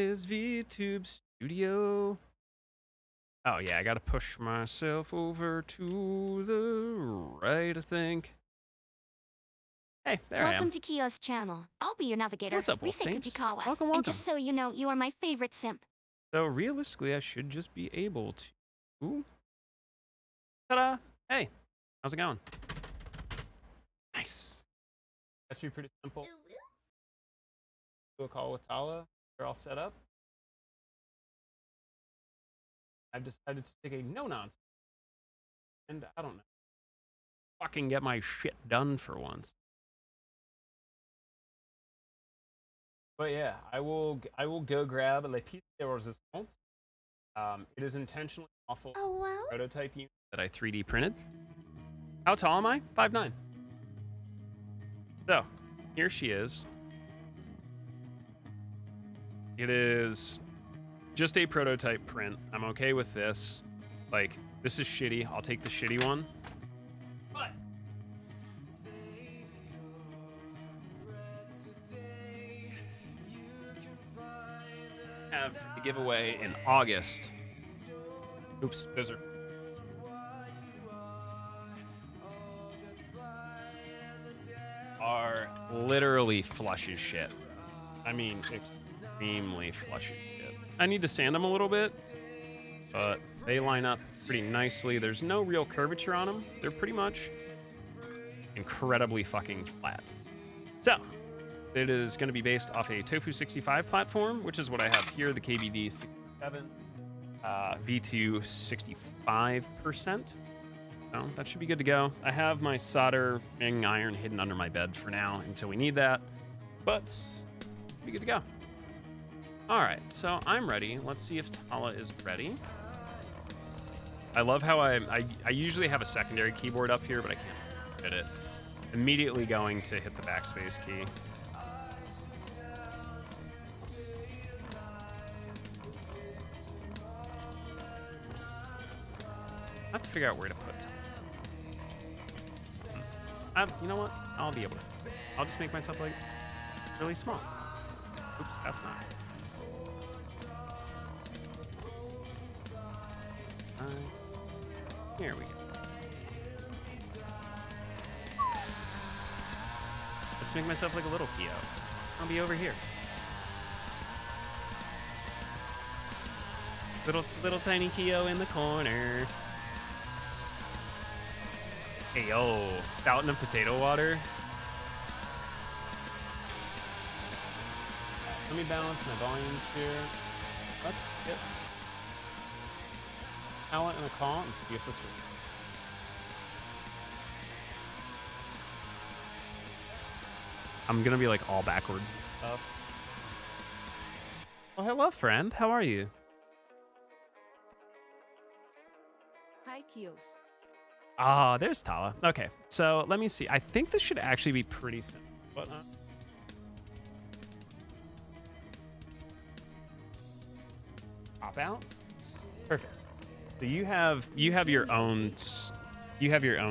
is VTube Studio. Oh yeah, I gotta push myself over to the right, I think. Hey, there I am. Welcome to Kyo's channel. I'll be your navigator. What's up, Wolf Rise Saints? Kujikawa. Welcome, And welcome. just so you know, you are my favorite simp. So realistically, I should just be able to... Ta-da! Hey, how's it going? Nice. That should be pretty simple. Do a call with Tala. They're all set up. I've decided to take a no-nonsense. And I don't know. Fucking get my shit done for once. But yeah, I will go grab la pièce de résistance. It is intentionally awful prototype unit that I 3D printed. How tall am I? 5'9". So, here she is. It is just a prototype print. I'm okay with this. Like, this is shitty. I'll take the shitty one. But have the giveaway in August. Oops, those are literally flush as shit. I mean, extremely flush as shit. I need to sand them a little bit, but they line up pretty nicely. There's no real curvature on them. They're pretty much incredibly fucking flat. So, it is going to be based off a Tofu65 platform, which is what I have here, the KBDFans67 V2 65%. So that should be good to go. I have my soldering iron hidden under my bed for now until we need that, but be good to go. All right, so I'm ready. Let's see if Tala is ready. I love how I usually have a secondary keyboard up here, but I can't fit it. Immediately going to hit the backspace key. I have to figure out where to put it. You know what? I'll be able to. I'll just make myself like really small. Oops, that's not. Here we go. Just make myself like a little Kyo. I'll be over here. Little tiny Kyo in the corner. Hey yo, fountain of potato water. Let me balance my volumes here. Let's get talent in a call and see if this works. I'm gonna be like all backwards and stuff. Well, hello, friend. How are you? Hi, Kios. Ah, there's Tala. Okay, so let me see. I think this should actually be pretty simple. But, pop out. Perfect. So you have your own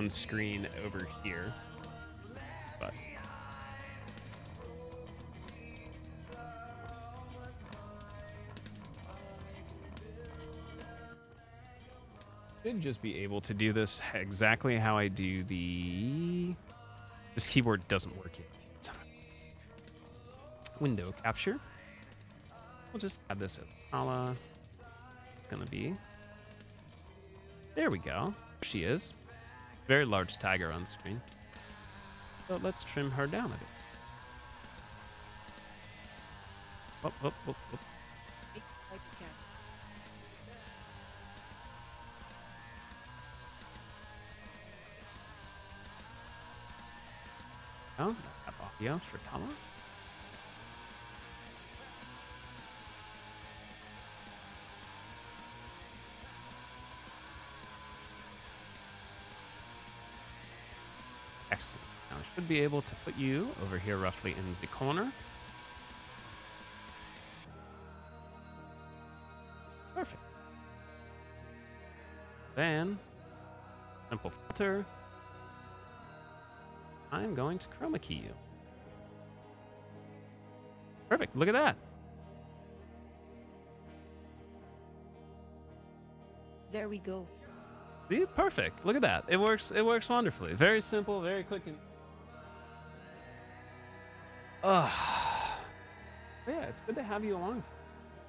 screen over here. But should just be able to do this exactly how I do the... This keyboard doesn't work yet. Window capture. We'll just add this as Tala. It's gonna be... There we go. There she is. Very large tiger on screen. So let's trim her down a bit. Whoop, whoop, whoop, whoop. Oh, that audio for Tala. Excellent. Now I should be able to put you over here roughly in the corner. Perfect. Then, simple filter. I'm going to chroma key you. Perfect. Look at that. There we go. See, perfect. Look at that. It works. It works wonderfully. Very simple, very quick. And yeah, it's good to have you along.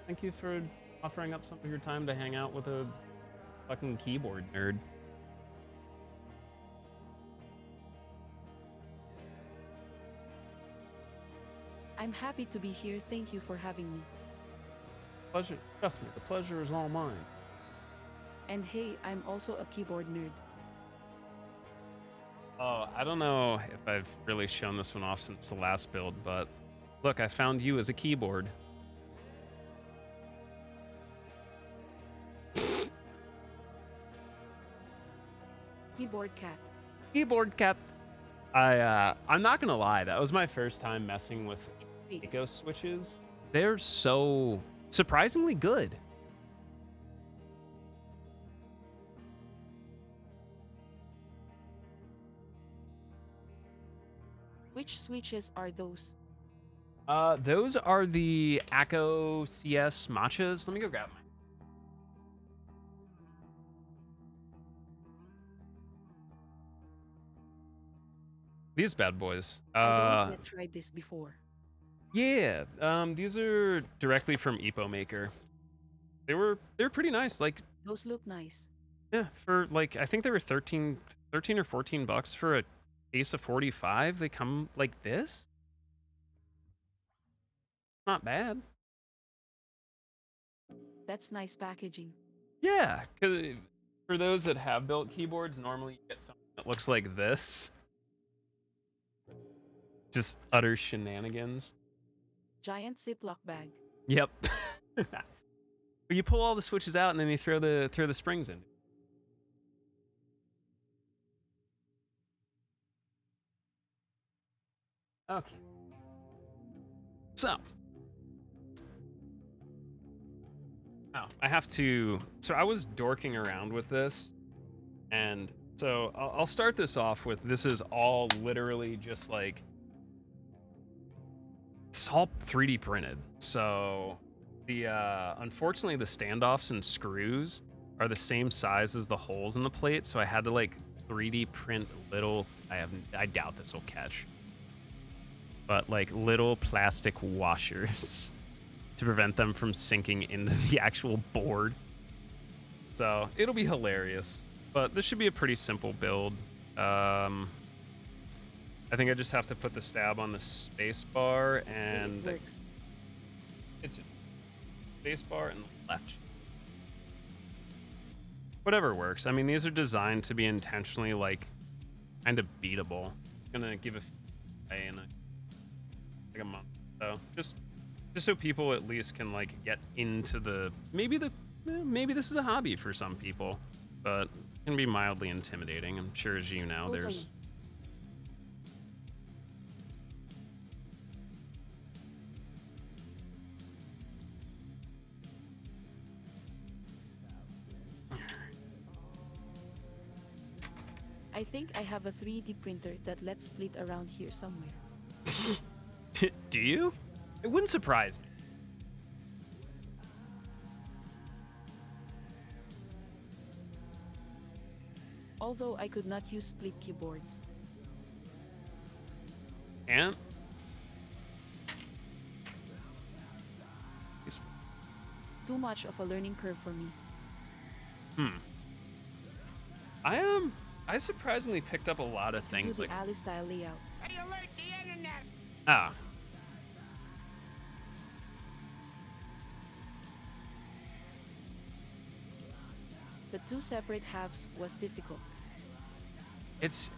Thank you for offering up some of your time to hang out with a fucking keyboard nerd. I'm happy to be here. Thank you for having me. Pleasure. Trust me, the pleasure is all mine. And hey, I'm also a keyboard nerd. Oh, I don't know if I've really shown this one off since the last build, but look, I found you as a keyboard. Keyboard cat. Keyboard cat. I'm not gonna lie, that was my first time messing with Wait, Echo switches. They're so surprisingly good. which switches are those? Those are the Echo CS matchas. Let me go grab mine. These bad boys. I don't yet tried this before. Yeah. These are directly from Epo Maker. They're pretty nice. Like, Those look nice. yeah, for like I think they were 13 or 14 bucks for a case of 45. They come like this. Not bad. That's nice packaging. Yeah, because for those that have built keyboards, normally you get something that looks like this. Just utter shenanigans. Giant Ziploc bag. Yep. You pull all the switches out and then you throw the springs in. Okay. So. Oh, I have to. So I was dorking around with this, and so I'll start this off with this is all literally just like it's all 3D printed. So the unfortunately the standoffs and screws are the same size as the holes in the plate, so I had to like 3D print little. I doubt this will catch, but like little plastic washers to prevent them from sinking into the actual board. So it'll be hilarious, but this should be a pretty simple build. I think I just have to put the stab on the space bar and It works. it's just space bar and left. Whatever works. I mean, these are designed to be intentionally like kind of beatable. I'm gonna give it away in like a month, so just so people at least can like get into the maybe this is a hobby for some people, but it can be mildly intimidating. I'm sure, as you know, Totally. there's I think I have a 3D printer that lets split around here somewhere. Do you? It wouldn't surprise me. Although I could not use split keyboards. And Too much of a learning curve for me. I surprisingly picked up a lot of Do things the like alley style layout. ah. The two separate halves was difficult. It's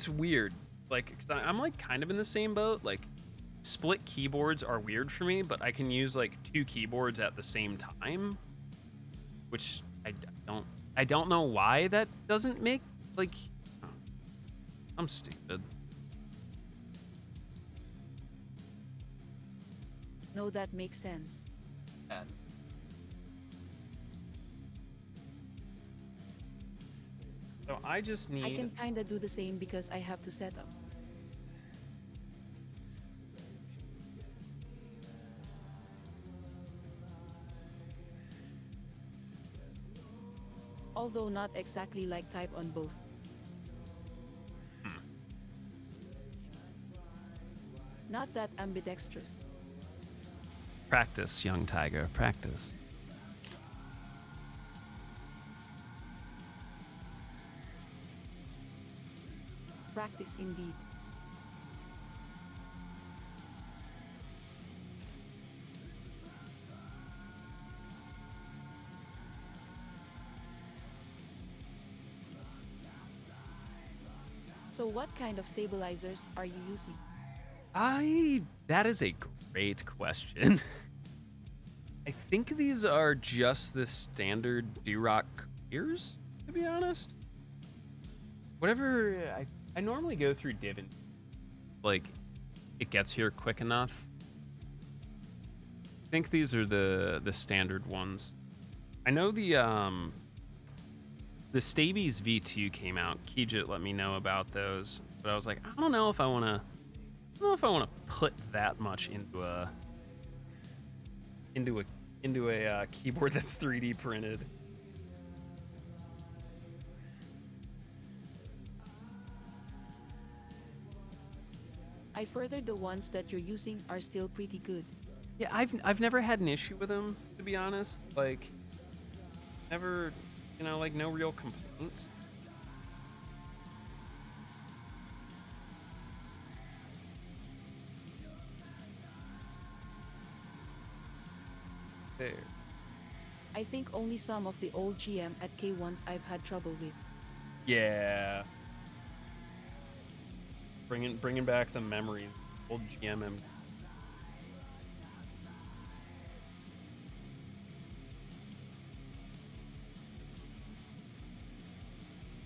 weird. Like 'cause I'm like kind of in the same boat. Like split keyboards are weird for me, but I can use like two keyboards at the same time, which I don't know why that doesn't make like I'm stupid. No, that makes sense. So I just need I can kinda do the same because I have to set up. although not exactly like type on both. Not that ambidextrous. Practice, young tiger, practice. Practice indeed. So what kind of stabilizers are you using? That is a great question. I think these are just the standard Durock ears, to be honest. Whatever, I normally go through Divin. Like, it gets here quick enough. I think these are the standard ones. I know the Stabies V2 came out. Kijit let me know about those, but I was like, I don't know if I want to put that much into a keyboard that's 3D printed. I further the ones that you're using are still pretty good. Yeah, I've never had an issue with them, to be honest. Like, never, like no real complaints. There. I think only some of the old GM at K1s I've had trouble with. Yeah. Bringing back the memory, old GMM.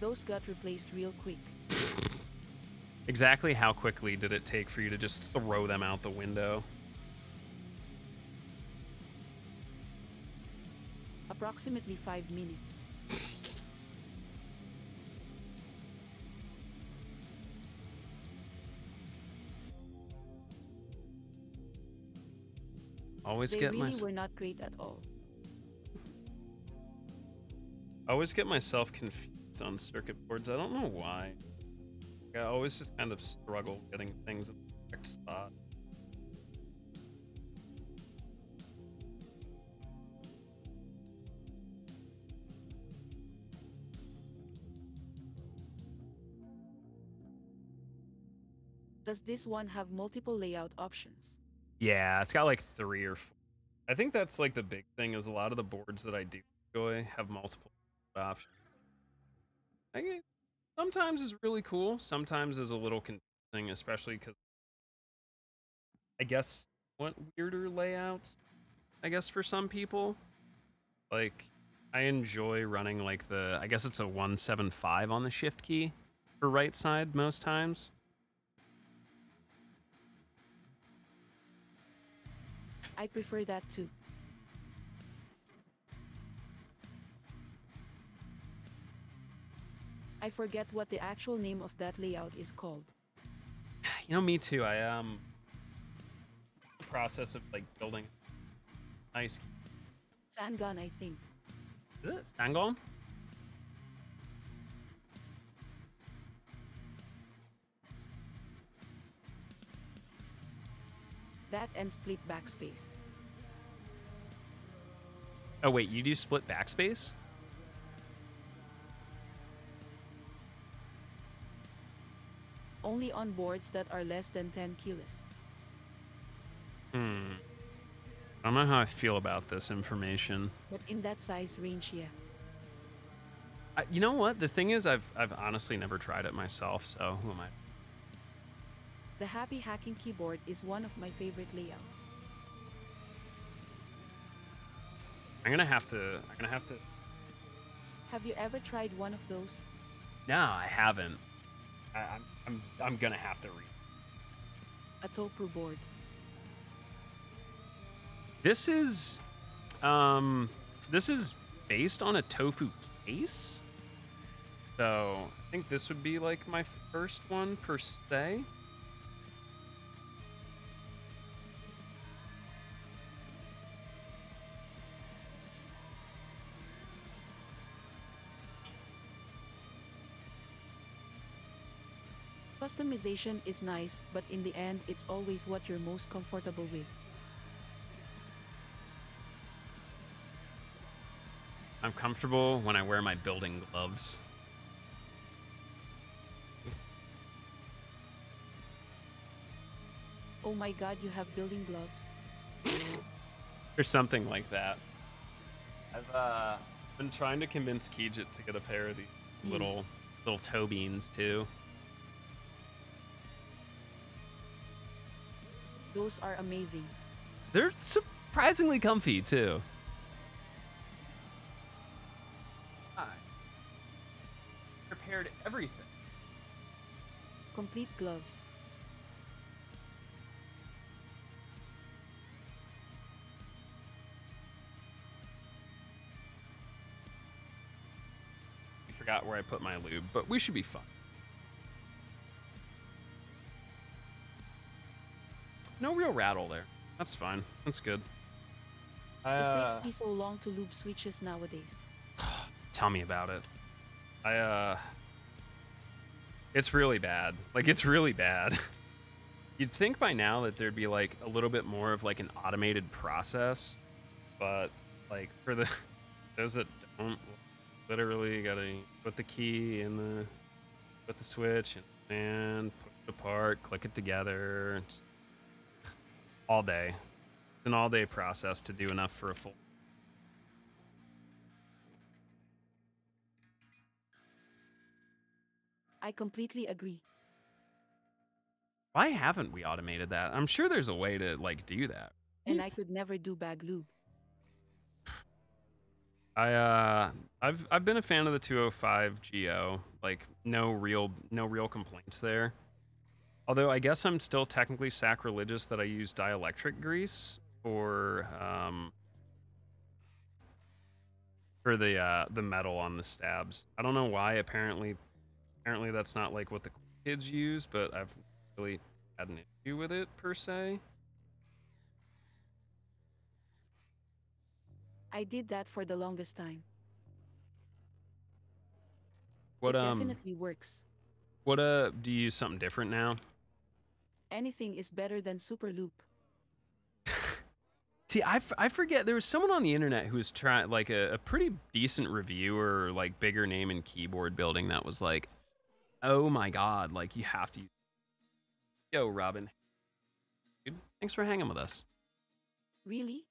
Those got replaced real quick. Exactly how quickly did it take for you to just throw them out the window? Approximately 5 minutes. They really were not great at all. I always get myself confused on circuit boards. I don't know why. I always just kind of struggle getting things in the correct spot. Does this one have multiple layout options? Yeah, it's got like 3 or 4. I think that's like the big thing is a lot of the boards that I do enjoy have multiple options. I think sometimes is really cool. Sometimes is a little confusing, especially because I guess what weirder layouts. I guess for some people, like I enjoy running like I guess it's a 175 on the shift key for right side most times. I prefer that too. I forget what the actual name of that layout is called. Me too. I the process of like building nice. Sangan, I think. Is it Stangolm? That and split backspace. Oh wait, you do split backspace? Only on boards that are less than 10 kilos. I don't know how I feel about this information. But in that size range, yeah. You know what? The thing is, I've honestly never tried it myself, so who am I? The Happy Hacking keyboard is one of my favorite layouts. I'm gonna have to. Have you ever tried one of those? No, I haven't. I'm gonna have to read. A Tofu board. This is based on a Tofu case. So I think this would be like my first one per se. Customization is nice, but in the end, it's always what you're most comfortable with. I'm comfortable when I wear my building gloves. Oh my god, you have building gloves. Or something like that. I've been trying to convince Kijit to get a pair of these little toe beans too. Those are amazing. They're surprisingly comfy too. I prepared everything. Complete gloves. Forgot where I put my lube, but we should be fine. No real rattle there. That's fine. That's good. It takes me so long to lube switches nowadays. Tell me about it. It's really bad. Like, it's really bad. You'd think by now that there'd be like a little bit more of like an automated process, but like for those that don't, literally gotta put the key in put the switch and put it apart, click it together. It's all day. It's an all-day process to do enough for a full. I completely agree. Why haven't we automated that? I'm sure there's a way to like do that. And I could never do bag lube. I've been a fan of the 205 GO. Like no real complaints there. Although I guess I'm still technically sacrilegious that I use dielectric grease for the metal on the stabs. I don't know why. Apparently that's not like what the kids use, but I've really had an issue with it per se. I did that for the longest time. What It definitely works. What do you use something different now? Anything is better than super loop. See, I forget. There was someone on the internet who was trying, like a pretty decent reviewer, like bigger name in keyboard building, that was like, oh my god, like you have to use. Yo, Robin. Dude, thanks for hanging with us. Really?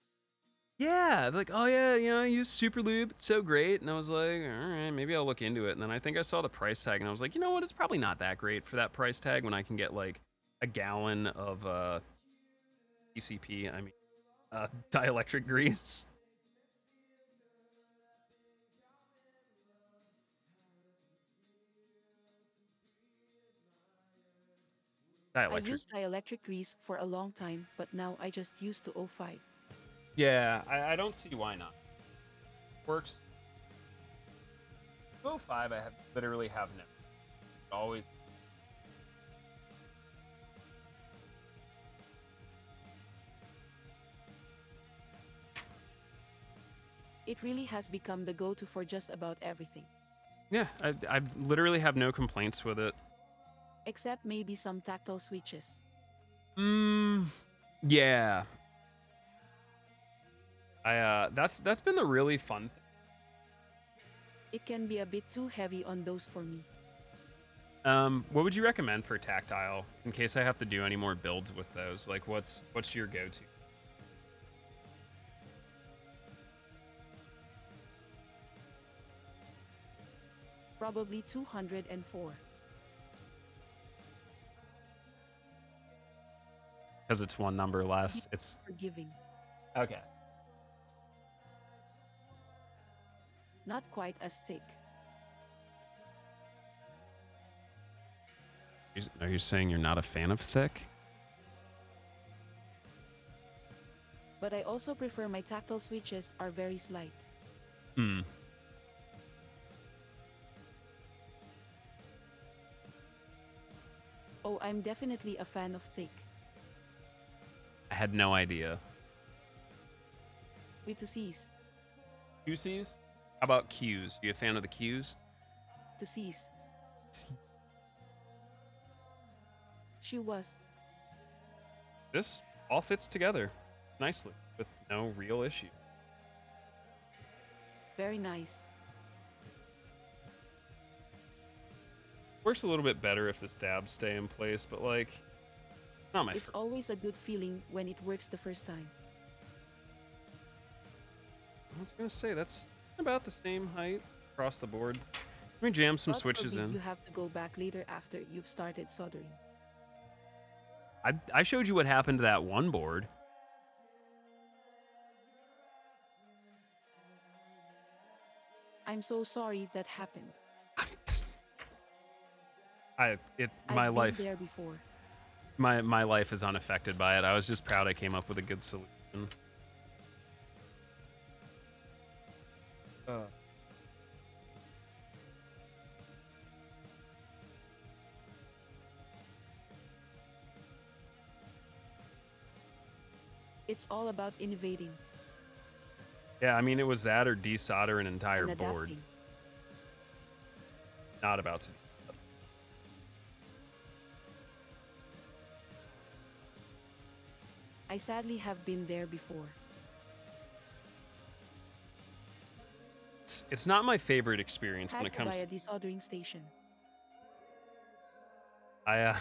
Yeah, like, oh yeah, you know, I use Super Lube, it's so great. And I was like, all right, maybe I'll look into it. And then I think I saw the price tag and I was like, you know what, it's probably not that great for that price tag when I can get like a gallon of ECP, I mean, dielectric grease. I used dielectric grease for a long time, but now I just use 205. Yeah, I don't see why not. Works. 205 I literally have no. Always. It really has become the go-to for just about everything. Yeah, I literally have no complaints with it. Except maybe some tactile switches. Yeah. That's been the really fun thing. It can be a bit too heavy on those for me. What would you recommend for tactile in case I have to do any more builds with those? Like what's your go-to? Probably 204. Because it's one number less. It's forgiving. Okay. Not quite as thick. Are you saying you're not a fan of thick? But I also prefer my tactile switches are very slight. Oh, I'm definitely a fan of thick. I had no idea. With 2 C's. 2 C's? How about Q's? Are you a fan of the Q's? 2 C's. she was. This all fits together nicely with no real issue. Very nice. Works a little bit better if the stabs stay in place, but like, not my It's always a good feeling when it works the first time. I was gonna say that's about the same height across the board. Let me jam some God switches forbid in. You have to go back later after you've started soldering. I showed you what happened to that one board. I'm so sorry that happened. My I've life, been there before. my life is unaffected by it. I was just proud I came up with a good solution. It's all about innovating Yeah, I mean, it was that or desolder an entire and board. adapting. Not about to. I sadly have been there before. It's not my favorite experience when Had it to buy comes. a desoldering station. I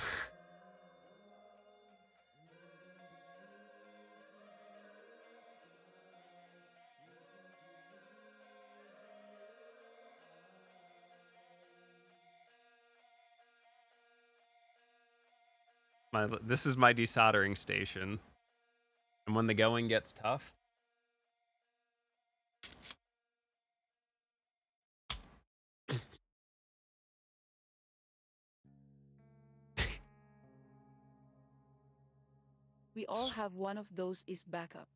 this is my desoldering station, and when the going gets tough, We all have one of those is backup.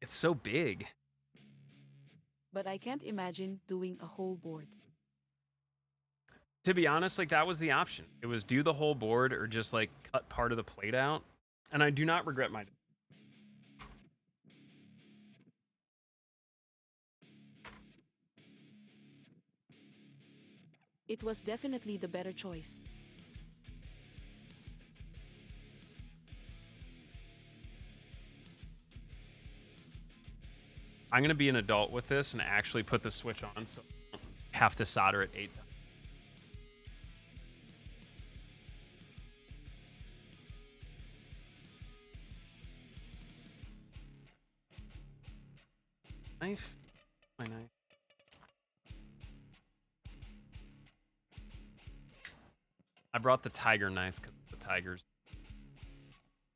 it's so big. But I can't imagine doing a whole board. To be honest, like that was the option. It was do the whole board or just like cut part of the plate out, and I do not regret my. It was definitely the better choice. I'm gonna be an adult with this and actually put the switch on, so I don't have to solder it 8 times. Knife, my knife. I brought the tiger knife because the tigers.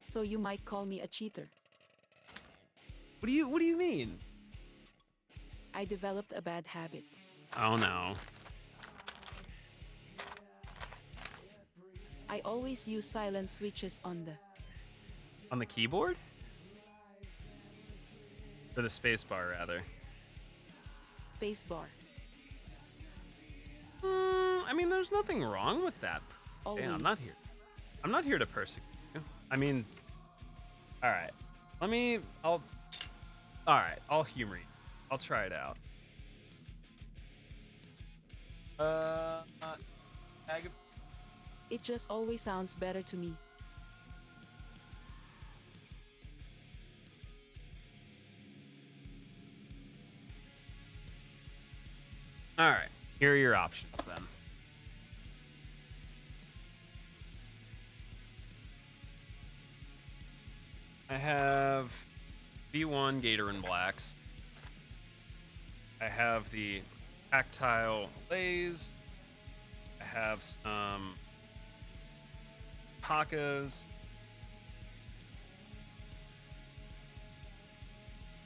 So you might call me a cheater. What do you mean? I developed a bad habit. Oh no. I always use silent switches on On the keyboard? Or the space bar, rather. space bar. I mean, there's nothing wrong with that. Always. Damn, I'm not here to persecute you. I mean, all right. I'll humor you. I'll try it out. It just always sounds better to me. All right. Here are your options then. I have V1 Gator and Blacks. I have the tactile lays. I have some alpacas.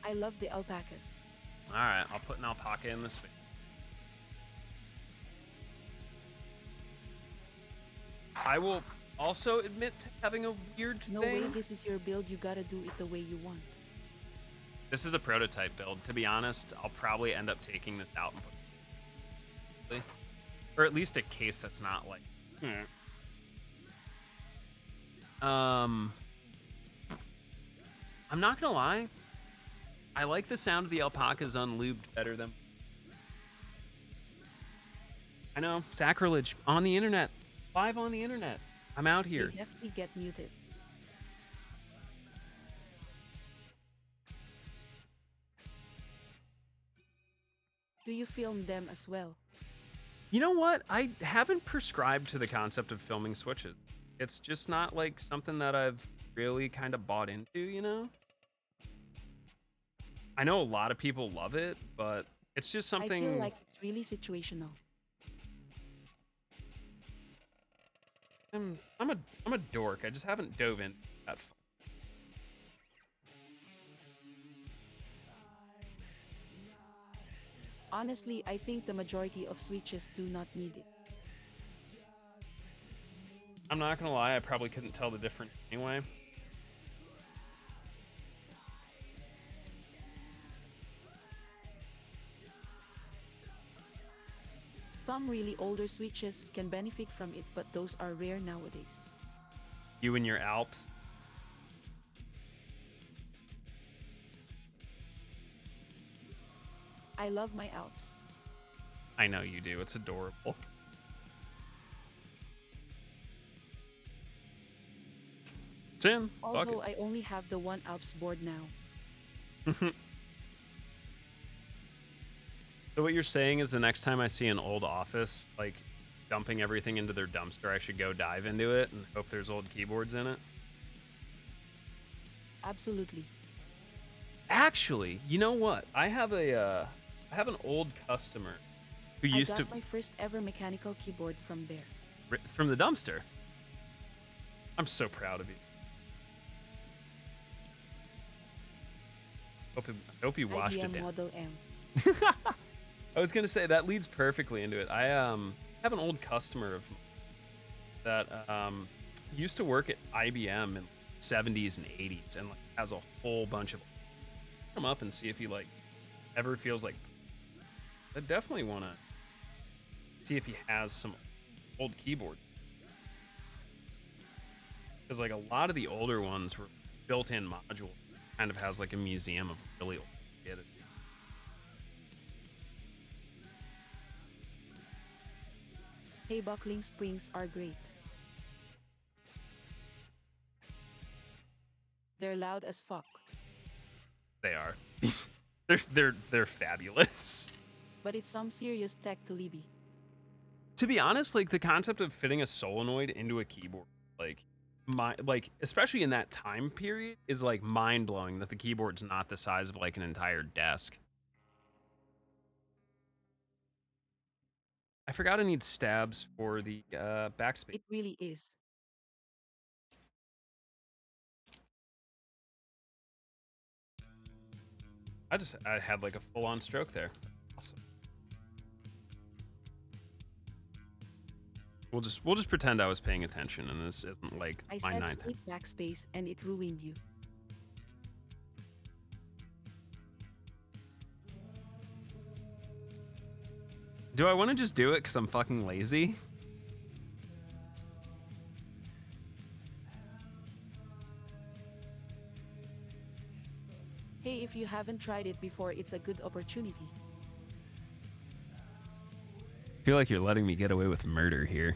I love the alpacas. All right, I'll put an alpaca in this. I will also admit to having a weird No thing. way this is your build, you gotta do it the way you want. This is a prototype build. To be honest, I'll probably end up taking this out and put, or at least a case that's not like. I'm not gonna lie. I like the sound of the alpacas unlubed better than. I know, sacrilege on the internet, live on the internet. I'm out They here. definitely get muted. Do you film them as well? You know what? I haven't prescribed to the concept of filming switches. It's just not like something that I've really kind of bought into, you know? I know a lot of people love it, but it's just I feel something like it's really situational. I'm a dork. I just haven't dove in that far. Honestly, I think the majority of switches do not need it. I'm not gonna lie, I probably couldn't tell the difference anyway. Some really older switches can benefit from it, but those are rare nowadays. You and your Alps. I love my Alps. I know you do. It's adorable. It's in. Fuck Although it. I only have the one Alps board now. So what you're saying is the next time I see an old office, like, dumping everything into their dumpster, I should go dive into it and hope there's old keyboards in it? Absolutely. Actually, you know what? I have an old customer who used I to got my first ever mechanical keyboard from there. from the dumpster. I'm so proud of you. Hope he washed it IBM down. Model M. I was gonna say that leads perfectly into it. I have an old customer of mine that used to work at IBM in the 70s and 80s and like has a whole bunch of. Come up and see if he like ever feels like. I definitely want to see if he has some old keyboards because like a lot of the older ones were built-in modules. Kind of has like a museum of really old shit. Hey, buckling springs are great. They're loud as fuck. They are. they're fabulous. But it's some serious tech to Libby. To be honest, like the concept of fitting a solenoid into a keyboard, like especially in that time period, is like mind blowing that the keyboard's not the size of like an entire desk. I forgot I need stabs for the backspace. It really is. I had like a full on stroke there. Awesome. We'll just pretend I was paying attention and this isn't like I my said ninth. split backspace and it ruined you. Do I want to just do it because I'm fucking lazy? Hey, if you haven't tried it before, it's a good opportunity. I feel like you're letting me get away with murder here.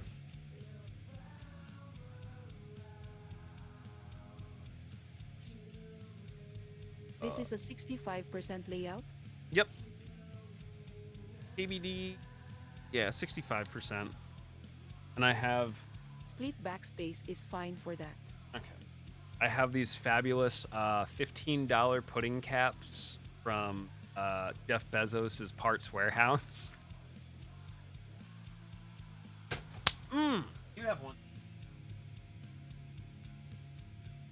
This is a 65% layout. Yep. KBD, yeah, 65%. And I have... Split backspace is fine for that. Okay. I have these fabulous $15 pudding caps from Jeff Bezos' Parts Warehouse. You have one.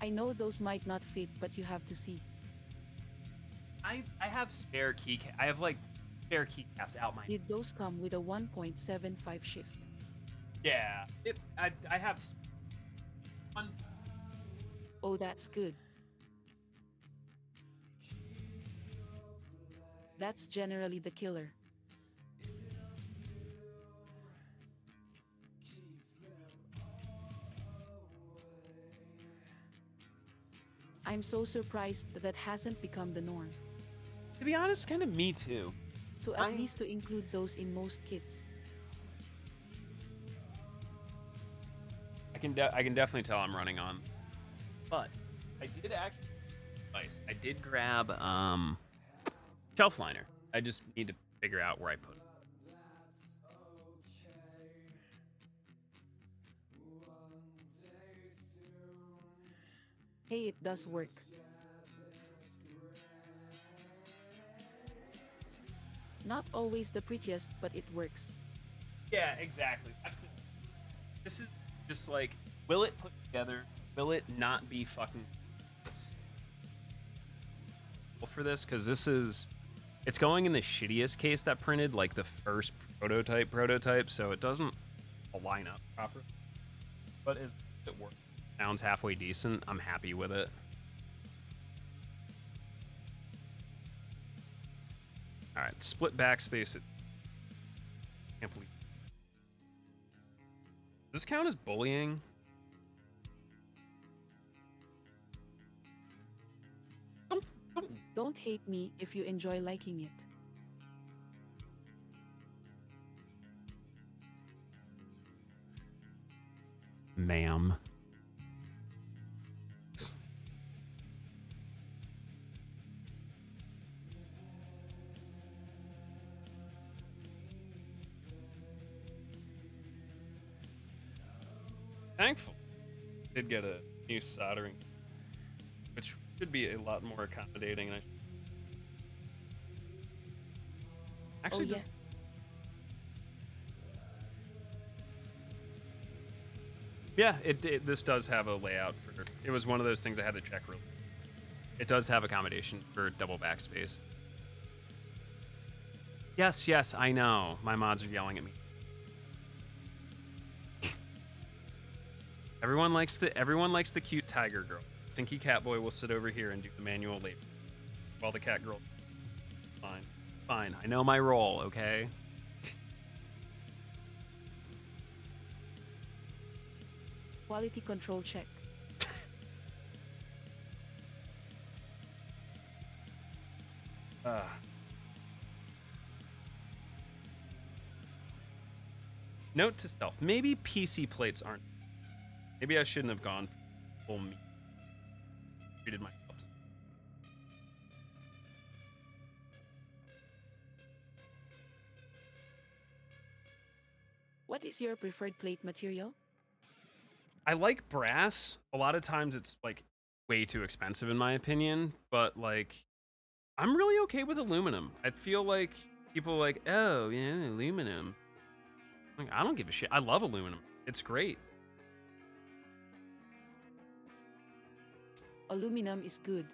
I know those might not fit, but you have to see. I have spare I have like spare keycaps out my. Did those come with a 1.75 shift? Yeah. I have one. Oh, that's good. That's generally the killer. I'm so surprised that hasn't become the norm. To be honest, kind of me too. To at least to include those in most kits. I can definitely tell I'm running on. But I did actually I did grab shelf liner. I just need to figure out where I put it. Hey, it does work. Not always the prettiest, but it works. Yeah, exactly. This is just like, will it put together? Will it not be fucking for this? Because it's going in the shittiest case that printed, like the first prototype, so it doesn't line up properly. But as it works, sounds halfway decent. I'm happy with it. All right, split backspace. Can't believe. Does this count as bullying? Don't hate me if you enjoy liking it. Ma'am. Thankful. Did get a new soldering, which should be a lot more accommodating. And actually, oh, yeah. Yeah, this does have a layout for. It was one of those things I had to check real. It does have accommodation for double backspace. Yes, I know. My mods are yelling at me. Everyone likes the cute tiger girl. Stinky cat boy will sit over here and do the manual labor, while the cat girl. Fine. I know my role. Okay. Quality control check. Note to self: maybe PC plates aren't. Maybe I shouldn't have gone full meat. Treated myself. What is your preferred plate material? I like brass. A lot of times it's like way too expensive in my opinion, but like I'm really okay with aluminum. I feel like people are like, oh yeah, aluminum. Like, I don't give a shit. I love aluminum. It's great. Aluminum is good.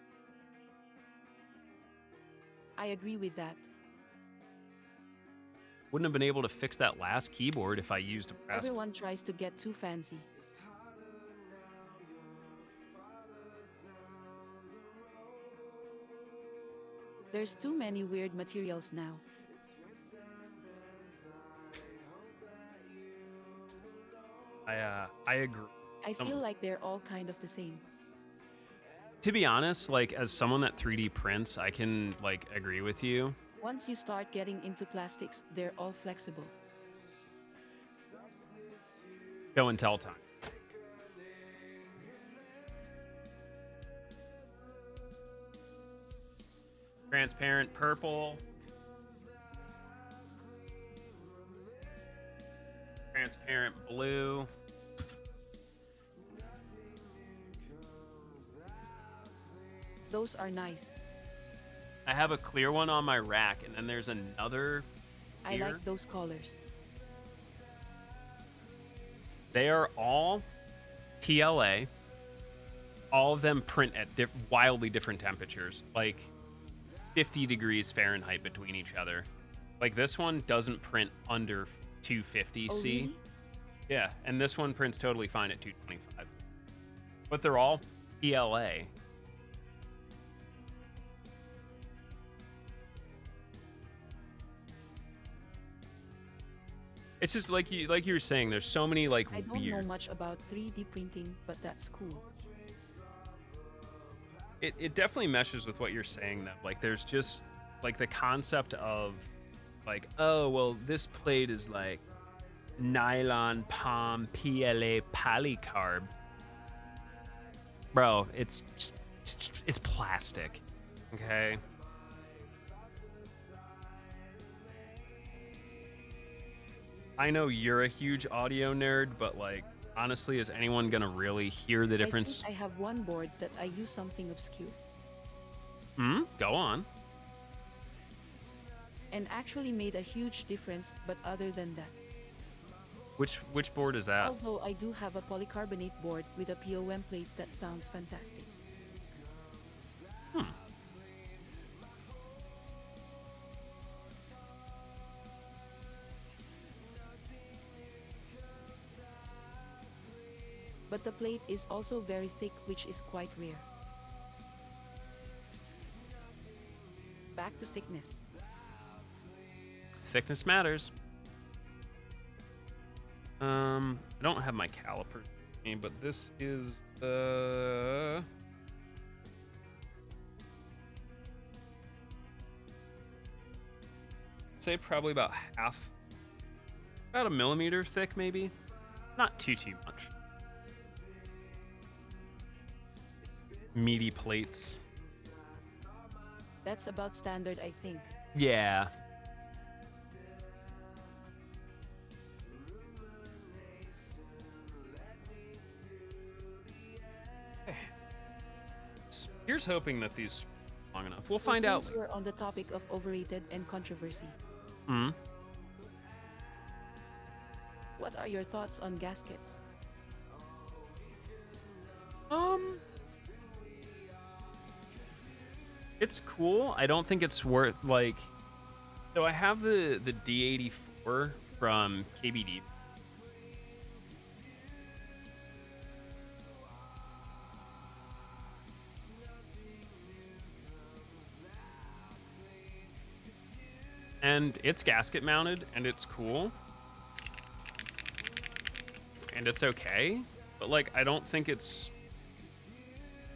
I agree with that. Wouldn't have been able to fix that last keyboard if I used a brass. Everyone tries to get too fancy. There's too many weird materials now. I agree. I feel like they're all kind of the same. To be honest, like as someone that 3D prints, I can like agree with you. Once you start getting into plastics, they're all flexible. Show and tell time. Transparent purple. Transparent blue. Those are nice. I have a clear one on my rack, and then there's another here. I like those colors. They are all PLA. All of them print at wildly different temperatures, like 50 degrees Fahrenheit between each other. Like this one doesn't print under 250 C. Really? Yeah, and this one prints totally fine at 225. But they're all PLA. It's just like you were saying, there's so many like I don't weird. know much about 3D printing, but that's cool. It definitely meshes with what you're saying though. Like there's just like the concept of like, oh well, this plate is like nylon palm PLA polycarb. Bro, it's plastic. Okay. I know you're a huge audio nerd, but like, honestly, is anyone gonna really hear the difference? I have one board that I use something obscure. Go on. And actually made a huge difference, but other than that. Which board is that? Although I do have a polycarbonate board with a POM plate that sounds fantastic. But the plate is also very thick, which is quite rare. Back to thickness. Thickness matters. I don't have my caliper with me, but this is say probably about about a millimeter thick, maybe. Not too much. Meaty plates. That's about standard, I think. Yeah. Here's hoping that these are long enough. We'll find out. Since we're on the topic of overrated and controversy. What are your thoughts on gaskets? It's cool. I don't think it's worth like. So I have the D84 from KBD. And it's gasket mounted and it's cool. And it's okay. But like, I don't think it's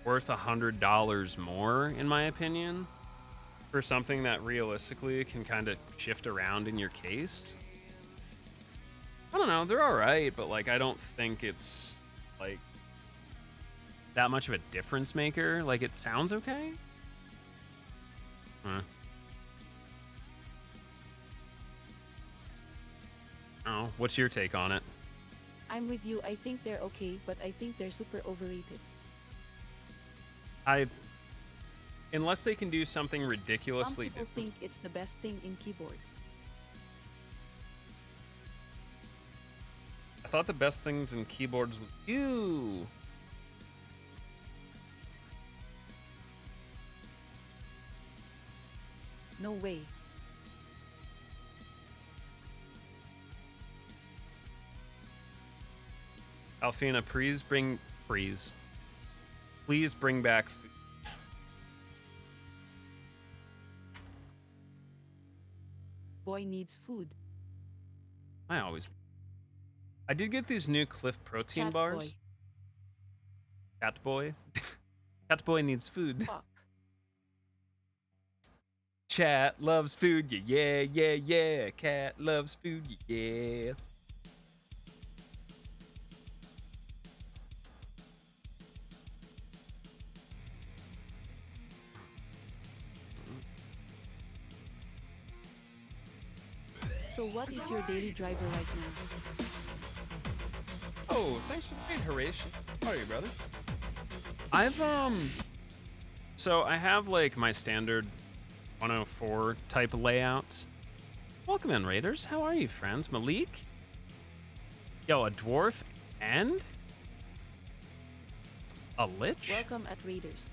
worth $100 more, in my opinion, for something that realistically can kind of shift around in your case. I don't know, they're all right, but like, I don't think it's like that much of a difference maker. Like, it sounds okay. Oh, what's your take on it? I'm with you. I think they're okay, but I think they're super overrated. Unless they can do something ridiculously different. Some people think it's the best thing in keyboards. I thought the best things in keyboards was you. No way. Alfina, please bring back food. Boy needs food. I did get these new Cliff protein Chat bars. Boy. Cat boy. Cat boy needs food. Fuck. Chat loves food. Yeah. Cat loves food. Yeah. So what is your daily driver right now? Oh, thanks for the raid, Horatio. How are you, brother? So I have like my standard 104 type layout. Welcome in, Raiders. How are you, friends? Malik? Yo, a dwarf and a lich? Welcome at Raiders.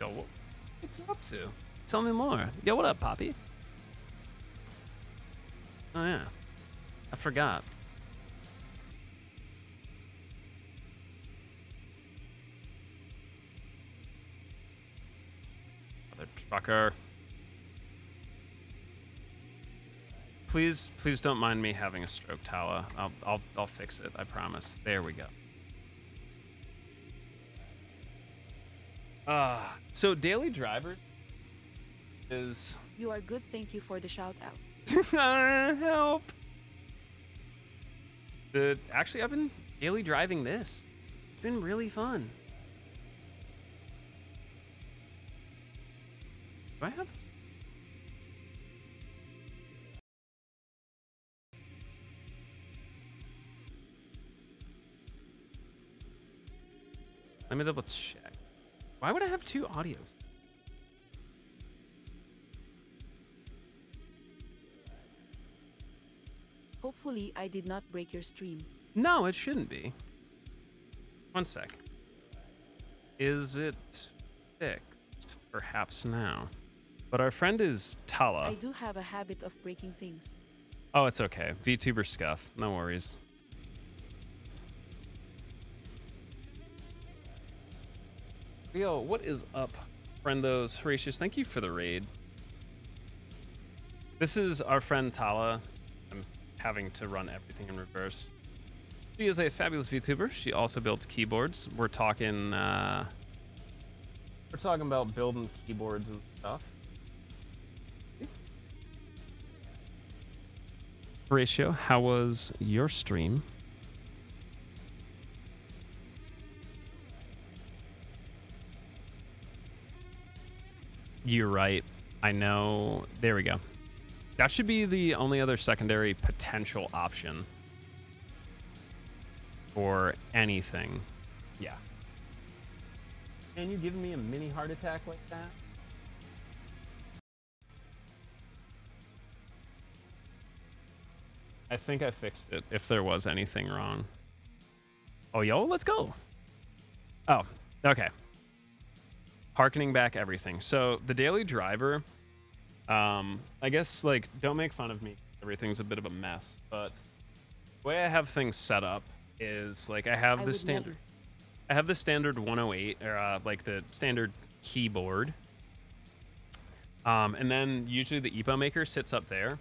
Yo, what's you up to? Tell me more. Yo, what up, Poppy? Oh, yeah. I forgot. Mother trucker. Please don't mind me having a stroke, Tala. I'll fix it. I promise. There we go. So daily driver is You are good. Thank you for the shout out. Help. Actually, I've been daily driving this. It's been really fun. Do I have... Let me double check. Why would I have two audios? Hopefully, I did not break your stream. No, it shouldn't be. One sec. Is it fixed? Perhaps now. But our friend is Tala. I do have a habit of breaking things. Oh, it's okay. VTuber scuff. No worries. Yo, what is up, friendos? Horatius, thank you for the raid. This is our friend Tala. I'm having to run everything in reverse. She is a fabulous VTuber. She also builds keyboards. We're talking about building keyboards and stuff. Horatio, how was your stream? You're right. I know. There we go. That should be the only other secondary potential option for anything. Yeah. And you giving me a mini heart attack like that? I think I fixed it if there was anything wrong. Oh, yo, let's go. Oh, okay. Harkening back everything. So the daily driver, I guess, like, don't make fun of me. Everything's a bit of a mess, but the way I have things set up is, like, I have the standard 108, or like the standard keyboard. And then usually the EPO maker sits up there.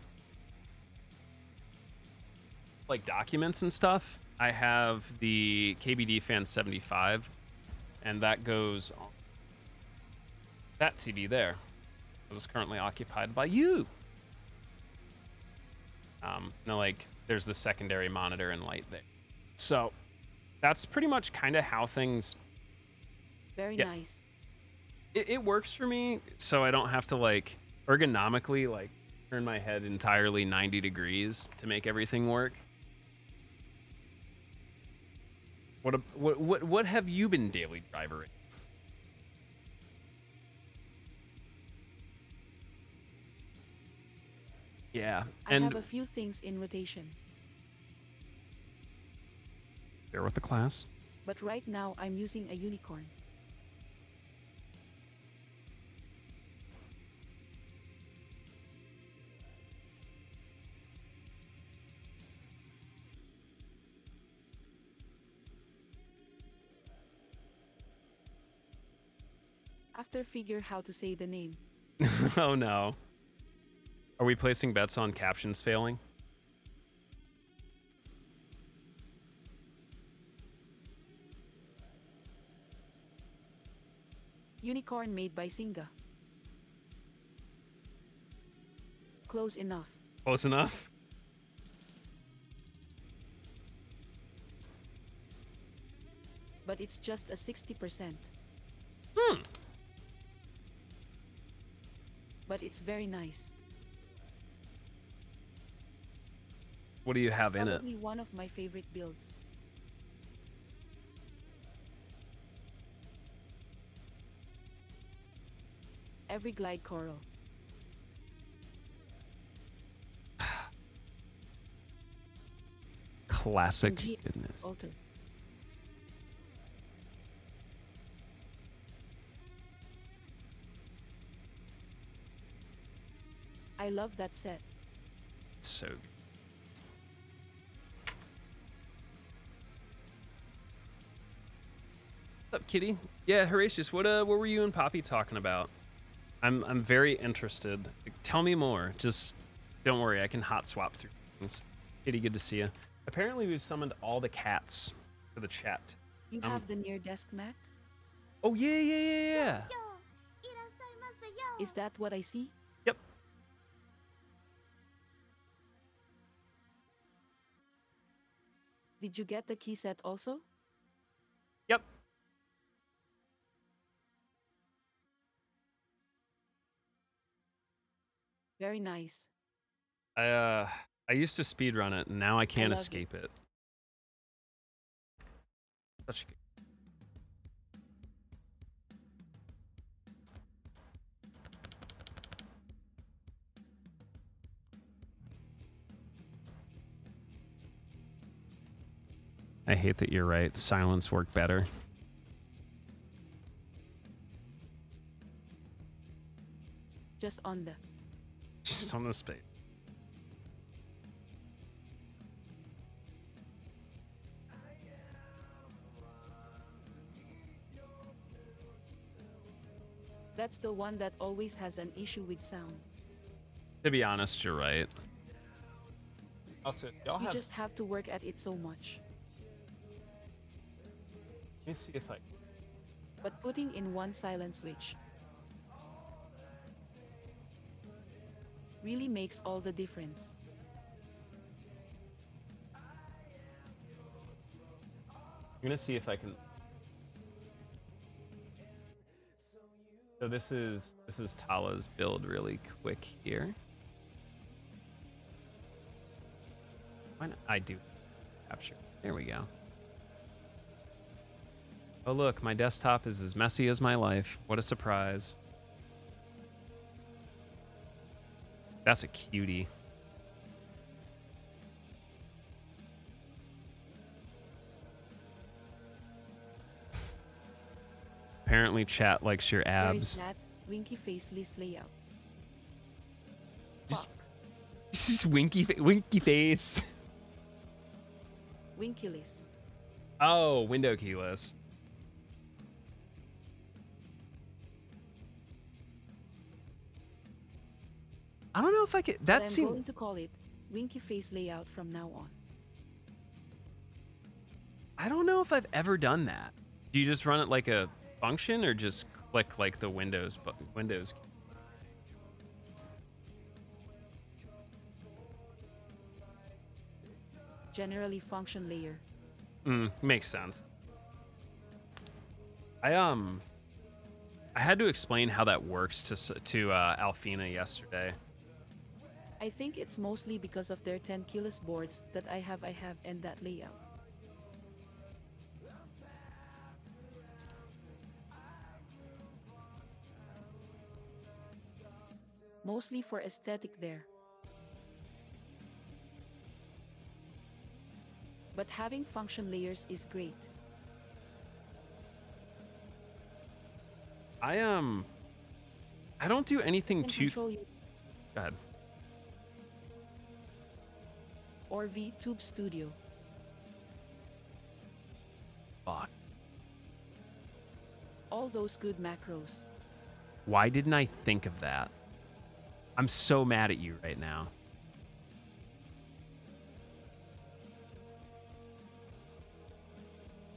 Like documents and stuff, I have the KBDFans75, and that goes on that TV there. It is currently occupied by you. Now, like, there's the secondary monitor and light there. So that's pretty much kind of how things. Very nice. It works for me, so I don't have to, like, ergonomically, like, turn my head entirely 90 degrees to make everything work. What have you been daily driving? Yeah, I have a few things in rotation. Bear with the class. But right now I'm using a unicorn. After figure how to say the name. Oh no. Are we placing bets on captions failing? Unicorn made by Singa. Close enough. Close enough? But it's just a 60%. But it's very nice. What do you have in it? Probably one of my favorite builds. Every glide coral. Classic goodness. Alter. I love that set. So good. What's up, Kitty? Yeah, Horatius, what were you and Poppy talking about? I'm very interested. Tell me more. Just don't worry, I can hot swap through things. Kitty, good to see you. Apparently we've summoned all the cats for the chat. You have the near desk mat? Oh yeah. Is that what I see? Yep. Did you get the key set also? Yep. Very nice. I used to speedrun it, and now I can't love escape it. Such a good. I hate that you're right. Silence worked better. Just on the Just on the space. That's the one that always has an issue with sound. To be honest, you're right. Also, y'all You have. just have to work at it so much. Let me see if I. But putting in one silent switch really makes all the difference. I'm gonna see if I can. So this is Tala's build really quick here. Why not? I do capture. There we go. Oh look, my desktop is as messy as my life. What a surprise. That's a cutie. Apparently chat likes your abs. There is that winky face list layout. Just, Fuck. just winky face. Winky list. Oh, window keyless. I don't know if I could. But That I'm seemed. going to call it winky face layout from now on. I don't know if I've ever done that. Do you just run it like a function, or just click like the Windows button? Windows. Generally function layer. Makes sense. I had to explain how that works to Alfina yesterday. I think it's mostly because of their 10 keyless boards that I have and that layout. Mostly for aesthetic there. But having function layers is great. I don't do anything Can too. control you Go ahead. or VTube Studio. Fuck. All those good macros. Why didn't I think of that? I'm so mad at you right now.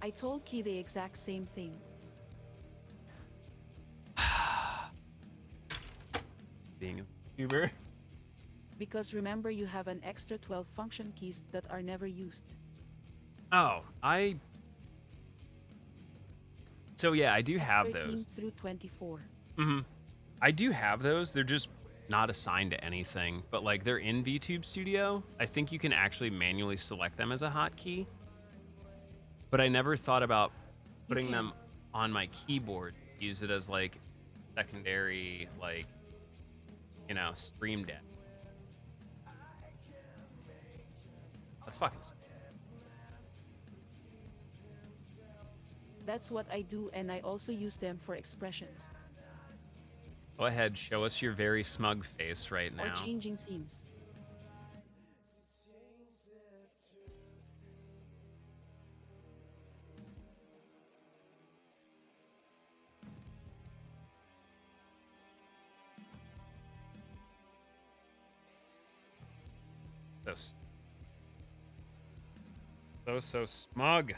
I told Key the exact same thing. Being a YouTuber. Because remember you have an extra 12 function keys that are never used. Oh, So yeah, I do have 13 those. through 24. I do have those. They're just not assigned to anything, but like they're in VTube Studio. I think you can actually manually select them as a hotkey. But I never thought about putting them on my keyboard. Use it as like secondary, like, you know, stream deck. That's fucking sick. That's what I do, and I also use them for expressions. Go ahead, show us your very smug face right now. Or changing scenes. So smug.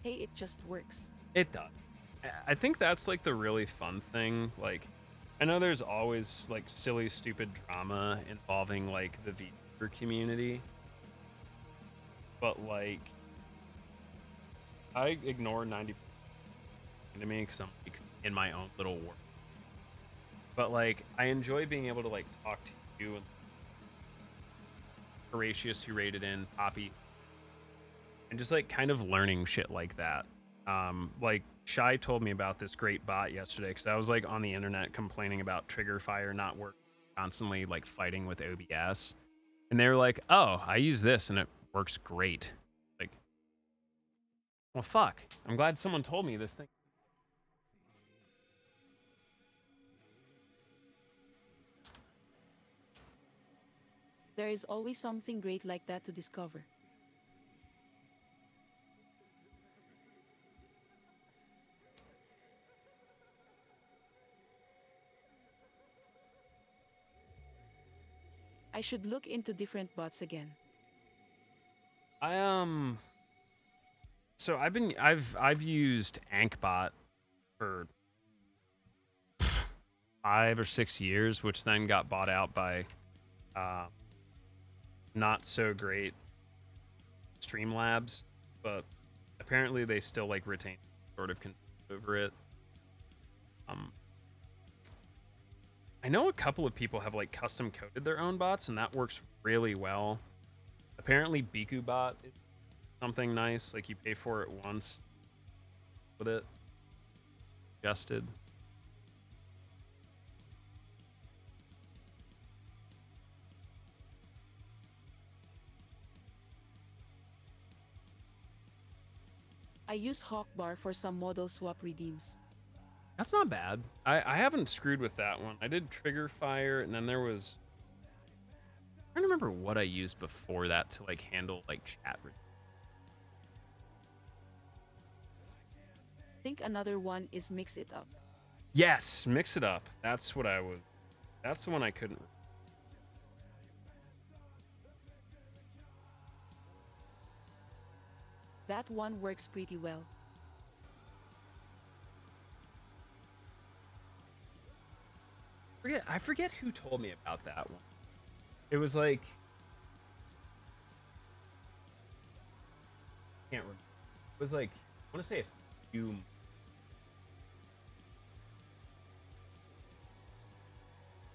Hey, it just works. It does. I think that's like the really fun thing. Like, I know there's always like silly, stupid drama involving like the VTuber community, but like I ignore 90% of me because I'm like in my own little world. But like I enjoy being able to like talk to you and Horatius, who rated in Poppy, and just like kind of learning shit like that. Like Shy told me about this great bot yesterday because I was like on the internet complaining about trigger fire not working, constantly like fighting with OBS, and they were like, "Oh, I use this and it works great." Like, well, fuck. I'm glad someone told me this thing. There is always something great like that to discover. I should look into different bots again. So I've used Ankbot for 5 or 6 years, which then got bought out by not so great Streamlabs, but apparently they still like retain sort of control over it. I know a couple of people have like custom coded their own bots, and that works really well. Apparently, BikuBot is something nice. Like you pay for it once with it adjusted. I use Hawkbar for some model swap redeems. That's not bad. I haven't screwed with that one. I did Trigger Fire, and then there was... I don't remember what I used before that to like handle like chat. I think another one is Mix It Up. Yes, Mix It Up. That's what I would... That's the one I couldn't... That one works pretty well. I forget who told me about that one. It was like... Can't remember. It was like... I want to say a few...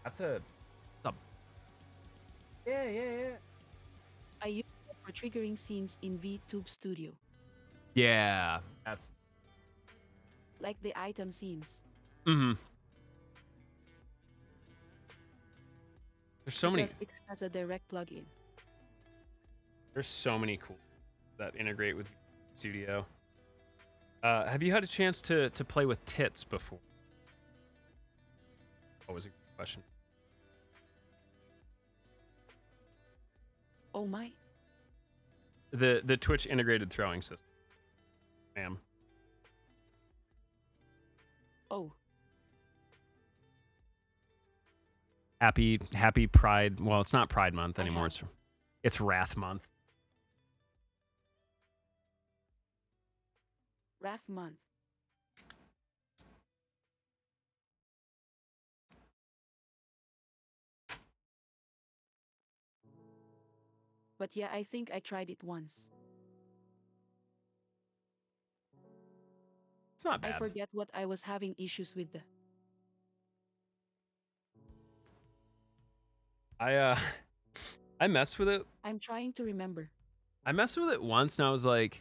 That's a... Yeah. I use it for triggering scenes in VTube Studio. Yeah, that's... Like the item scenes. Mm-hmm. There's so many... Because it has a direct plugin. There's so many cool that integrate with Studio. Have you had a chance to play with tits before? What was a good question? Oh my. The Twitch integrated throwing system. Ma'am. Oh. Happy Pride. Well, it's not Pride Month anymore. It's Wrath Month. Wrath Month. But yeah, I think I tried it once. It's not bad. I forget what I was having issues with. I messed with it. I'm trying to remember. I messed with it once and I was like,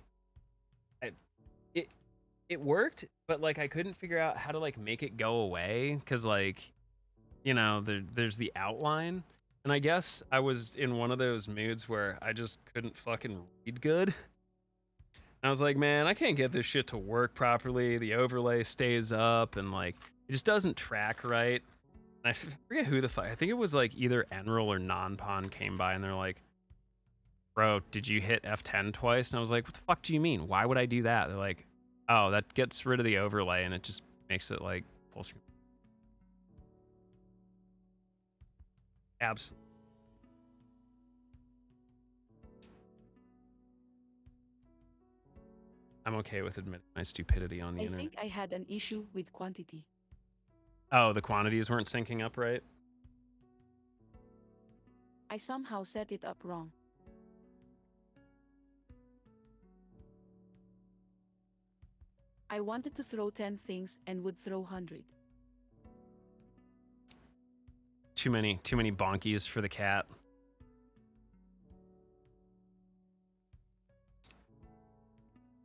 it worked, but like I couldn't figure out how to like make it go away because like, you know, there's the outline, and I guess I was in one of those moods where I just couldn't fucking read good. And I was like, man, I can't get this shit to work properly. The overlay stays up and like it just doesn't track right. And I forget who the fuck. I think it was like either Enril or Nonpon came by and they're like, bro, did you hit F10 twice? And I was like, what the fuck do you mean? Why would I do that? They're like, oh, that gets rid of the overlay and it just makes it like full screen. Absolutely. I'm okay with admitting my stupidity on the internet. I think I had an issue with quantity. Oh, the quantities weren't syncing up right? I somehow set it up wrong. I wanted to throw 10 things and would throw 100. Too many bonkies for the cat.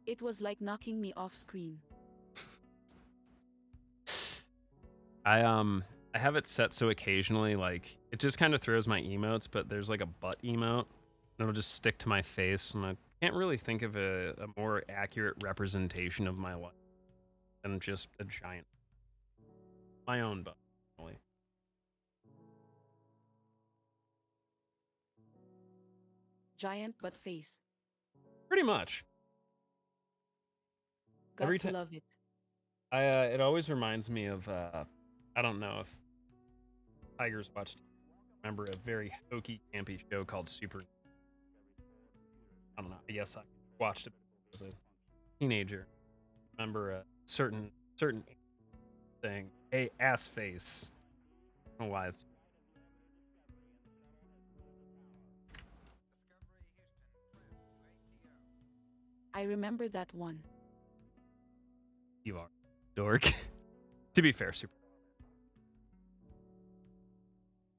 It was like knocking me off screen. I have it set so occasionally, like, it just kind of throws my emotes, but there's like a butt emote, and it'll just stick to my face, and I can't really think of a more accurate representation of my life than just a giant. My own butt, really. Giant butt face. Pretty much. Got Every to time love it. it always reminds me of I don't know if Tigers watched. Remember a very hokey, campy show called Super. I don't know. I guess I watched it as a teenager. Remember a certain thing. Hey, ass face. I don't know why. I remember that one. You are dork. To be fair, Super.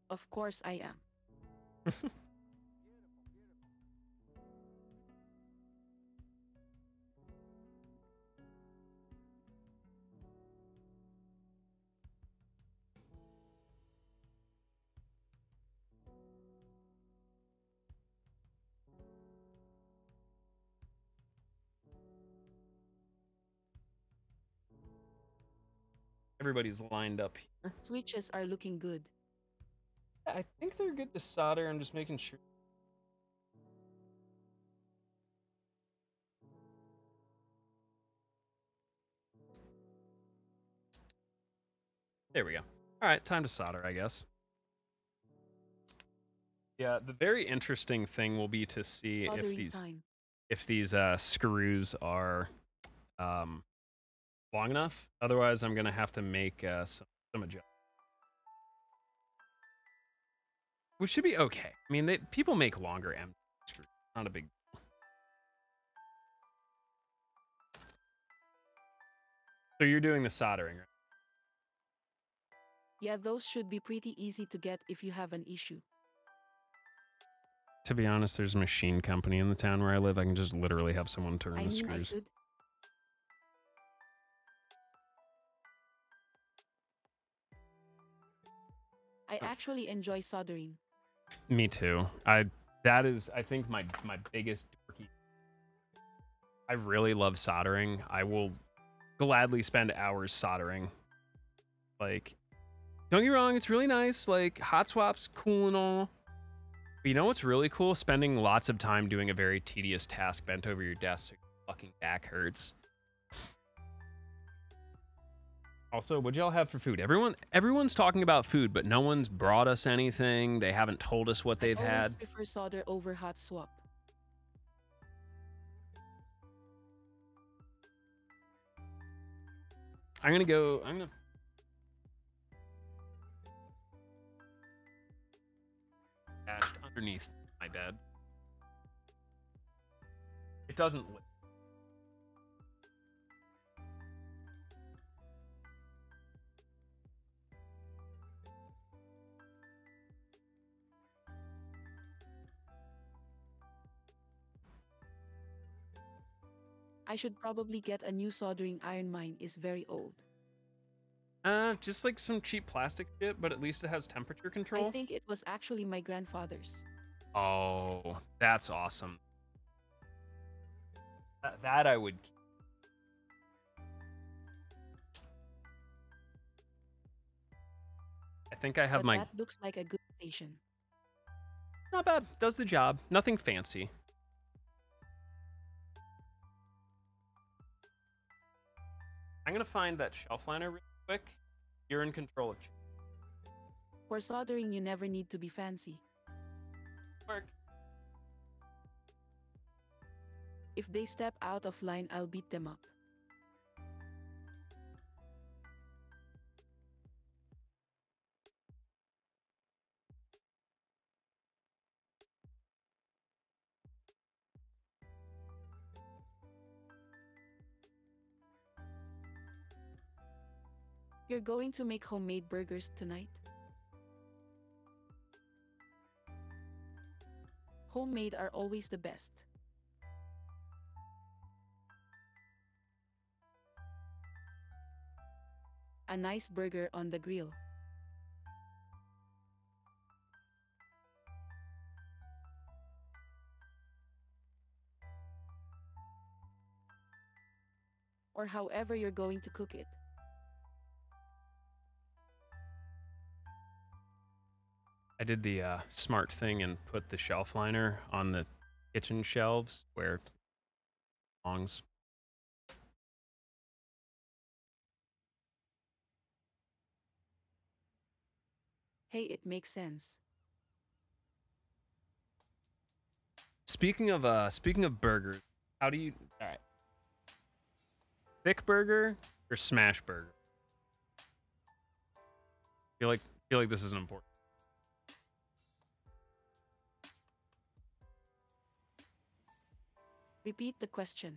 Of course I am. Everybody's lined up here. Switches are looking good. I think they're good to solder. I'm just making sure. There we go. All right, time to solder, I guess. Yeah, the very interesting thing will be to see if these screws are long enough. Otherwise, I'm gonna have to make some adjustments. Which should be okay. I mean, people make longer M screws. Not a big deal. So you're doing the soldering, right? Yeah, those should be pretty easy to get if you have an issue. To be honest, there's a machine company in the town where I live. I can just literally have someone turn the screws. I actually enjoy soldering. Me too. That is, I think, my biggest dorky. I really love soldering. I will gladly spend hours soldering. Like, don't get me wrong, it's really nice. Like, hot swap's cool and all. But you know what's really cool? Spending lots of time doing a very tedious task bent over your desk so your fucking back hurts. Also, what'd y'all have for food? Everyone's talking about food, but no one's brought us anything. They haven't told us what they've had. I prefer solder over hot swap. I'm gonna dashed underneath my bed. It doesn't lift. I should probably get a new soldering iron. Mine is very old. Just like some cheap plastic shit, but at least it has temperature control. I think it was actually my grandfather's. Oh, that's awesome. That I would keep. I think I have my... That looks like a good station. Not bad. Does the job. Nothing fancy. I'm gonna find that shelf liner real quick. You're in control of. For soldering, you never need to be fancy. Mark. If they step out of line, I'll beat them up. You're going to make homemade burgers tonight? Homemade are always the best. A nice burger on the grill. Or however you're going to cook it. I did the smart thing and put the shelf liner on the kitchen shelves where it belongs. Hey, it makes sense. Speaking of burgers, how do you? All right, thick burger or smash burger? Feel like this is important. Repeat the question.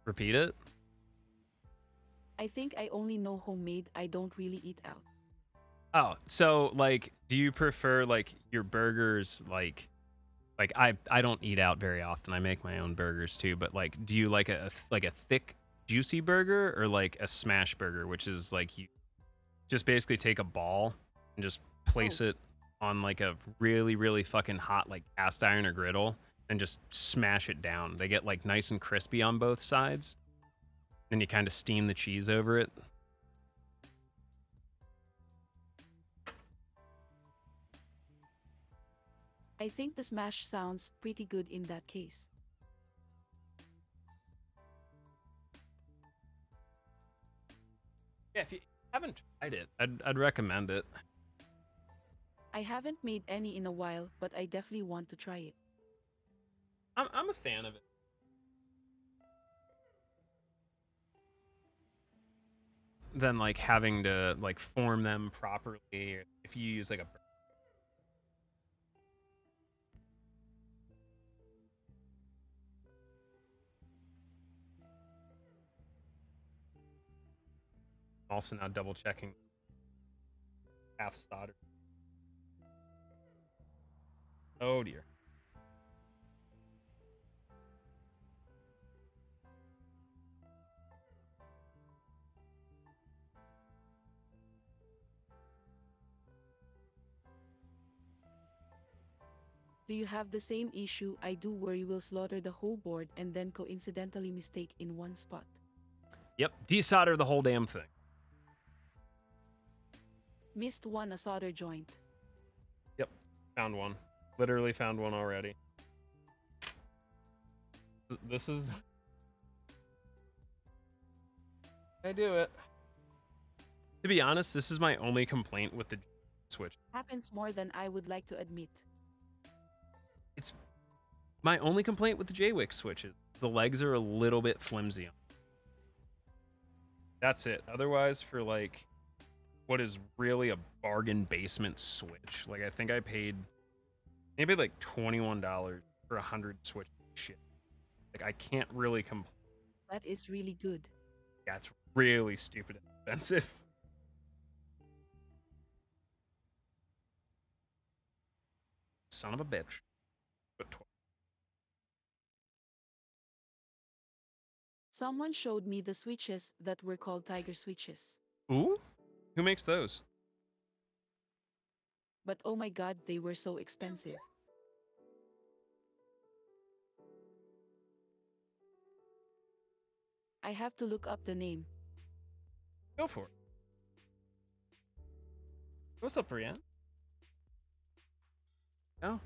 Repeat it. I think I only know homemade. I don't really eat out. Oh, so like, do you prefer like your burgers like I don't eat out very often. I make my own burgers too, but like do you like a thick juicy burger or like a smash burger, which is like you just basically take a ball and just place it on like a really fucking hot like cast iron or griddle and just smash it down. They get like nice and crispy on both sides. Then you kind of steam the cheese over it. I think the smash sounds pretty good in that case. Yeah, if you haven't tried it, I'd recommend it. I haven't made any in a while, but I definitely want to try it. I'm a fan of it. Than like having to like form them properly if you use like a also now double checking half solder. Oh dear. Do you have the same issue I do where you will slaughter the whole board and then coincidentally mistake in one spot? Yep, desolder the whole damn thing. Missed one a solder joint. Yep, found one. Literally found one already. This is... I do it. To be honest, this is my only complaint with the Switch. Happens more than I would like to admit. It's my only complaint with the JWIK switches. The legs are a little bit flimsy. That's it. Otherwise, for like what is really a bargain basement switch, like I think I paid maybe like $21 for 100 switch shit. Like I can't really complain. That is really good. Yeah, it's really stupid and expensive. Son of a bitch. Someone showed me the switches that were called Tiger switches. Ooh? Who makes those? But oh my god, they were so expensive. I have to look up the name. Go for it. What's up, Brienne? Oh.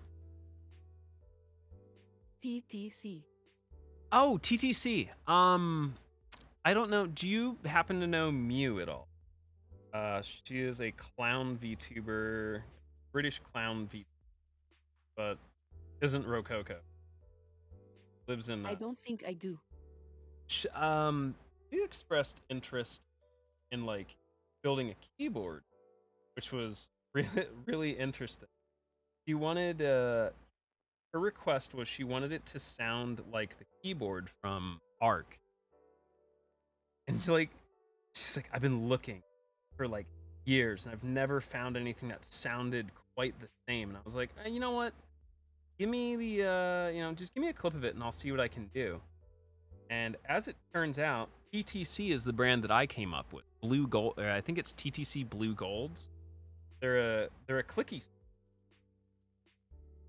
TTC. Oh, TTC. I don't know. Do you happen to know Mew at all? She is a clown VTuber, British clown V, but isn't Rococo. Lives in. I don't think I do. She expressed interest in like building a keyboard, which was really interesting. She wanted her request was she wanted it to sound like the keyboard from Arc. And she's like, I've been looking for like years and I've never found anything that sounded quite the same. And I was like, you know what? Give me the, just give me a clip of it and I'll see what I can do. And as it turns out, TTC is the brand that I came up with. Blue Gold, I think it's TTC Blue Golds. They're a clicky,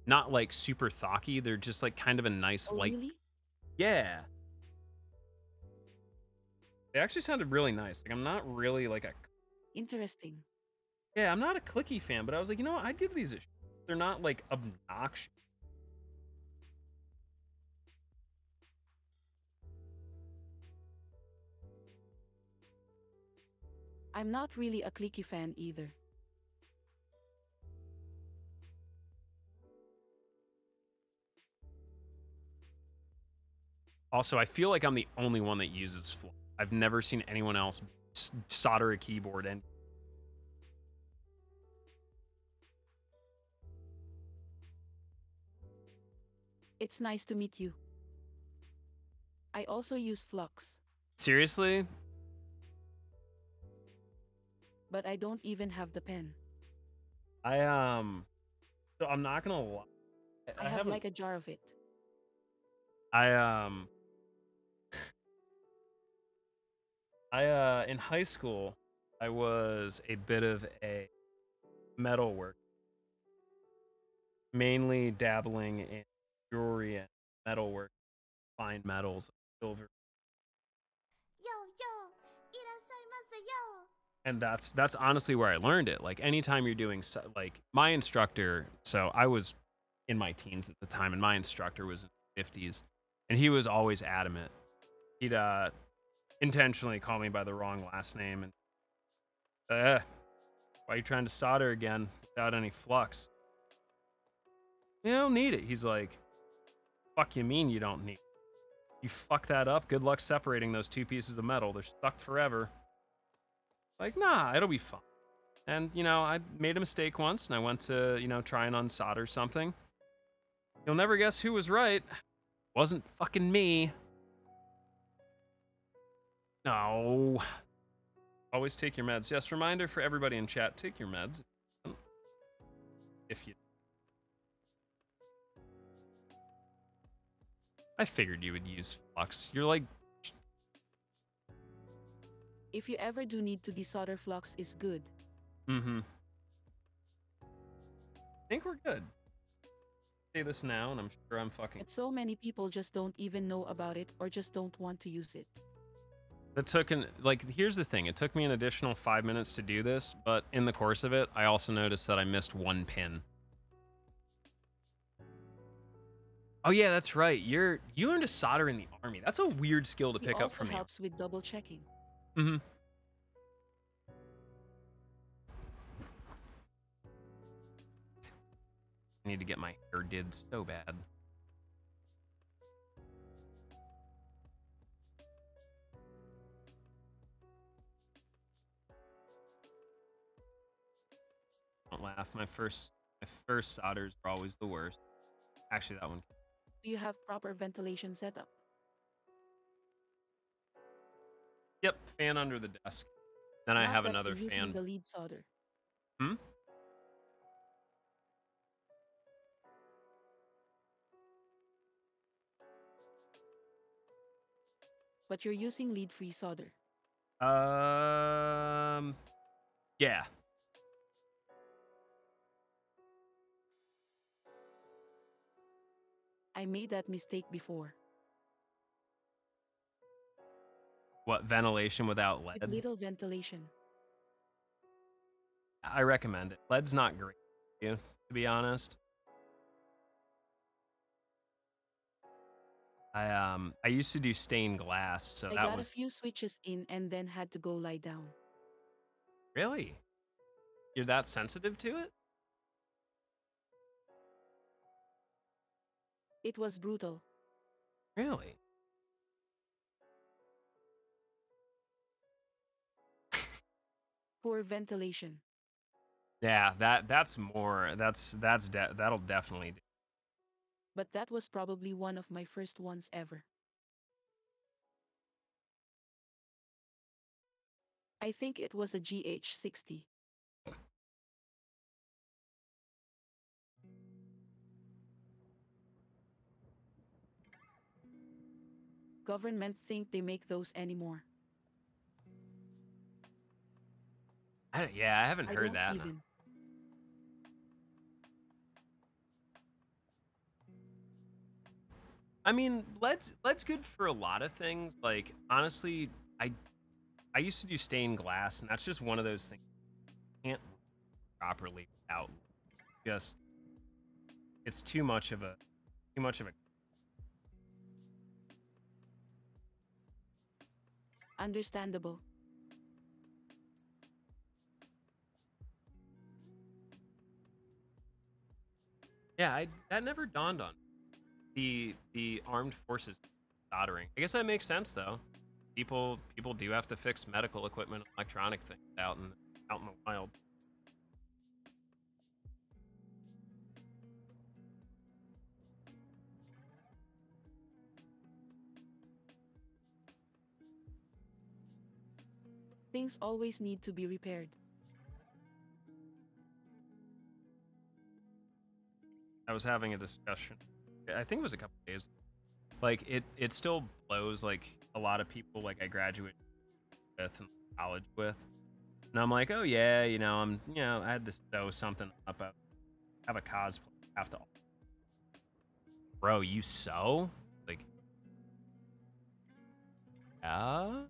not like super thocky. They're just like kind of a nice Oh, light. really? Yeah. They actually sounded really nice. Like I'm not really like a Interesting. Yeah, I'm not a clicky fan, but I was like, you know what? I'd give these a shot. They're not like obnoxious. I'm not really a clicky fan either. Also, I feel like I'm the only one that uses flux. I've never seen anyone else solder a keyboard and It's nice to meet you. I also use Flux, seriously? but I don't even have the pen. So I'm not gonna lie. I have like a jar of it. I in high school I was a bit of a metal work, mainly dabbling in jewelry and metal work, fine metals, silver. And that's honestly where I learned it. Like anytime you're doing like my instructor, so I was in my teens at the time and my instructor was in the 50s and he was always adamant. He'd intentionally call me by the wrong last name and why are you trying to solder again without any flux? You don't need it. He's like, fuck you mean you don't need it? You fuck that up, good luck separating those two pieces of metal. They're stuck forever. Like, nah, it'll be fine. And, I made a mistake once, and I went to, try and unsolder something. You'll never guess who was right. Wasn't fucking me. No. Always take your meds. Yes, reminder for everybody in chat, take your meds. If you... I figured you would use flux. You're like... If you ever do need to desolder, Flux is good. Mm-hmm. I think we're good. Say this now, and I'm sure I'm fucking... But so many people just don't even know about it or just don't want to use it. That took here's the thing. It took me an additional 5 minutes to do this, but in the course of it, I also noticed that I missed one pin. Oh yeah, that's right. You learned to solder in the army. That's a weird skill to pick up from the. It also helps with double checking. Mm-hmm. I need to get my hair did so bad. Don't laugh. My first solders are always the worst. Actually, that one. Do you have proper ventilation setup? Yep, fan under the desk. Then I have another fan. Using the lead solder. Hmm? But you're using lead-free solder. Yeah. I made that mistake before. What, ventilation without lead? With little ventilation. I recommend it. Lead's not great for you, to be honest. I used to do stained glass, so I got a few switches in and then had to go lie down. Really? You're that sensitive to it? It was brutal. Really? Poor ventilation. Yeah, that'll definitely do. but that was probably one of my first ones ever. I think it was a GH60. Government think they make those anymore. Yeah, I haven't I heard don't that. No. even. I mean, lead's good for a lot of things. Like honestly, I used to do stained glass, and that's just one of those things you can't properly without just it's too much of a Understandable. yeah. That never dawned on the armed forces soldering. I guess that makes sense though. People do have to fix medical equipment, electronic things out in the wild. Things always need to be repaired. I was having a discussion. I think it was a couple days. Like it still blows like a lot of people like I graduated with and college with. And I'm like, oh yeah, I had to sew something up. I have a cosplay. Have to, bro, you sew? Like, yeah,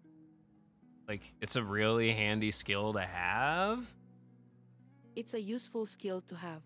like it's a really handy skill to have. It's a useful skill to have.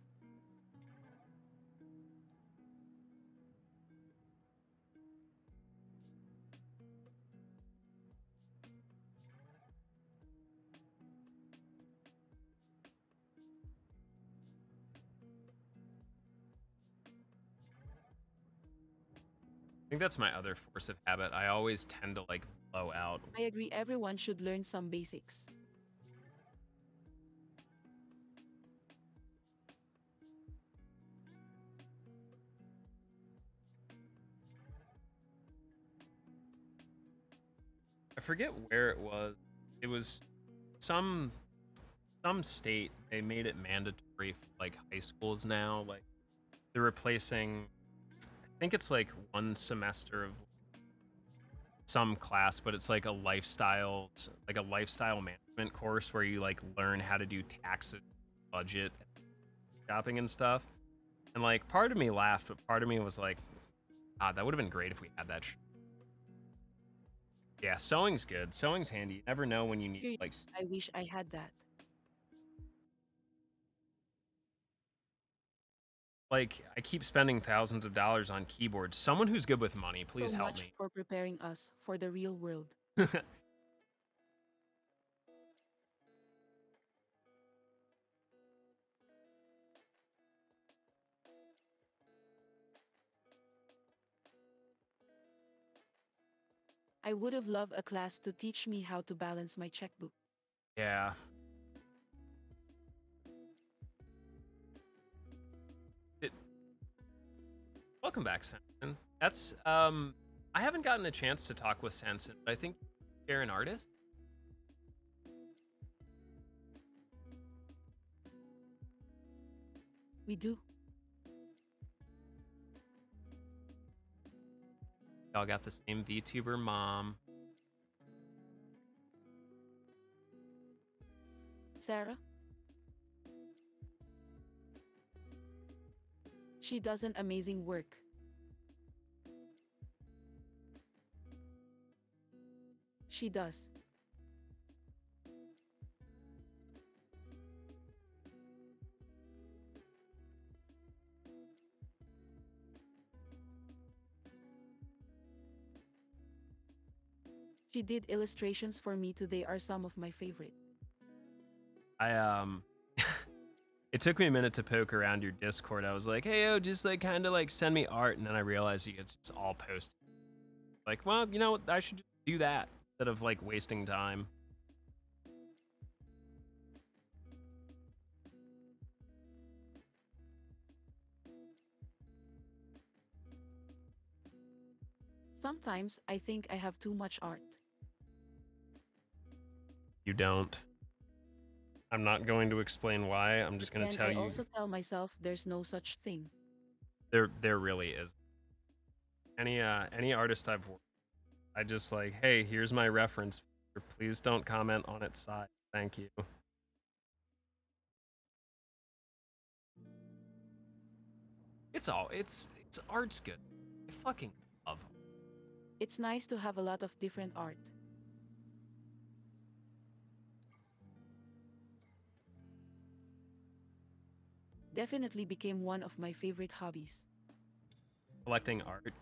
I think that's my other force of habit. I always tend to like blow out. I agree everyone should learn some basics. I forget where it was. It was some state. They made it mandatory for like high schools now. Like they're replacing. I think it's like one semester of some class, but it's like a lifestyle management course where you like learn how to do taxes, budget, shopping, and stuff. And like part of me laughed, but part of me was like, ah, that would have been great if we had that. Yeah, sewing's good. Sewing's handy. You never know when you need Seriously, like I wish I had that. I keep spending thousands of dollars on keyboards. Someone who's good with money, So please help much me. for preparing us for the real world. I would have loved a class to teach me how to balance my checkbook. Yeah. It, welcome back, Sensen. That's I haven't gotten a chance to talk with Sensen, but I think you're an artist. We do. Y'all got the same VTuber mom. Sarah? She does an amazing work. She does. She did illustrations for me too. They are some of my favorite. I it took me a minute to poke around your Discord. I was like, hey, yo, just like kind of like send me art, and then I realized it's just all posted. Like, well, you know what? I should just do that instead of like wasting time. Sometimes I think I have too much art. You don't. I'm not going to explain why. I'm just going to Then tell I you also tell myself there's no such thing. there really is. Any artist I've worked, I just like, hey, here's my reference. Please don't comment on its size. Thank you. It's art's good. I fucking love it. It's nice to have a lot of different art. Definitely became one of my favorite hobbies. Collecting art.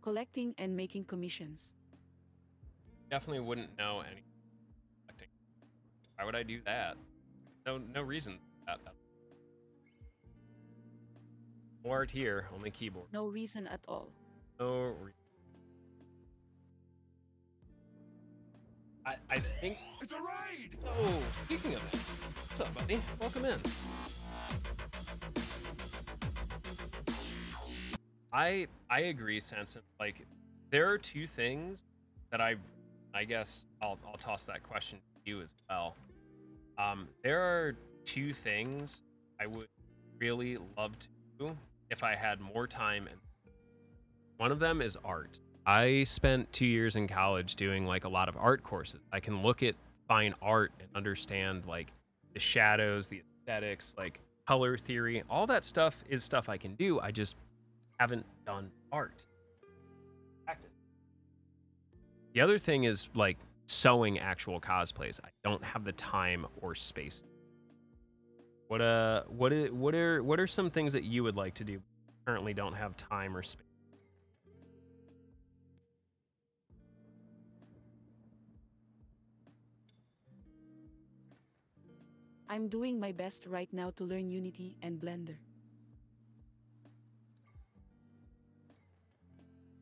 Collecting and making commissions. Definitely wouldn't know any collecting. Why would I do that? No reason for that. No art here, only keyboard. No reason at all. No reason. I think It's a raid! Oh, speaking of it, what's up, buddy? Welcome in. I agree, Sanson. Like, there are two things that I guess I'll toss that question to you as well. There are two things I would really love to do if I had more time, and one of them is art. I spent 2 years in college doing like a lot of art courses. I can look at fine art and understand like the shadows, the aesthetics, like color theory. All that stuff is stuff I can do. I just haven't done art. Practice. The other thing is like sewing actual cosplays. I don't have the time or space. What are some things that you would like to do? Currently don't have time or space. I'm doing my best right now to learn Unity and Blender.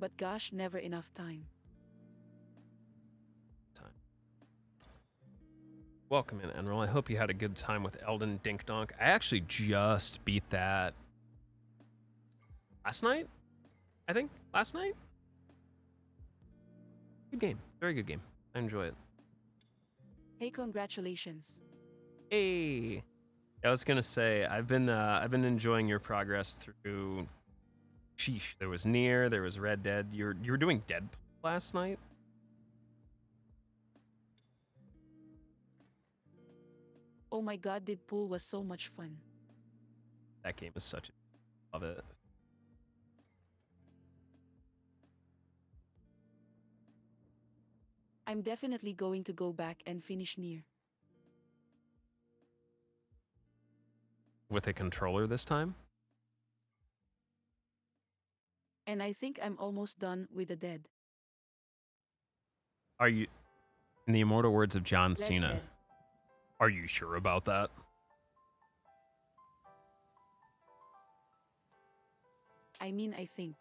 But gosh, never enough time. Welcome in, Enroll. I hope you had a good time with Elden Dink Donk. I actually just beat that last night, I think. Last night? Good game. Very good game. I enjoy it. Hey, congratulations. Hey. I was gonna say I've been enjoying your progress through. Sheesh. There was Nier. There was Red Dead. You were doing Deadpool last night. Oh my god, Deadpool was so much fun. That game is such a love it. I'm definitely going to go back and finish Nier. With a controller this time. And I think I'm almost done with the Dead. Are you, in the immortal words of John Red Cena, Dead. are you sure about that? I mean, I think.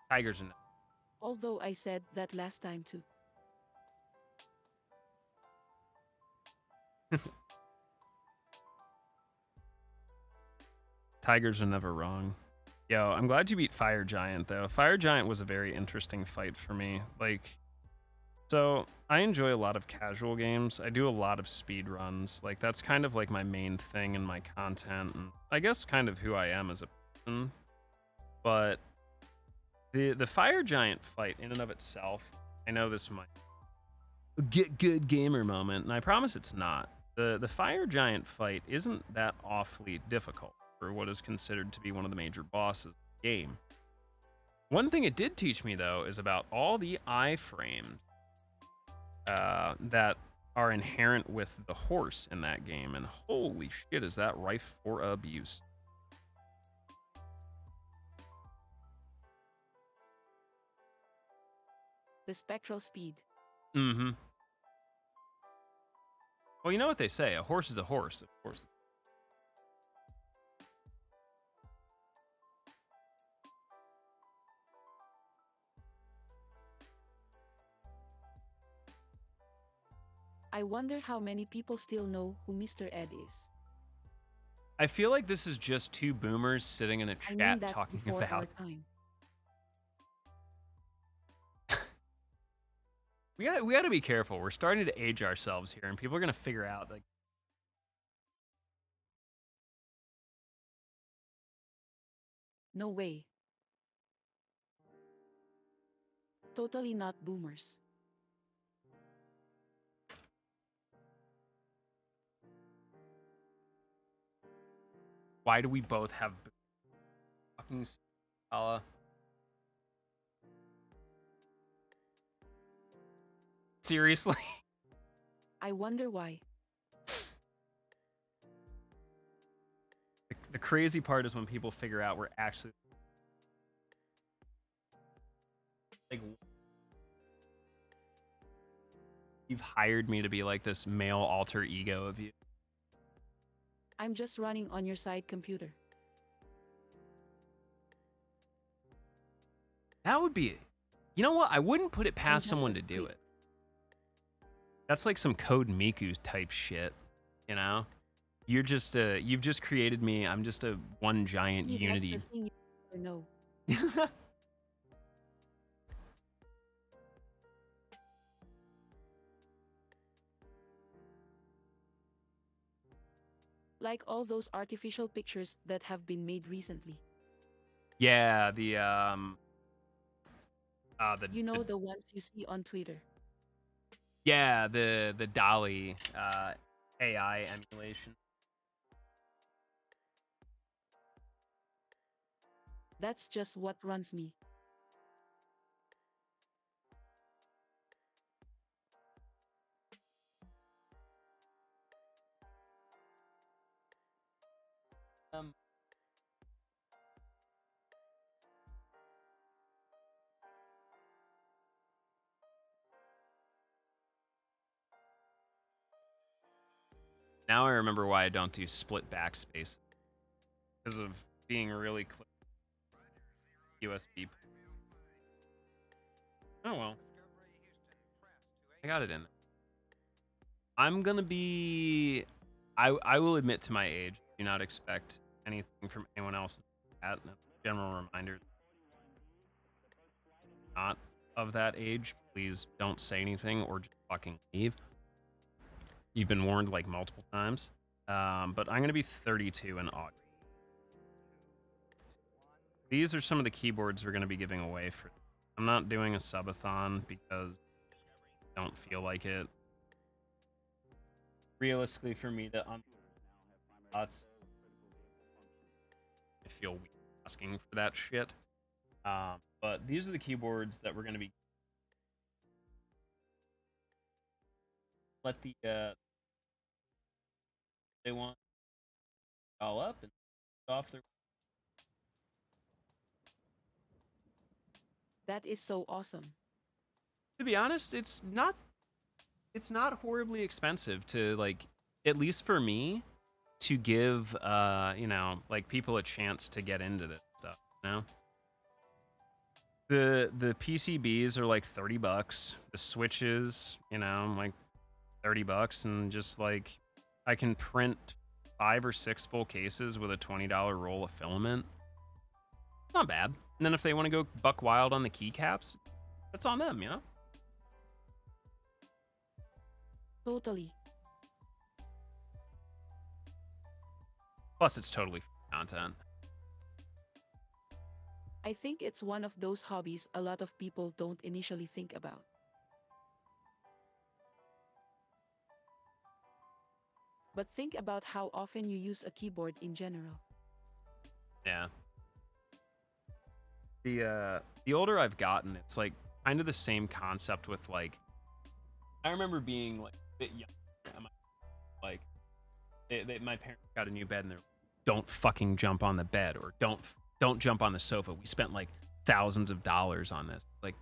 Tigers and Although I said that last time too. Tigers are never wrong. Yo, I'm glad you beat Fire Giant, though. Fire Giant was a very interesting fight for me. Like, so I enjoy a lot of casual games. I do a lot of speed runs. Like, that's kind of like my main thing in my content, and I guess kind of who I am as a person. But the Fire Giant fight in and of itself, I know this might get good gamer moment, and I promise it's not. The Fire Giant fight isn't that awfully difficult for what is considered to be one of the major bosses of the game. One thing it did teach me, though, is about all the iframes that are inherent with the horse in that game, and holy shit, is that rife for abuse. The spectral speed. Mm-hmm. Well, you know what they say, a horse is a horse, of course. I wonder how many people still know who Mr. Ed is. I feel like this is just two boomers sitting in a I mean, chat that's talking before our about. time. We got to be careful. We're starting to age ourselves here, and people are gonna figure out like. No way. Totally not boomers. Why do we both have fucking seriously? I wonder why. The crazy part is when people figure out we're actually like, you've hired me to be like this male alter ego of you. I'm just running on your side computer. That would be, you know what? I wouldn't put it past just someone to asleep. do it. That's like some Code Miku type shit, you know? You're just you've just created me. I'm just a one giant See, unity. that's the thing you never know. Like all those artificial pictures that have been made recently. Yeah, the You know, the ones you see on Twitter. yeah, the Dolly AI emulation. That's just what runs me. Now I remember why I don't do split backspace. Because of being really close. USB. Oh well. I got it in there. I'm gonna be... I will admit to my age. Do not expect anything from anyone else. At general reminder. Not of that age. Please don't say anything or just fucking leave. You've been warned like multiple times. But I'm gonna be 32 in August. These are some of the keyboards we're gonna be giving away for. I'm not doing a subathon because I don't feel like it. Realistically, for me to lots, I feel weird asking for that shit. But these are the keyboards that we're gonna be. Let the they want all up and off their. That is so awesome. To be honest, it's not horribly expensive to, like, at least for me, to give you know, like, people a chance to get into this stuff, you know? The PCBs are like $30. The switches, you know, like $30, and just like I can print 5 or 6 full cases with a $20 roll of filament. Not bad. And then if they want to go buck wild on the keycaps, that's on them, you know? Totally. Plus, it's totally content. I think it's one of those hobbies a lot of people don't initially think about. But think about how often you use a keyboard in general. Yeah. The older I've gotten, it's like kind of the same concept with, like, I remember being like a bit young. Like, my parents got a new bed and they're like, don't fucking jump on the bed, or don't jump on the sofa. We spent like thousands of dollars on this. Like,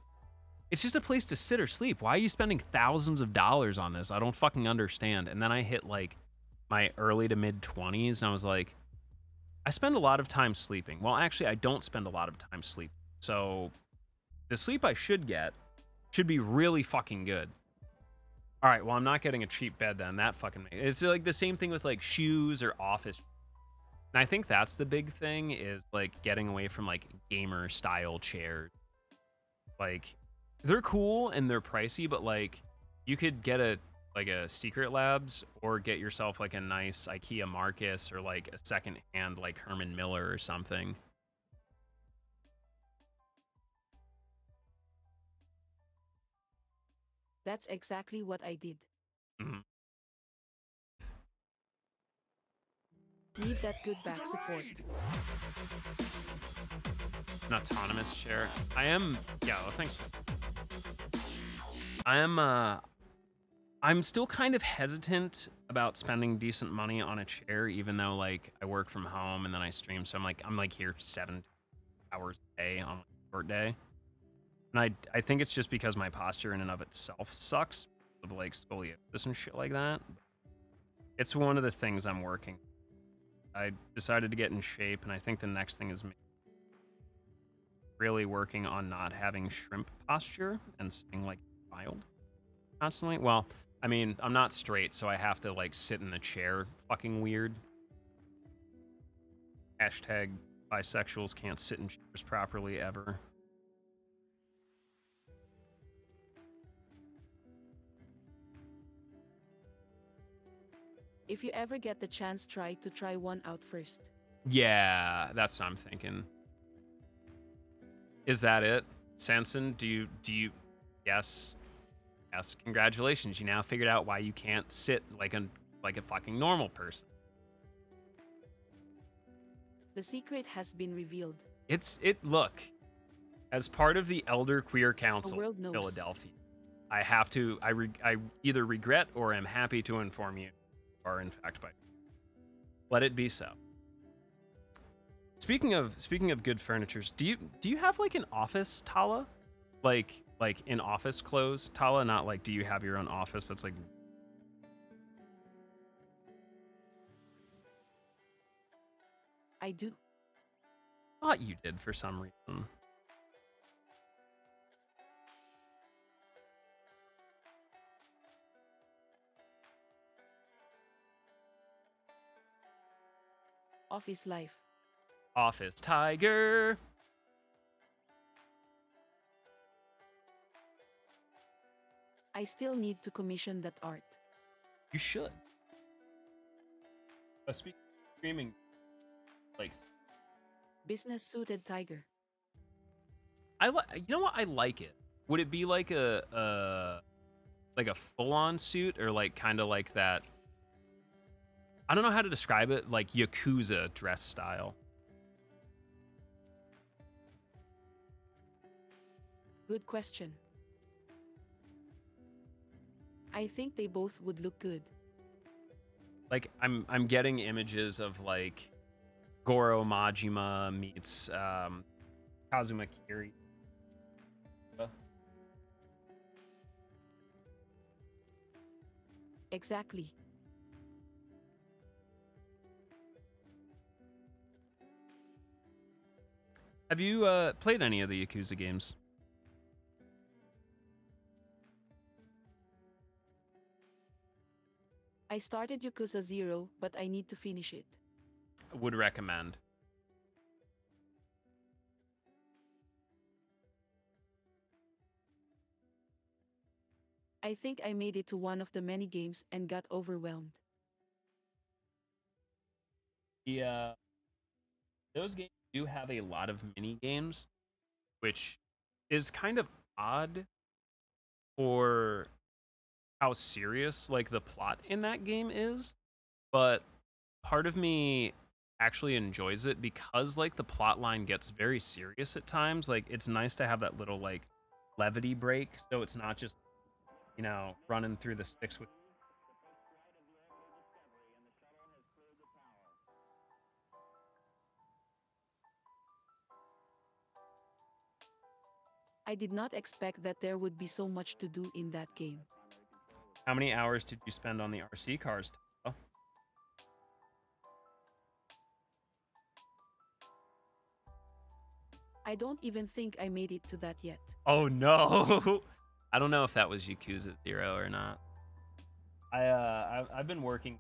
it's just a place to sit or sleep. Why are you spending thousands of dollars on this? I don't fucking understand. And then I hit like my early to mid 20s and I was like, I spend a lot of time sleeping. Well, actually, I don't spend a lot of time sleeping. So the sleep I should get should be really fucking good. All right, well, I'm not getting a cheap bed then. That fucking it's like the same thing with like shoes or office. And I think that's the big thing is like getting away from like gamer style chairs. Like they're cool and they're pricey, but like you could get a Secret Labs or get yourself like a nice IKEA Marcus or like a second hand like Herman Miller or something. That's exactly what I did. Mhm. Need that good back support. An autonomous chair. I am, yeah, well, thanks. I am, I'm still kind of hesitant about spending decent money on a chair, even though like I work from home and then I stream. So I'm like here 7 hours a day on a short day. And I think it's just because my posture in and of itself sucks with like scoliosis and shit like that. It's one of the things I'm working. I decided to get in shape, and I think the next thing is really working on not having shrimp posture and sitting like wild constantly. Well, I mean, I'm not straight, so I have to like sit in the chair fucking weird. Hashtag bisexuals can't sit in chairs properly ever. If you ever get the chance, try one out first. Yeah, that's what I'm thinking. Is that it? Sanson, do you yes. Yes, congratulations. You now figured out why you can't sit like a fucking normal person. The secret has been revealed. Look, as part of the Elder Queer Council world of knows. Philadelphia, I have to I either regret or am happy to inform you are in fact by. Let it be so. Speaking of good furnitures, do you have like an office, Tala? Like in office clothes, Tala, not like do you have your own office that's like I do. thought you did for some reason. Office life. Office Tiger. I still need to commission that art. You should. Speaking of streaming, like Business suited tiger. you know what, I like it. Would it be like a full-on suit or like kind of like that? I don't know how to describe it, like Yakuza dress style. Good question. I think they both would look good. Like I'm getting images of like Goro Majima meets Kazuma Kiri. Exactly. Have you played any of the Yakuza games? I started Yakuza 0, but I need to finish it. Would recommend. I think I made it to one of the many games and got overwhelmed. Yeah, those games do have a lot of mini games, which is kind of odd for how serious like the plot in that game is, but part of me actually enjoys it because like the plot line gets very serious at times. Like it's nice to have that little like levity break so it's not just, you know, running through the sticks with. I did not expect that there would be so much to do in that game. How many hours did you spend on the RC cars? Tara? I don't even think I made it to that yet. Oh no. I don't know if that was Yakuza 0 or not. I've been working.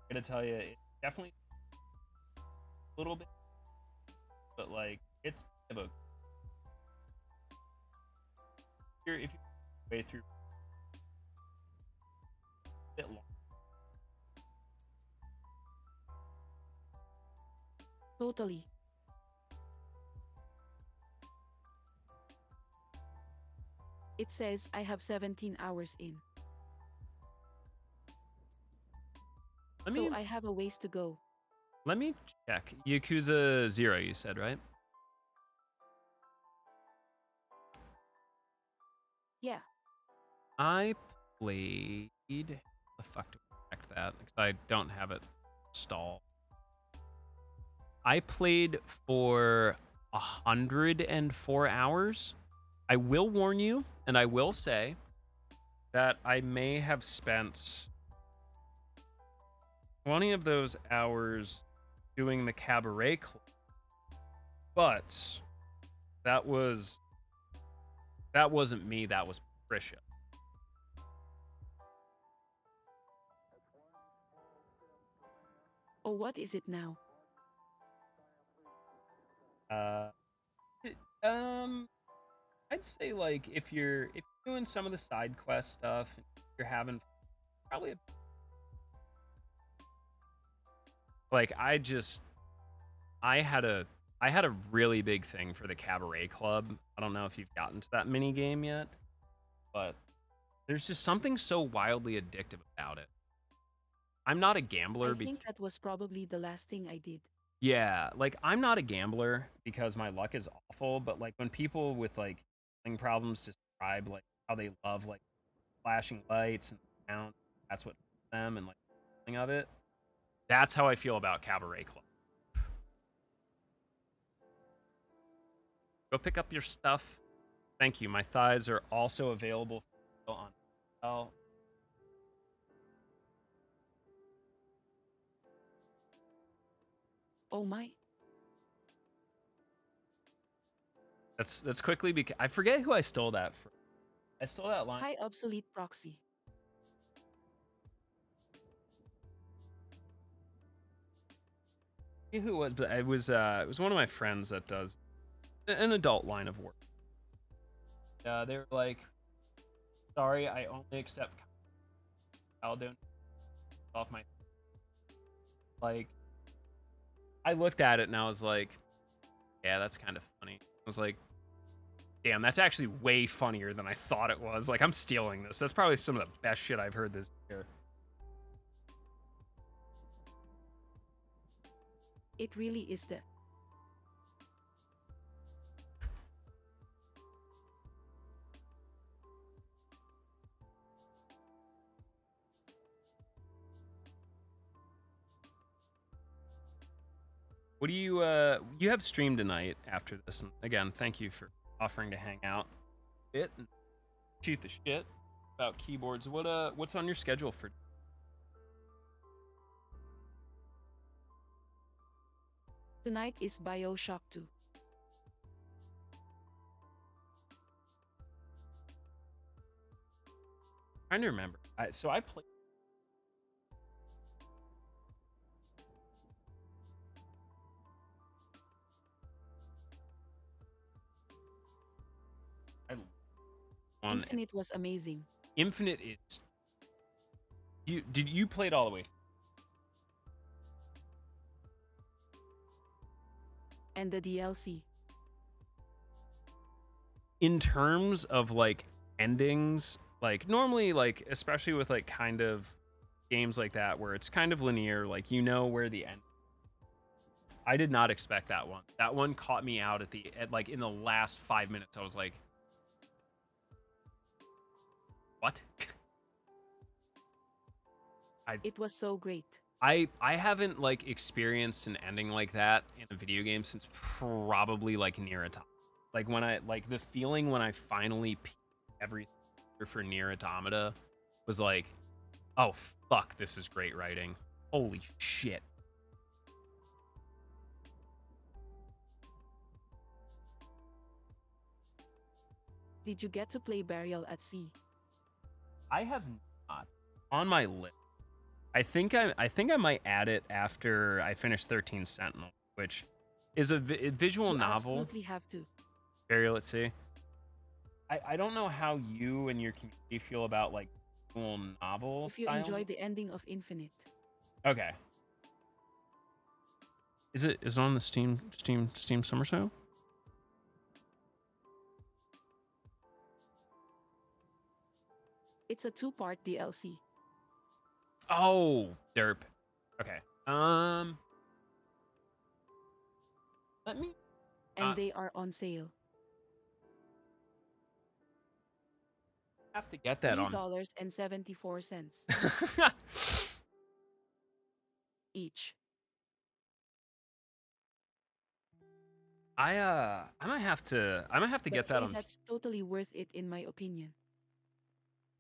I gotta tell you, it's definitely a little bit, but like it's kind of a if you way through a bit long. Totally. It says I have 17 hours in. So I have a ways to go. Let me check. Yakuza 0, you said, right? Yeah. I played. The fuck do I check that? Because I don't have it installed. I played for 104 hours. I will warn you, and I will say that I may have spent 20 of those hours doing the cabaret club, but that wasn't me. That was Patricia. Oh, what is it now? I'd say like if you're doing some of the side quest stuff, you're having probably like I had a really big thing for the cabaret club. I don't know if you've gotten to that mini game yet, but there's just something so wildly addictive about it. I'm not a gambler. I think that was probably the last thing I did. Yeah, like I'm not a gambler because my luck is awful, but like when people with like gambling problems describe like how they love like flashing lights and sound, that's what them and like the feeling of it. That's how I feel about Cabaret Club. Go pick up your stuff. Thank you. My thighs are also available on sale. Oh my. That's quickly because I forget who I stole that from. I stole that line. Hi, obsolete proxy. I forget who it was, but it was one of my friends that does an adult line of work. They were like, "Sorry, I only accept I'll donate off my." Like, I looked at it and I was like, "Yeah, that's kind of funny." I was like, "Damn, that's actually way funnier than I thought it was." Like, I'm stealing this. That's probably some of the best shit I've heard this year. It really is the What do you you have stream tonight after this? And again, thank you for offering to hang out a bit and shoot the shit about keyboards. What's on your schedule for? tonight is BioShock 2. Trying to remember. So I played. On Infinite was amazing. Infinite is. Did you play it all the way? And the DLC. In terms of like endings, like normally, like especially with like kind of games like that where it's kind of linear, like you know where the end. I did not expect that one. That one caught me out at like in the last 5 minutes. I was like, what? It was so great. I haven't like experienced an ending like that in a video game since probably like Nier Automata. Like when I like the feeling when I finally peaked everything for Nier Automata was like, oh fuck, this is great writing. Holy shit. Did you get to play Burial at Sea? I have not. on my list. I think I might add it after I finish 13 Sentinel, which is a visual You novel. absolutely have to. Barry, let's see. I don't know how you and your community feel about like visual novel If you styles. enjoy the ending of Infinite. Okay. Is it on the Steam Summer Sale? It's a 2-part DLC. Oh, derp. Okay. Let me. And they are on sale. Have to get that on. $3.74 each. I might have to get that Hey, on. that's totally worth it in my opinion.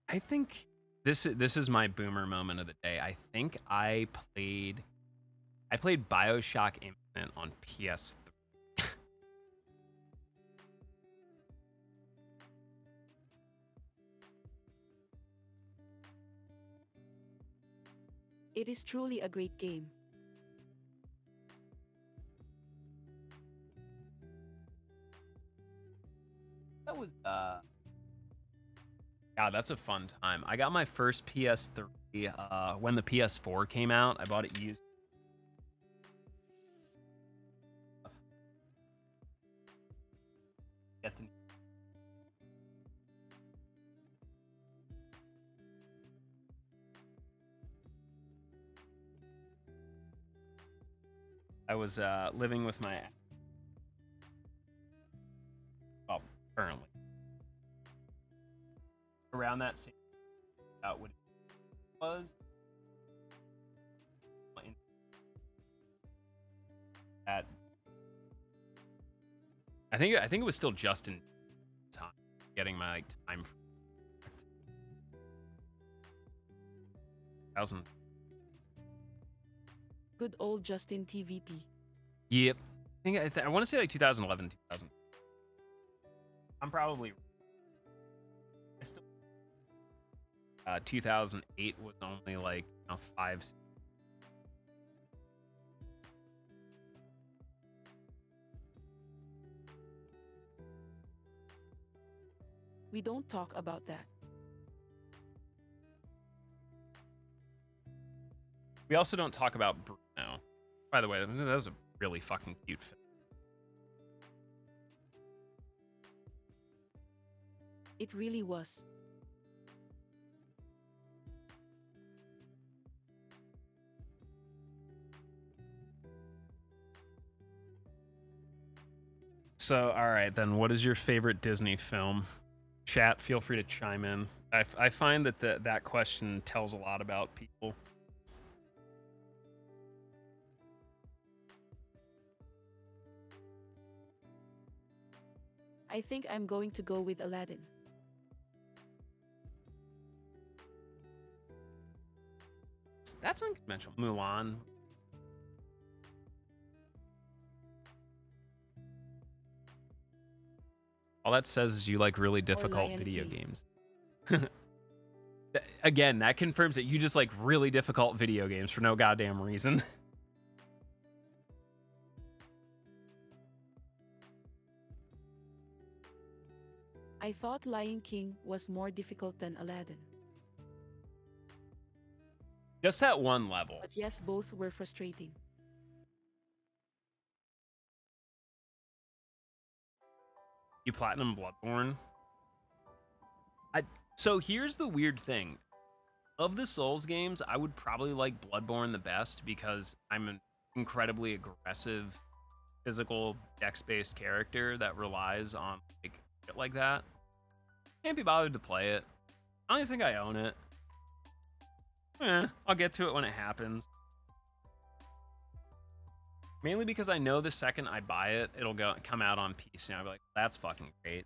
I think this is my boomer moment of the day. I think I played BioShock Infinite on PS3. It is truly a great game. That was yeah, that's a fun time. I got my first PS3 when the PS4 came out. I bought it used. Get the I was living with my well, currently around that same about what it was. At I think it was still just in time getting my like time. 2000. Good old Justin TVP. Yep. I want to say like 2011, 2000. I'm probably. I still. 2008 was only like 5. We don't talk about that. We also don't talk about Bruno. By the way, that was a really fucking cute film. It really was. So, all right, then, what is your favorite Disney film? Chat, feel free to chime in. I find that that question tells a lot about people. I think I'm going to go with Aladdin. That's unconventional. Mulan. All that says is you like really difficult Lion video King. games. Again, that confirms that you just like really difficult video games for no goddamn reason. I thought Lion King was more difficult than Aladdin. Just at one level. But yes, both were frustrating. You platinum Bloodborne. So here's the weird thing. Of the Souls games, I would probably like Bloodborne the best because I'm an incredibly aggressive, physical, dex-based character that relies on like shit like that. Can't be bothered to play it. I don't even think I own it. I'll get to it when it happens. Mainly because I know the second I buy it, it'll come out on PC, and I'll be like, that's fucking great.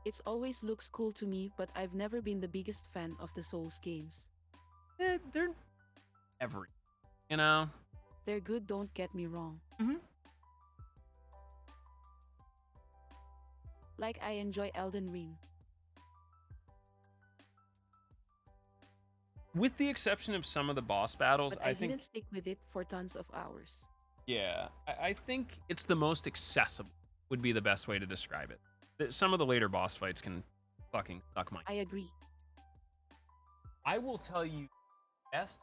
It always looks cool to me, but I've never been the biggest fan of the Souls games. they're every, you know. They're good, don't get me wrong. Mm-hmm. Like I enjoy Elden Ring. With the exception of some of the boss battles, But I think. didn't stick with it for tons of hours. Yeah, I think it's the most accessible. Would be the best way to describe it. Some of the later boss fights can fucking suck my. I agree. I will tell you, best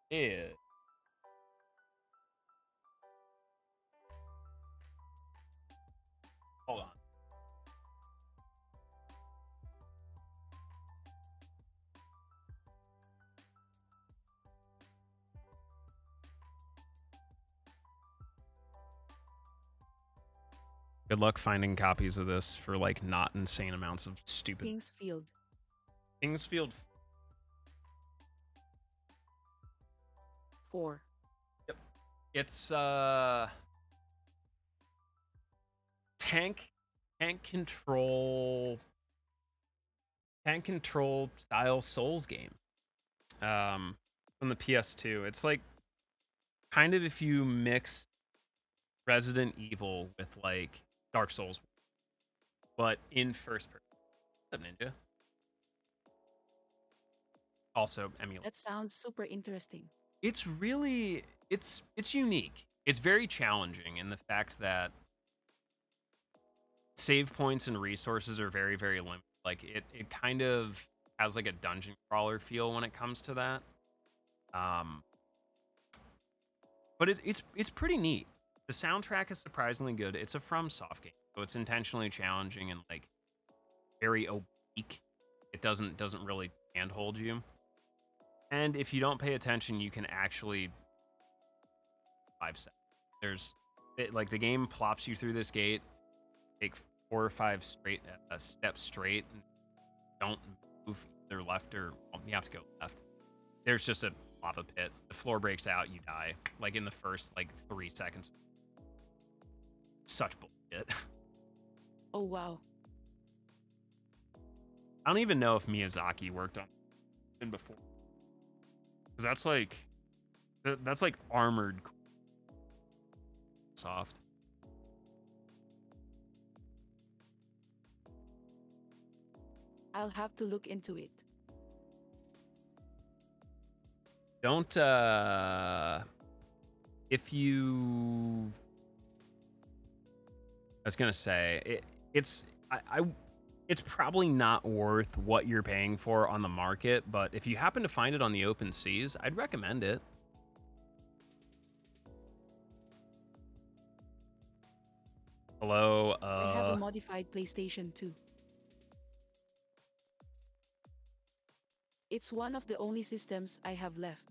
is hold on. Good luck finding copies of this for like not insane amounts of stupid. Kingsfield. Kingsfield 4. Yep. It's tank control style Souls game. From the PS2. It's like kind of if you mix Resident Evil with like Dark Souls, but in first person. What's up, Ninja? Also emulate. That sounds super interesting. It's really it's unique. It's very challenging in the fact that save points and resources are very, very limited. Like it kind of has like a dungeon crawler feel when it comes to that. But it's pretty neat. The soundtrack is surprisingly good. It's a FromSoft game, so it's intentionally challenging and like very oblique. It doesn't really handhold you. And if you don't pay attention, you can actually 5 seconds. Like the game plops you through this gate, take 4 or 5 straight steps straight, and don't move either left or you have to go left. There's just a lava pit. The floor breaks out, you die. Like in the first like 3 seconds. Such bullshit. Oh wow. I don't even know if Miyazaki worked on it before. Because that's like armored soft. I'll have to look into it. Don't if you I was gonna say it's probably not worth what you're paying for on the market, but if you happen to find it on the open seas, I'd recommend it. Hello, I have a modified PlayStation 2. It's one of the only systems I have left.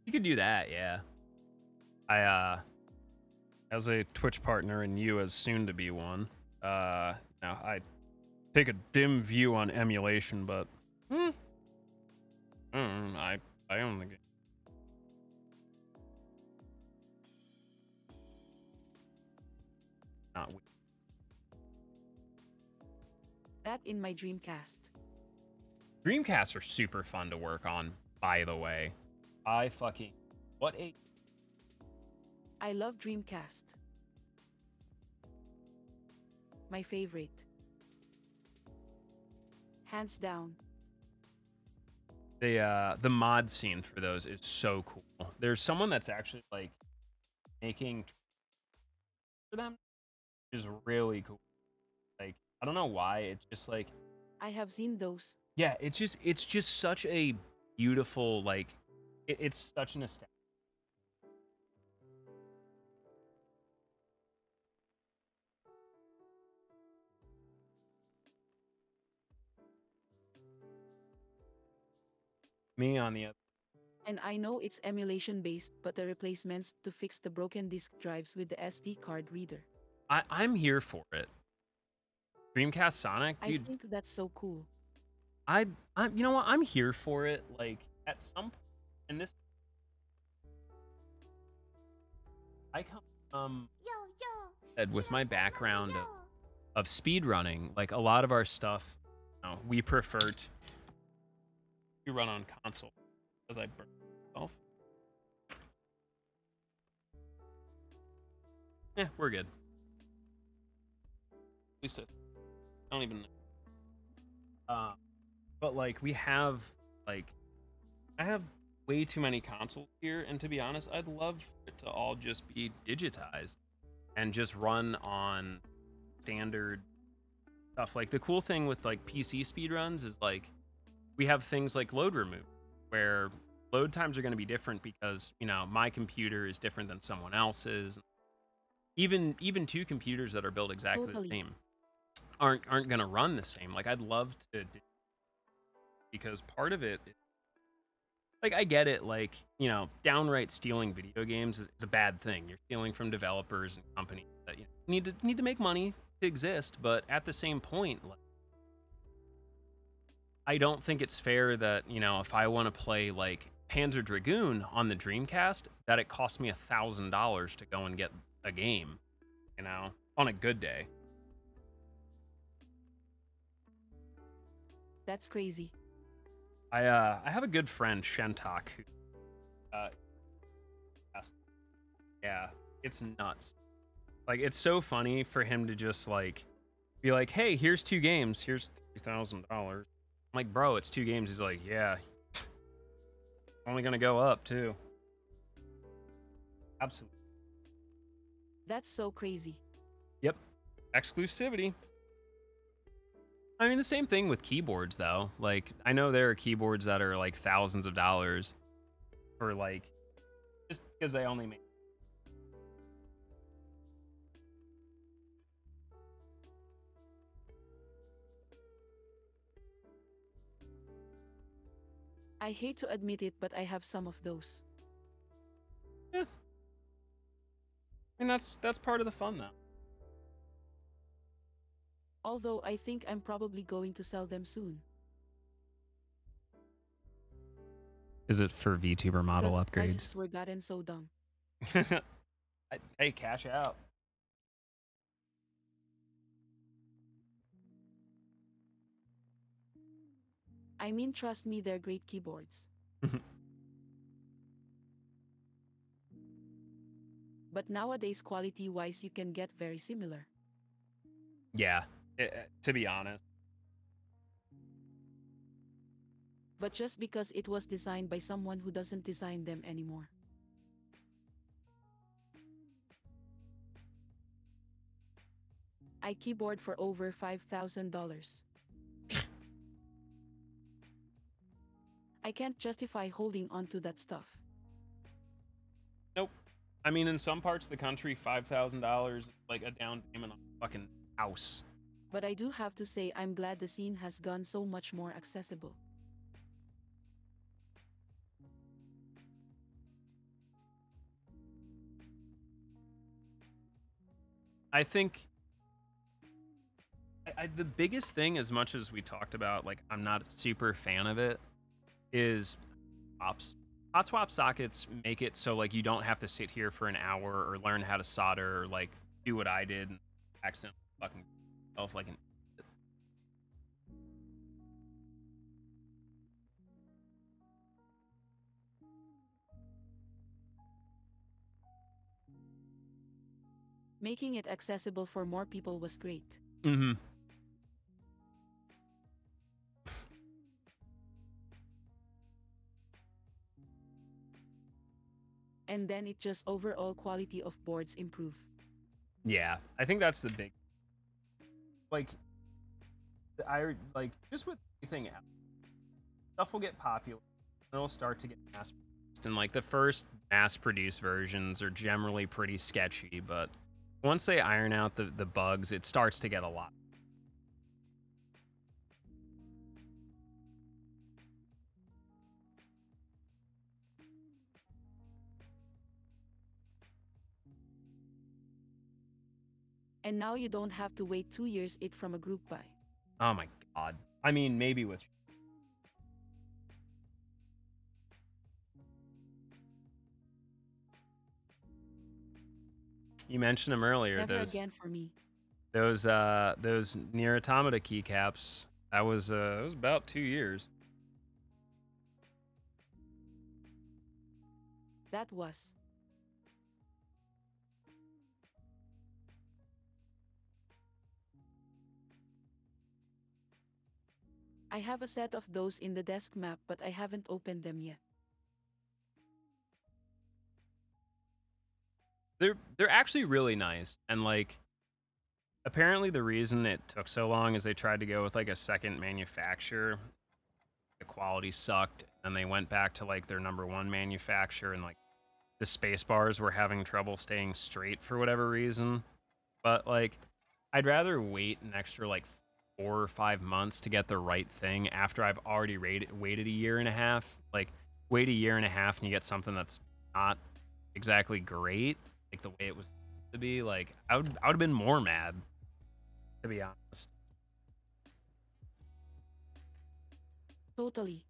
You could do that, yeah. I as a Twitch partner and you as soon to be one, now I take a dim view on emulation, but I own the game. Not That in my Dreamcast. Dreamcasts are super fun to work on, by the way. I love Dreamcast. My favorite. Hands down. The mod scene for those is so cool. There's someone that's actually like making for them, which is really cool. Like I don't know why, it's just like I have seen those. yeah, it's just such a beautiful like it's such an aesthetic. Me on the other. And I know it's emulation based, but the replacements to fix the broken disk drives with the SD card reader. I'm here for it. Dreamcast Sonic, dude. I think that's so cool. I'm you know what? I'm here for it. Like at some point, and this I come Yo, said, with my background of speed running, like a lot of our stuff, you know, we prefer to run on console because I burn myself. Yeah, we're good. At least I don't even know. But like we have like I have way too many consoles here, and to be honest, I'd love it to all just be digitized and just run on standard stuff. Like the cool thing with like PC speedruns is like we have things like load remove, where load times are going to be different because, you know, my computer is different than someone else's. Even two computers that are built exactly the same aren't going to run the same. Like I'd love to, because part of it, like I get it, like, you know, downright stealing video games is a bad thing. You're stealing from developers and companies that, you know, need to make money to exist, but at the same point, like, I don't think it's fair that, you know, if I want to play like Panzer Dragoon on the Dreamcast, that it costs me $1,000 to go and get a game, you know, on a good day. That's crazy. I have a good friend, Shentak, who, yeah, it's nuts. Like, it's so funny for him to just like be like, hey, here's 2 games, here's $3,000. I'm like, bro, it's 2 games. He's like, yeah, only gonna go up too. Absolutely. That's so crazy. Yep. Exclusivity. I mean, the same thing with keyboards, though. Like, I know there are keyboards that are like thousands of dollars for like, just because they only make. I hate to admit it, but I have some of those. Yeah. I mean, that's part of the fun, though. Although I think I'm probably going to sell them soon. Is it for VTuber model Because upgrades? prices were gotten so dumb. Hey, cash out. I mean, trust me, they're great keyboards. But nowadays, quality-wise, you can get very similar. Yeah, to be honest. But just because it was designed by someone who doesn't design them anymore. I keyboard for over $5,000. I can't justify holding on to that stuff. Nope. I mean, in some parts of the country, $5,000 is like a down payment on a fucking house. But I do have to say I'm glad the scene has gone so much more accessible. I think the biggest thing, as much as we talked about, like, I'm not a super fan of it, is swaps. Hot swap sockets make it so, like, you don't have to sit here for an hour or learn how to solder or, like, do what I did and accidentally fucking myself like an. Making it accessible for more people was great. Mm-hmm. And then it just overall quality of boards improve. Yeah, I think that's the big. Like, I like just with anything else, stuff will get popular, and it'll start to get mass produced, and like the first mass produced versions are generally pretty sketchy, but once they iron out the bugs, it starts to get a lot. And now you don't have to wait 2 years it from a group buy. Oh my god. I mean, maybe with. You mentioned them earlier. Never again for me. Those Nier Automata keycaps. That was it was about 2 years. That was. I have a set of those in the desk map, but I haven't opened them yet. They're actually really nice, and like apparently the reason it took so long is they tried to go with like a second manufacturer. The quality sucked, and they went back to like their #1 manufacturer, and like the space bars were having trouble staying straight for whatever reason. But like I'd rather wait an extra like 4 or 5 months to get the right thing after I've already waited a year and a half. Like wait a year and a half and you get something that's not exactly great, like the way it was to be. Like I would have been more mad, to be honest. Totally.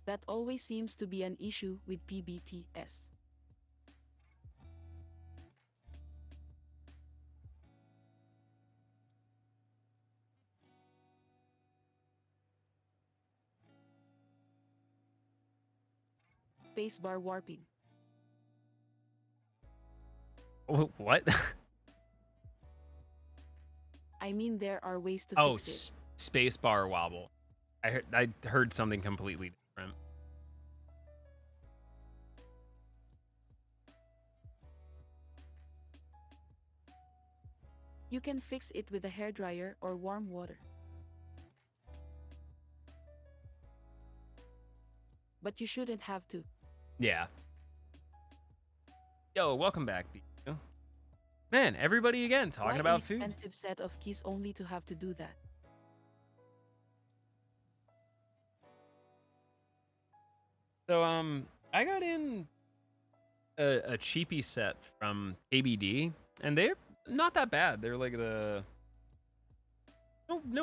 That always seems to be an issue with PBTS. Spacebar warping. What? I mean, there are ways to Oh, fix it. space bar wobble. I heard something completely different. You can fix it with a hairdryer or warm water. But you shouldn't have to. Yeah. Yo, welcome back, Biju. Man, everybody again talking Why about an food. expensive set of keys only to have to do that? So I got in a cheapy set from KBD, and they're not that bad. They're like no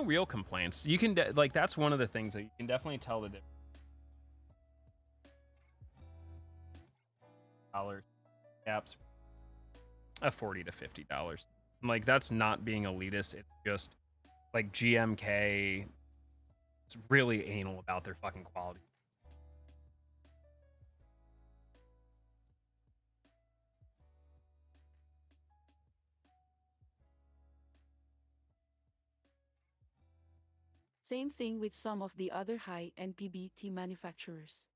real complaints. You can like that's one of the things that you can definitely tell the difference. Dollars caps, $40 to $50. Like that's not being elitist. It's just like GMK. It's really anal about their fucking quality. Same thing with some of the other high-end PBT manufacturers.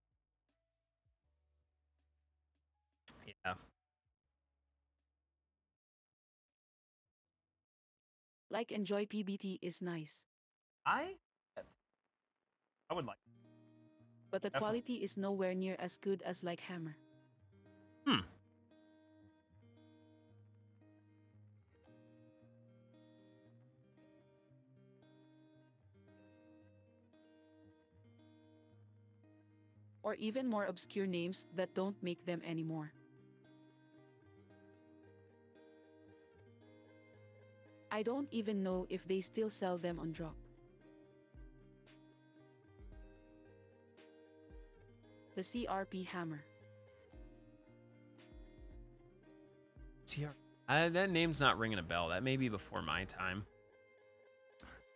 Yeah. Like Enjoy PBT is nice, I would like. but the Definitely. quality is nowhere near as good as like Hammer. Hmm. Or even more obscure names that don't make them anymore. I don't even know if they still sell them on drop. The CRP Hammer. That name's not ringing a bell. That may be before my time.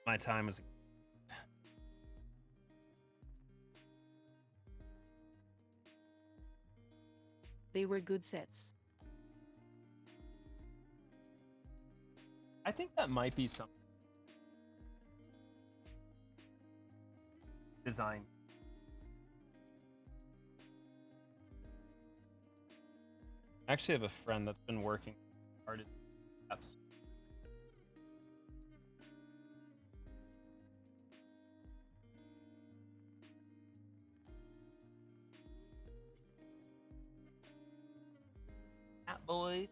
My time was. They were good sets. I think that might be some design. I actually have a friend that's been working hard at apps. Boy.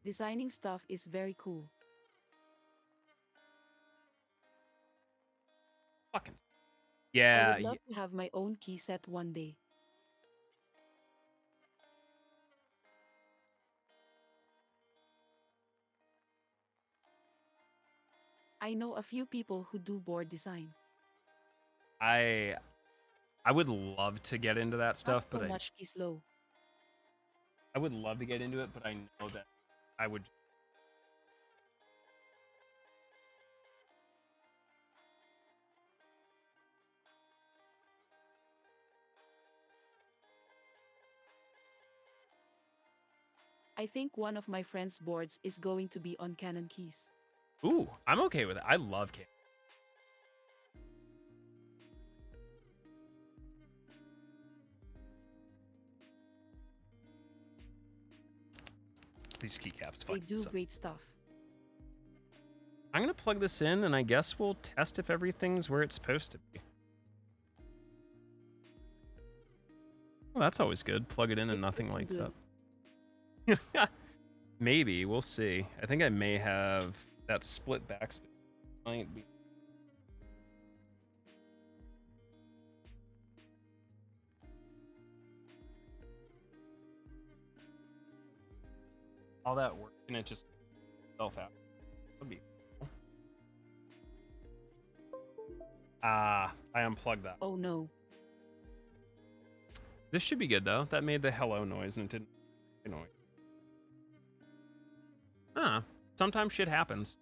Designing stuff is very cool. Fucking. I Yeah. would love to have my own key set one day. I know a few people who do board design. I would love to get into that Not stuff, so but much key slow. I would love to get into it, but I know that I would. I think one of my friend's boards is going to be on Canon keys. Ooh, I'm okay with it. I love Canon. These keycaps. They do great stuff. I'm gonna plug this in, and I guess we'll test if everything's where it's supposed to be. Well, that's always good. Plug it in and nothing lights up. Maybe. We'll see. I think I may have that split backspace. Might be. All that work and it just itself out. That'd be cool. I unplugged that. Oh no. This should be good though. That made the hello noise and it didn't annoy. Sometimes shit happens.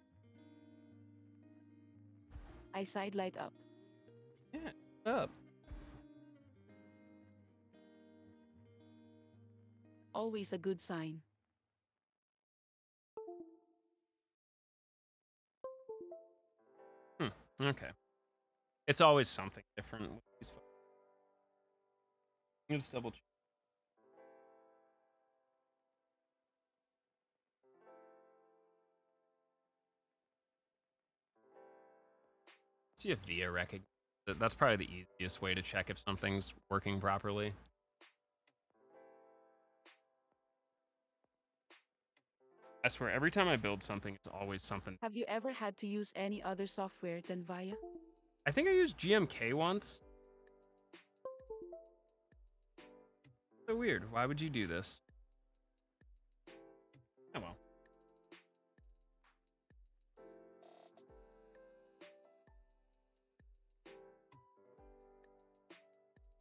I side light up. Yeah, up. Always a good sign. Okay. It's always something different with these phones. Let me just double check. See if VIA recognizes it. That's probably the easiest way to check if something's working properly. I swear, every time I build something, it's always something. Have you ever had to use any other software than VIA? I think I used GMK once. So weird. Why would you do this? Oh well.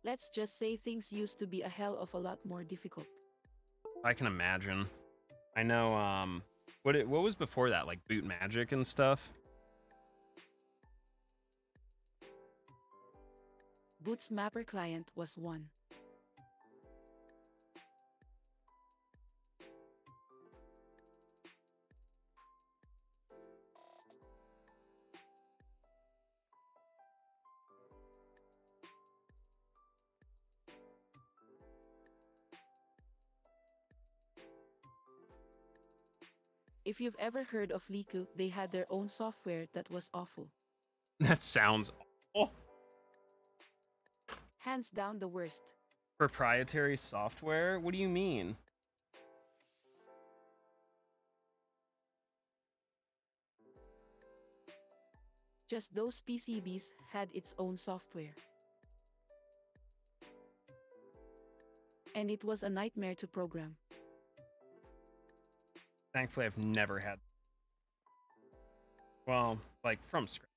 Let's just say things used to be a hell of a lot more difficult. I can imagine. I know, what was before that? Like Boot Magic and stuff? Boot's Mapper client was one. If you've ever heard of Liku, they had their own software that was awful. That sounds awful. Hands down the worst. Proprietary software? What do you mean? Just those PCBs had its own software. And it was a nightmare to program. Thankfully, I've never had. Well, like from scratch.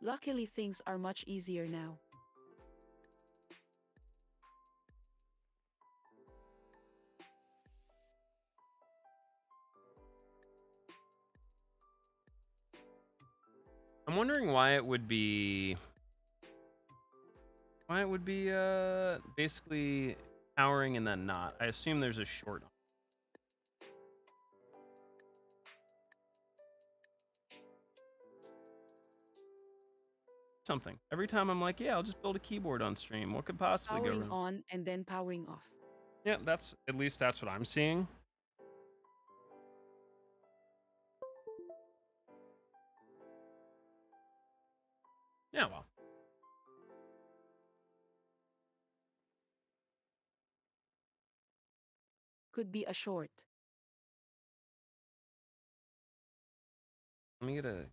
Luckily, things are much easier now. I'm wondering why it would be basically powering and then not. I assume there's a short. Something. Every time I'm like, yeah, I'll just build a keyboard on stream. What could possibly go Powering wrong? on and then powering off. Yeah, that's at least that's what I'm seeing. Yeah, well. Could be a short. Let me get a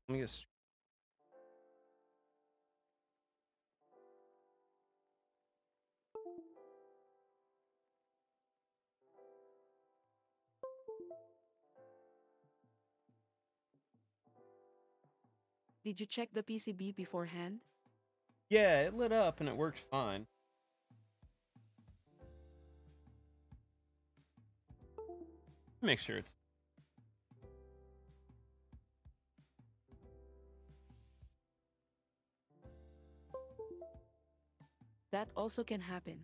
Did you check the PCB beforehand? Yeah, it lit up and it worked fine. Make sure it's... That also can happen.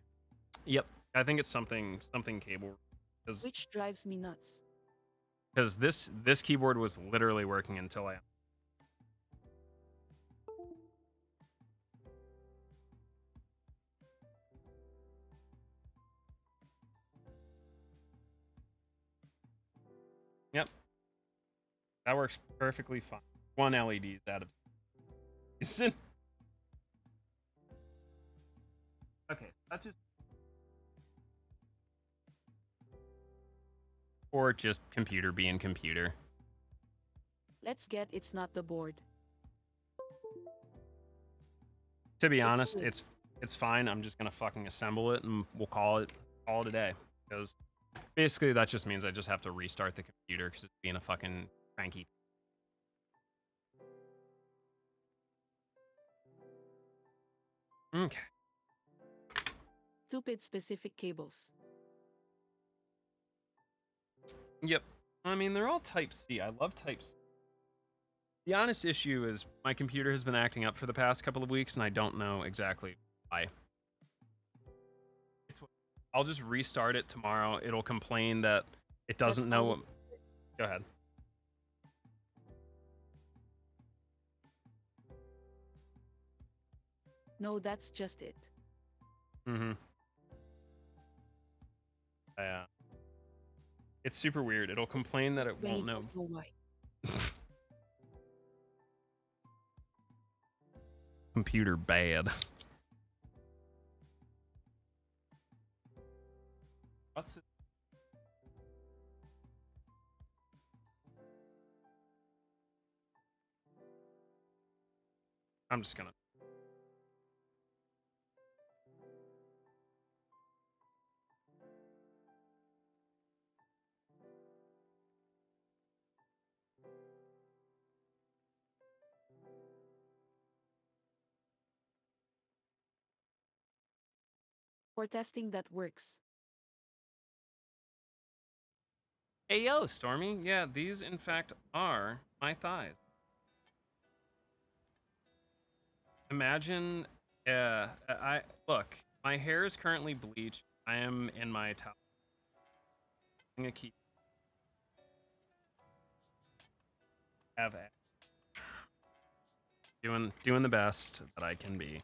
Yep, I think it's something cable. Which drives me nuts. Because this keyboard was literally working until I... Yep. That works perfectly fine. One LED out of... Okay, that's just... Or just computer being computer. Let's get it's not the board. To be honest, it's fine. I'm just gonna fucking assemble it and we'll call it a day. Because basically that just means I just have to restart the computer because it's being a fucking cranky. Okay. Stupid specific cables. Yep. I mean, they're all Type-C. I love Type-C. The honest issue is my computer has been acting up for the past couple of weeks, and I don't know exactly why. I'll just restart it tomorrow. It'll complain that it doesn't know what... Go ahead. No, that's just it. Mm-hmm. Yeah. It's super weird. It'll complain that it won't know. Why. Computer bad. What's it? I'm just gonna... For testing that works. Hey, yo, Stormy. Yeah, these, in fact, are my thighs. Imagine, look, my hair is currently bleached. I am in my towel. I'm gonna keep... Have it. Doing the best that I can be.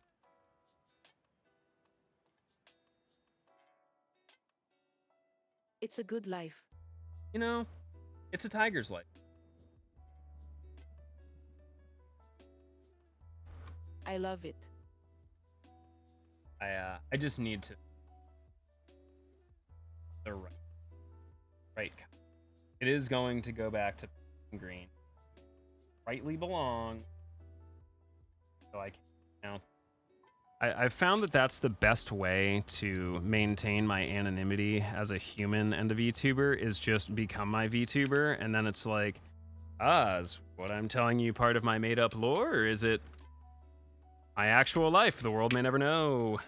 It's a good life. You know, it's a tiger's life. I love it. I just need to... The right. It is going to go back to green. Rightly belong. So I can... Now, I've found that that's the best way to maintain my anonymity as a human and a VTuber is just become my VTuber, and then it's like, is what I'm telling you part of my made-up lore, or is it my actual life? The world may never know.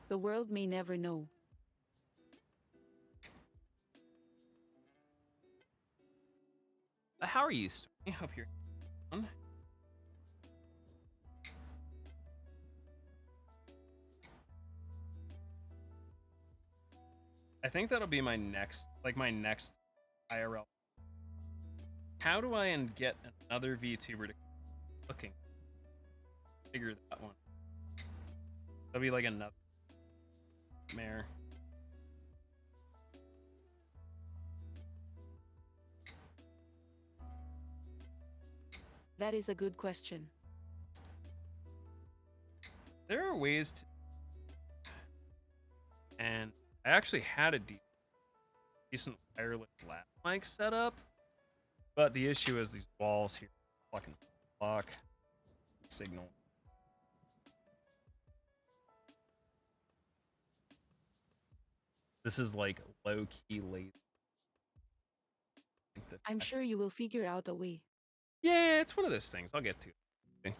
The world may never know. How are you, Stormy? I hope you're on. I think that'll be my next IRL. How do I get another VTuber to looking? Figure that one. That'll be like another mare. That is a good question. There are ways to... And I actually had a decent wireless lap mic set up, but the issue is these walls here fucking block signal. This is like low-key lazy. think that I'm sure you will figure out a way. yeah, it's one of those things. I'll get to it.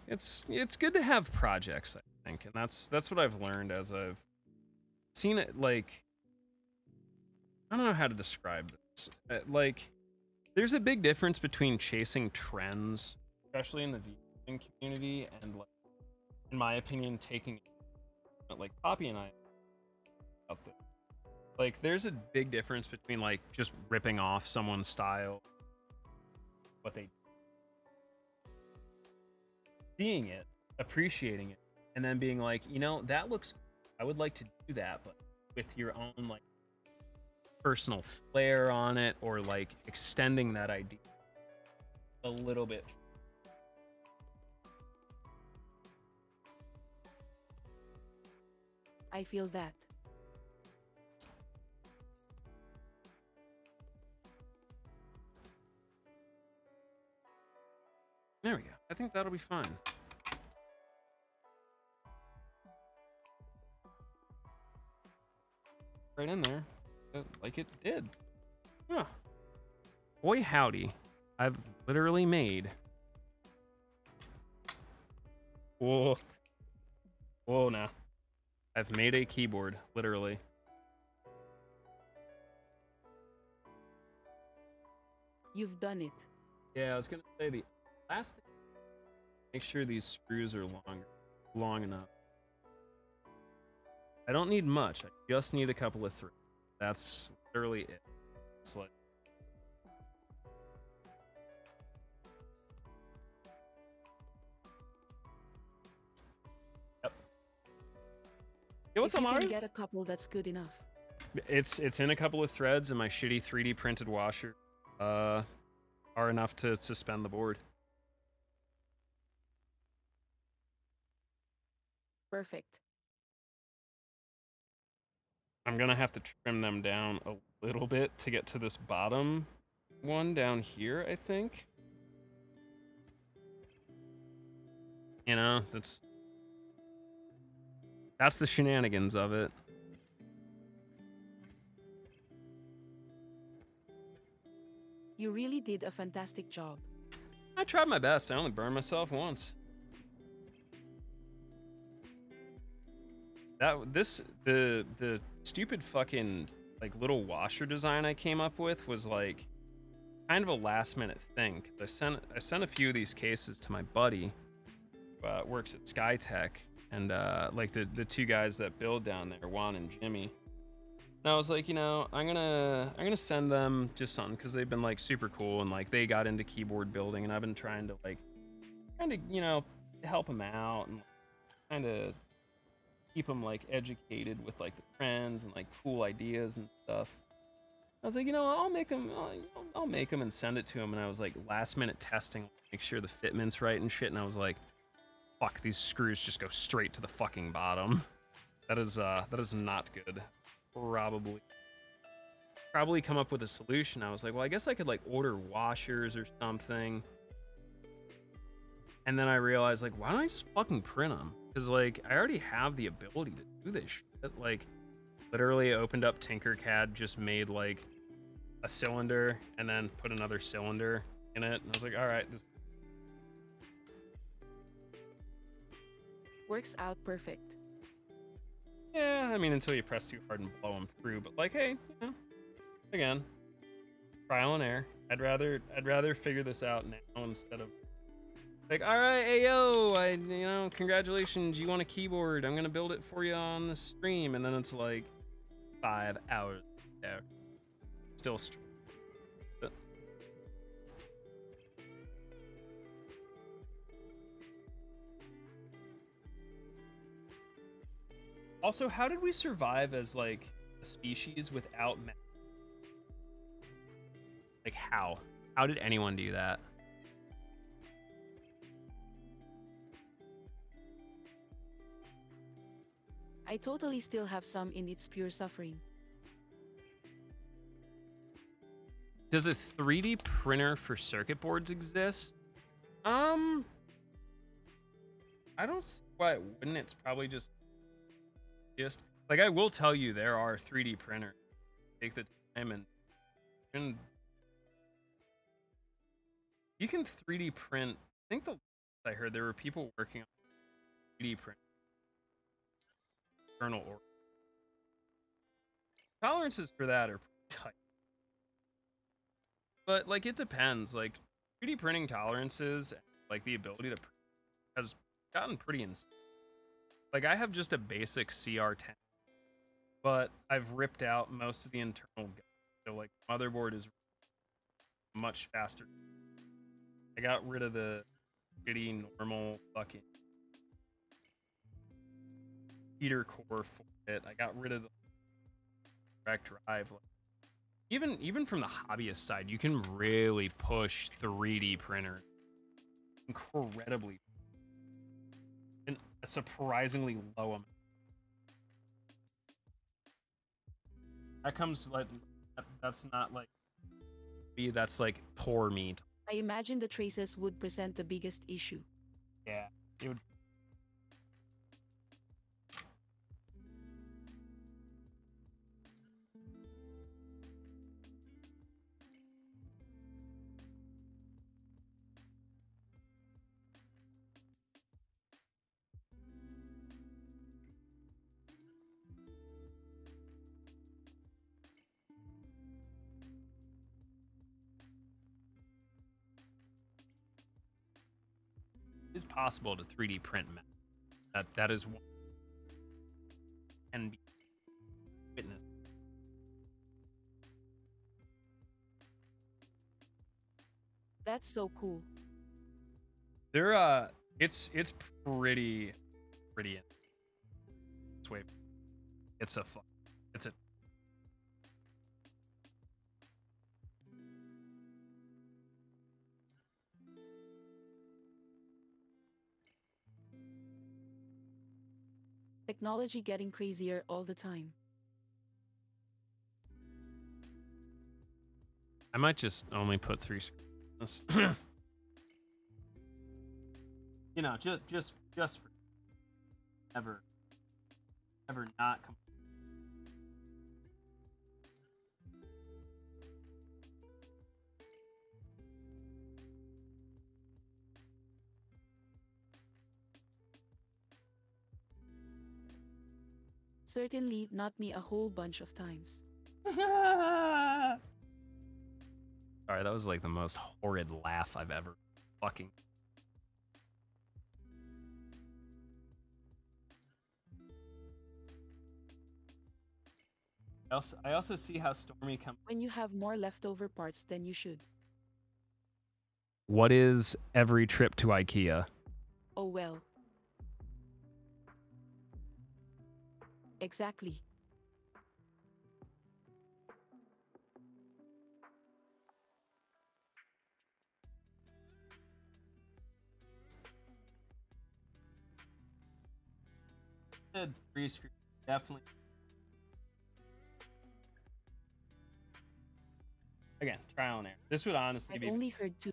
It's good to have projects, I think, and that's what I've learned as I've seen it. Like, I don't know how to describe this. Like, there's a big difference between chasing trends, especially in the VTubing community, and like, in my opinion, taking like Poppy and I out there. Like, there's a big difference between like just ripping off someone's style, what they seeing it, appreciating it, and then being like, you know, that looks, I would like to do that, but with your own like personal flair on it, or like extending that idea a little bit. I feel that. There we go. I think that'll be fine. Right in there, like it did. Huh. Boy howdy, I've literally made. Whoa. Whoa, now. I've made a keyboard, literally. You've done it. Yeah, I was gonna say the last thing. Make sure these screws are long enough. I don't need much. I just need a couple of threads. That's literally it. It's like. Yep. Hey, what's If up, you can Mario? get a couple, that's good enough. It's in a couple of threads, and my shitty 3D printed washer are enough to suspend the board. Perfect. I'm gonna have to trim them down a little bit to get to this bottom one down here, I think. You know, that's the shenanigans of it. You really did a fantastic job. I tried my best. I only burned myself once. The stupid fucking like little washer design I came up with was like kind of a last minute thing. I sent a few of these cases to my buddy who works at SkyTech, and like the two guys that build down there, Juan and Jimmy. And I was like, you know, I'm gonna send them just something, because they've been like super cool, and like they got into keyboard building, and I've been trying to you know, help them out and kind of keep them like educated with like the trends and like cool ideas and stuff. I was like, you know, I'll make them and send it to him. And I was like, last minute testing, make sure the fitment's right and shit. And I was like, fuck, these screws just go straight to the fucking bottom. That is not good. Probably come up with a solution. I was like, well, I guess I could like order washers or something. And then I realized, like, why don't I just fucking print them? Because like I already have the ability to do this shit. Like, literally opened up Tinkercad, just made like a cylinder, and then put another cylinder in it. And I was like, all right, this. Works out perfect. Yeah, I mean, until you press too hard and blow them through. But like, hey, you know, again, trial and error. I'd rather figure this out now instead of like, all right, hey yo, you know, congratulations, you want a keyboard? I'm gonna build it for you on the stream, and then it's like 5 hours there, still. Also, how did we survive as like a species without like how did anyone do that? I totally still have some in its pure suffering. Does a 3D printer for circuit boards exist? I don't see why it wouldn't. It's probably just like, I will tell you, there are 3D printers. Take the time and You can 3D print. I think I heard there were people working on 3D print internal organs. Tolerances for that are pretty tight. But like it depends. Like 3D printing tolerances, like the ability to print has gotten pretty insane. Like I have just a basic CR10, but I've ripped out most of the internal guts. So like motherboard is much faster. I got rid of the shitty normal fucking heater core for it. I got rid of the direct drive. Like, even from the hobbyist side, you can really push 3D printer incredibly in a surprisingly low amount. That comes like that's not like that's like poor meat. I imagine the traces would present the biggest issue. Yeah, it would. It's possible to 3D print that is one can be witnessed. That's so cool. They're it's pretty wait. It's a Technology getting crazier all the time. I might just only put 3 screens. You know, just for ever not come. Certainly not me a whole bunch of times. Sorry, that was like the most horrid laugh I've ever fucking. I also see how Stormy comes. When you have more leftover parts than you should. What is every trip to IKEA? Oh well. Exactly. Three screens, definitely. Again, trial and error. This would honestly I've be. only heard 2.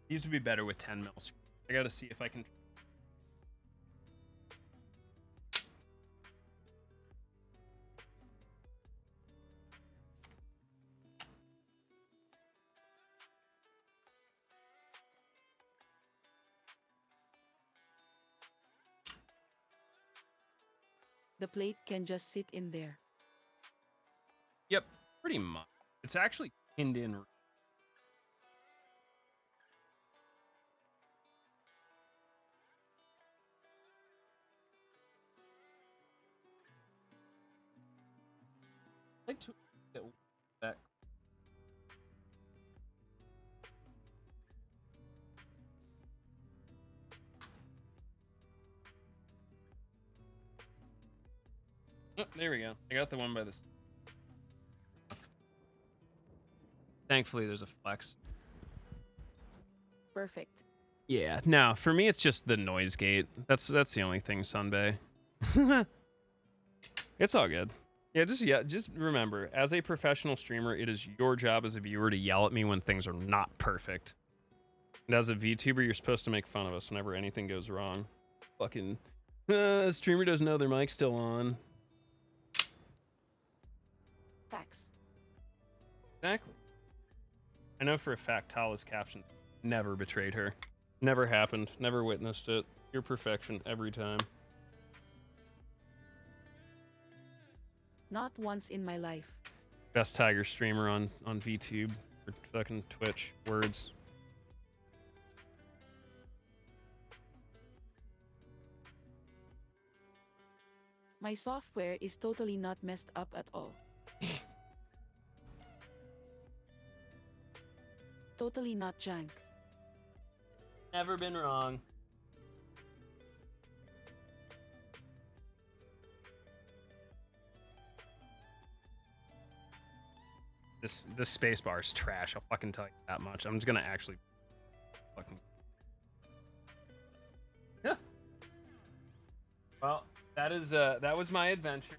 These would be better with 10 mil screens. I gotta see if I can. The plate can just sit in there. Yep, pretty much. It's actually pinned in. I'd like to get that. Oh, there we go. I got the one by this. Thankfully, there's a flex. Perfect. Yeah, no, for me, it's just the noise gate. That's the only thing, Sunbay. It's all good. Just remember, as a professional streamer, it is your job as a viewer to yell at me when things are not perfect. And as a VTuber, you're supposed to make fun of us whenever anything goes wrong. Fucking streamer doesn't know their mic's still on. Facts. Exactly. I know for a fact Tala's caption never betrayed her. Never happened. Never witnessed it. Pure perfection every time. Not once in my life. Best Tiger streamer on VTube or fucking Twitch. Words. My software is totally not messed up at all. Totally not jank. Never been wrong. This space bar is trash. I'll fucking tell you that much. I'm just gonna actually fucking. Yeah. Well, that was my adventure.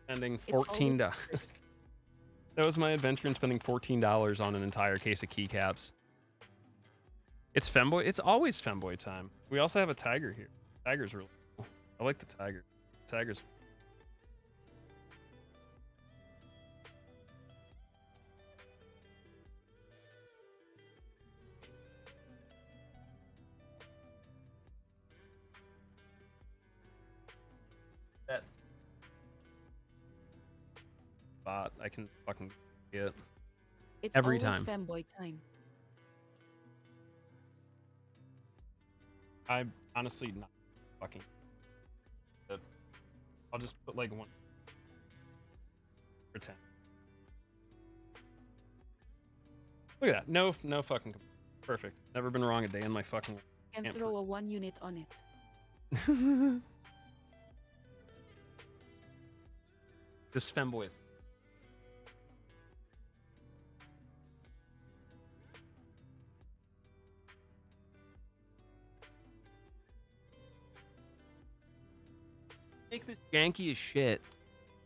Spending $14. That was my adventure in spending $14 on an entire case of keycaps. It's Femboi. It's always Femboi time. We also have a tiger here. Tiger's really cool. I like the tiger. Tiger's. That bot I can fucking get It's every always time. Femboi time. I'm honestly not fucking. I'll just put like one. Pretend. Look at that. No fucking. Perfect. Never been wrong a day in my fucking. Can Can't throw a 1 unit on it. This Femboi is. Make this janky as shit.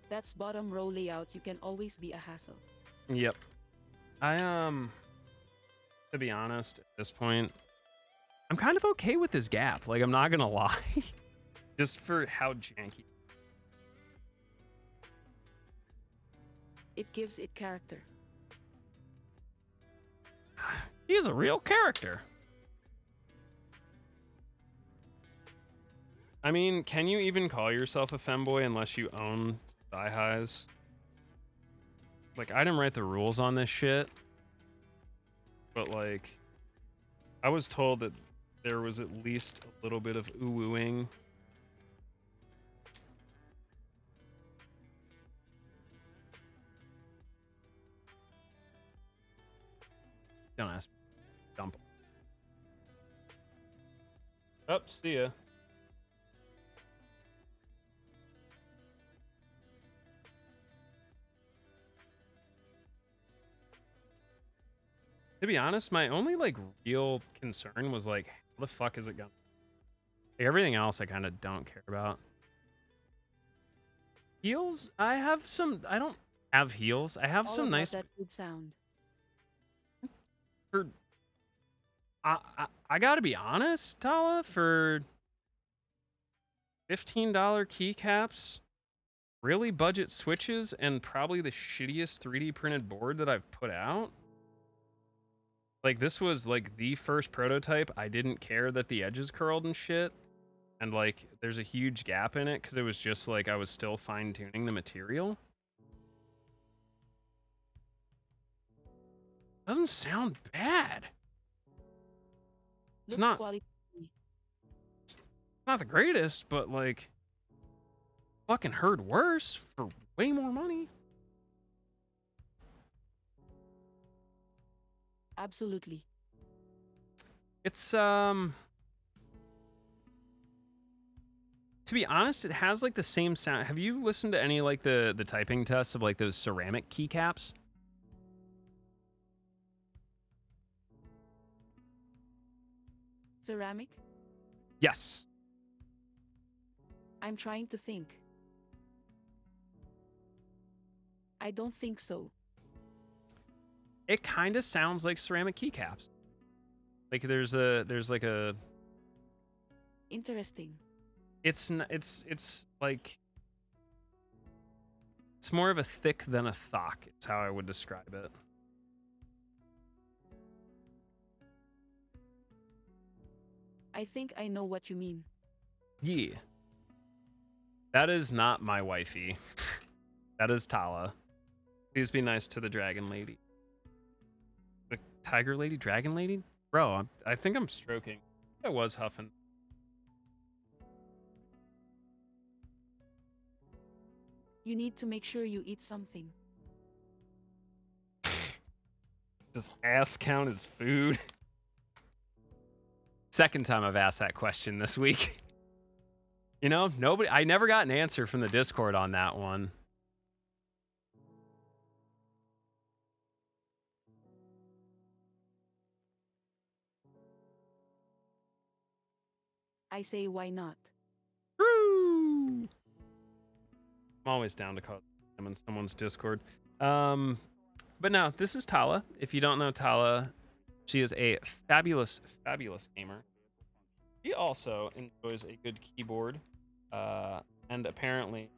That's bottom row layout. You can always be a hassle. Yep. To be honest, at this point, I'm kind of okay with this gap. Like, I'm not gonna lie. Just for how janky. It gives it character. He's a real character. I mean, can you even call yourself a Femboi unless you own thigh highs? Like, I didn't write the rules on this shit. But, like, I was told that there was at least a little bit of ooh-wooing. Don't ask me. Dump. Oh, see ya. To be honest, my only, like, real concern was, like, how the fuck is it going? Like, everything else I kind of don't care about. Heels? I have some... I don't have heels. I have All some about nice... that good sound. For... I gotta be honest, Tala, for $15 keycaps, really budget switches, and probably the shittiest 3D printed board that I've put out. Like, this was, like, the first prototype. I didn't care that the edges curled and shit. And, like, there's a huge gap in it because it was just, like, I was still fine-tuning the material. Doesn't sound bad. It's Looks not... quality. Not the greatest, but, like, fucking heard worse for way more money. Absolutely. It's, to be honest, it has, like, the same sound. Have you listened to any, like, the typing tests of, like, those ceramic keycaps? Ceramic? Yes. I'm trying to think. I don't think so. It kind of sounds like ceramic keycaps. Like, there's like a... Interesting. It's like... It's more of a thick than a thock. Is how I would describe it. I think I know what you mean. Yeah. That is not my wifey. That is Tala. Please be nice to the dragon lady. The tiger lady? Dragon lady? Bro, I think I'm stroking. I was huffing. You need to make sure you eat something. Does ass count as food? Second time I've asked that question this week. You know, I never got an answer from the Discord on that one. I say, why not? Woo! I'm always down to call them in someone's Discord. But no, this is Tala. If you don't know Tala, she is a fabulous, fabulous gamer. She also enjoys a good keyboard, and apparently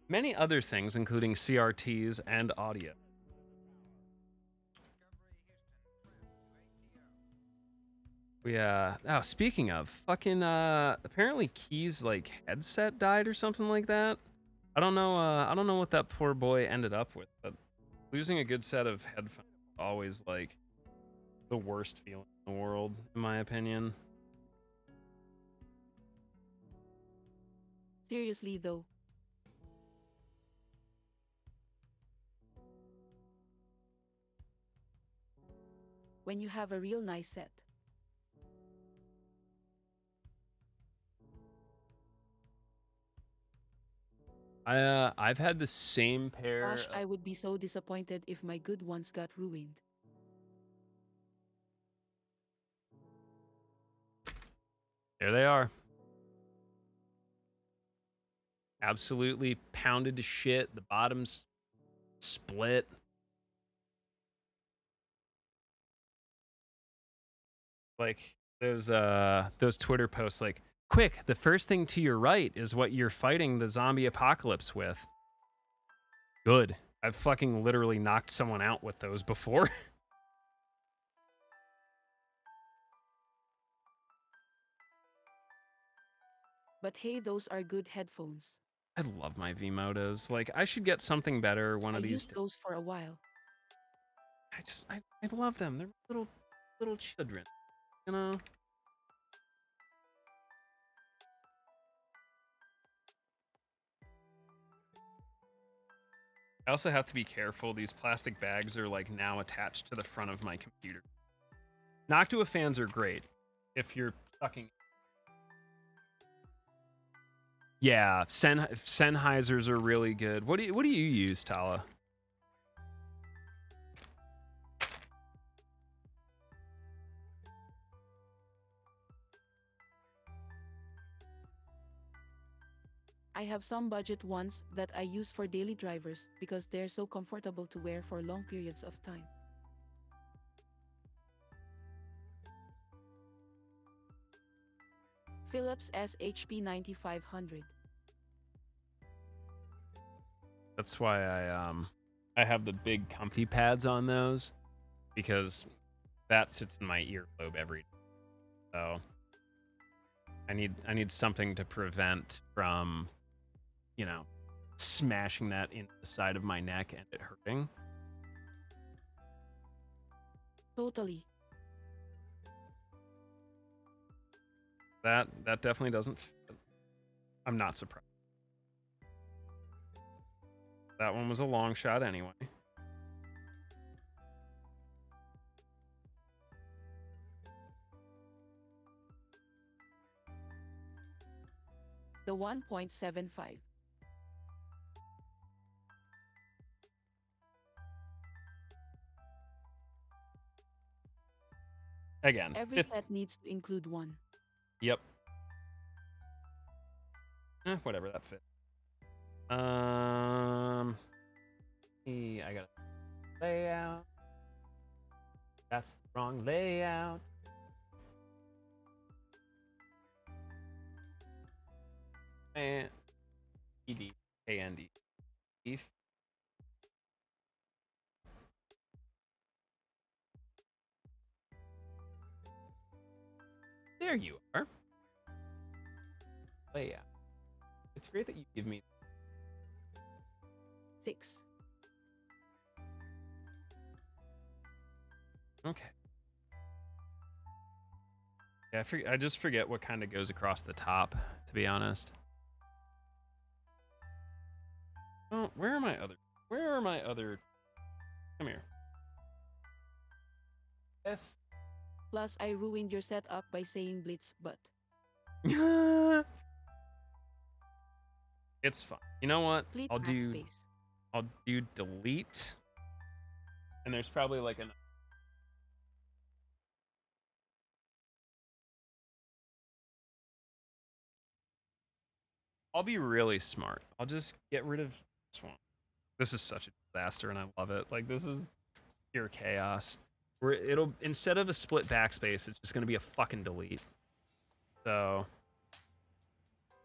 many other things, including CRTs and audio. Oh, speaking of, fucking, apparently Key's, like, headset died or something like that. I don't know what that poor boy ended up with, but losing a good set of headphones is always, like, the worst feeling in the world, in my opinion. Seriously though. When you have a real nice set. I've had the same pair. Gosh, I would be so disappointed if my good ones got ruined. There they are. Absolutely pounded to shit. The bottom's split. Like those Twitter posts like, quick, the first thing to your right is what you're fighting the zombie apocalypse with. Good. I've fucking literally knocked someone out with those before. But hey, those are good headphones. I love my V-Motos. Like, I should get something better one I of these used those for a while. I love them. They're little children, you know? I also have to be careful. These plastic bags are like now attached to the front of my computer. Noctua fans are great if you're sucking. Yeah, Sennheisers are really good. What do you use, Tala? I have some budget ones that I use for daily drivers because they're so comfortable to wear for long periods of time. Philips SHP 9500. That's why I have the big comfy pads on those, because that sits in my earlobe every day. So I need something to prevent from, you know, smashing that into the side of my neck and it hurting. Totally. That definitely doesn't fit. I'm not surprised. That one was a long shot anyway. The 1.75. Again, Every set needs to include one. Yep. Whatever, that fit. I got a layout. That's the wrong layout. And ED, AND. Beef. There you are. Layout. It's great that you give me 6. okay. Yeah, I just forget what kind of goes across the top, to be honest. Oh, where are my other? Come here. F. Plus, I ruined your setup by saying blitz, but It's fine. You know what? please I'll backspace. do delete. And there's probably like an I'll be really smart. I'll just get rid of this one. This is such a disaster and I love it. Like this is pure chaos. Where it'll instead of a split backspace, it's just gonna be a fucking delete. So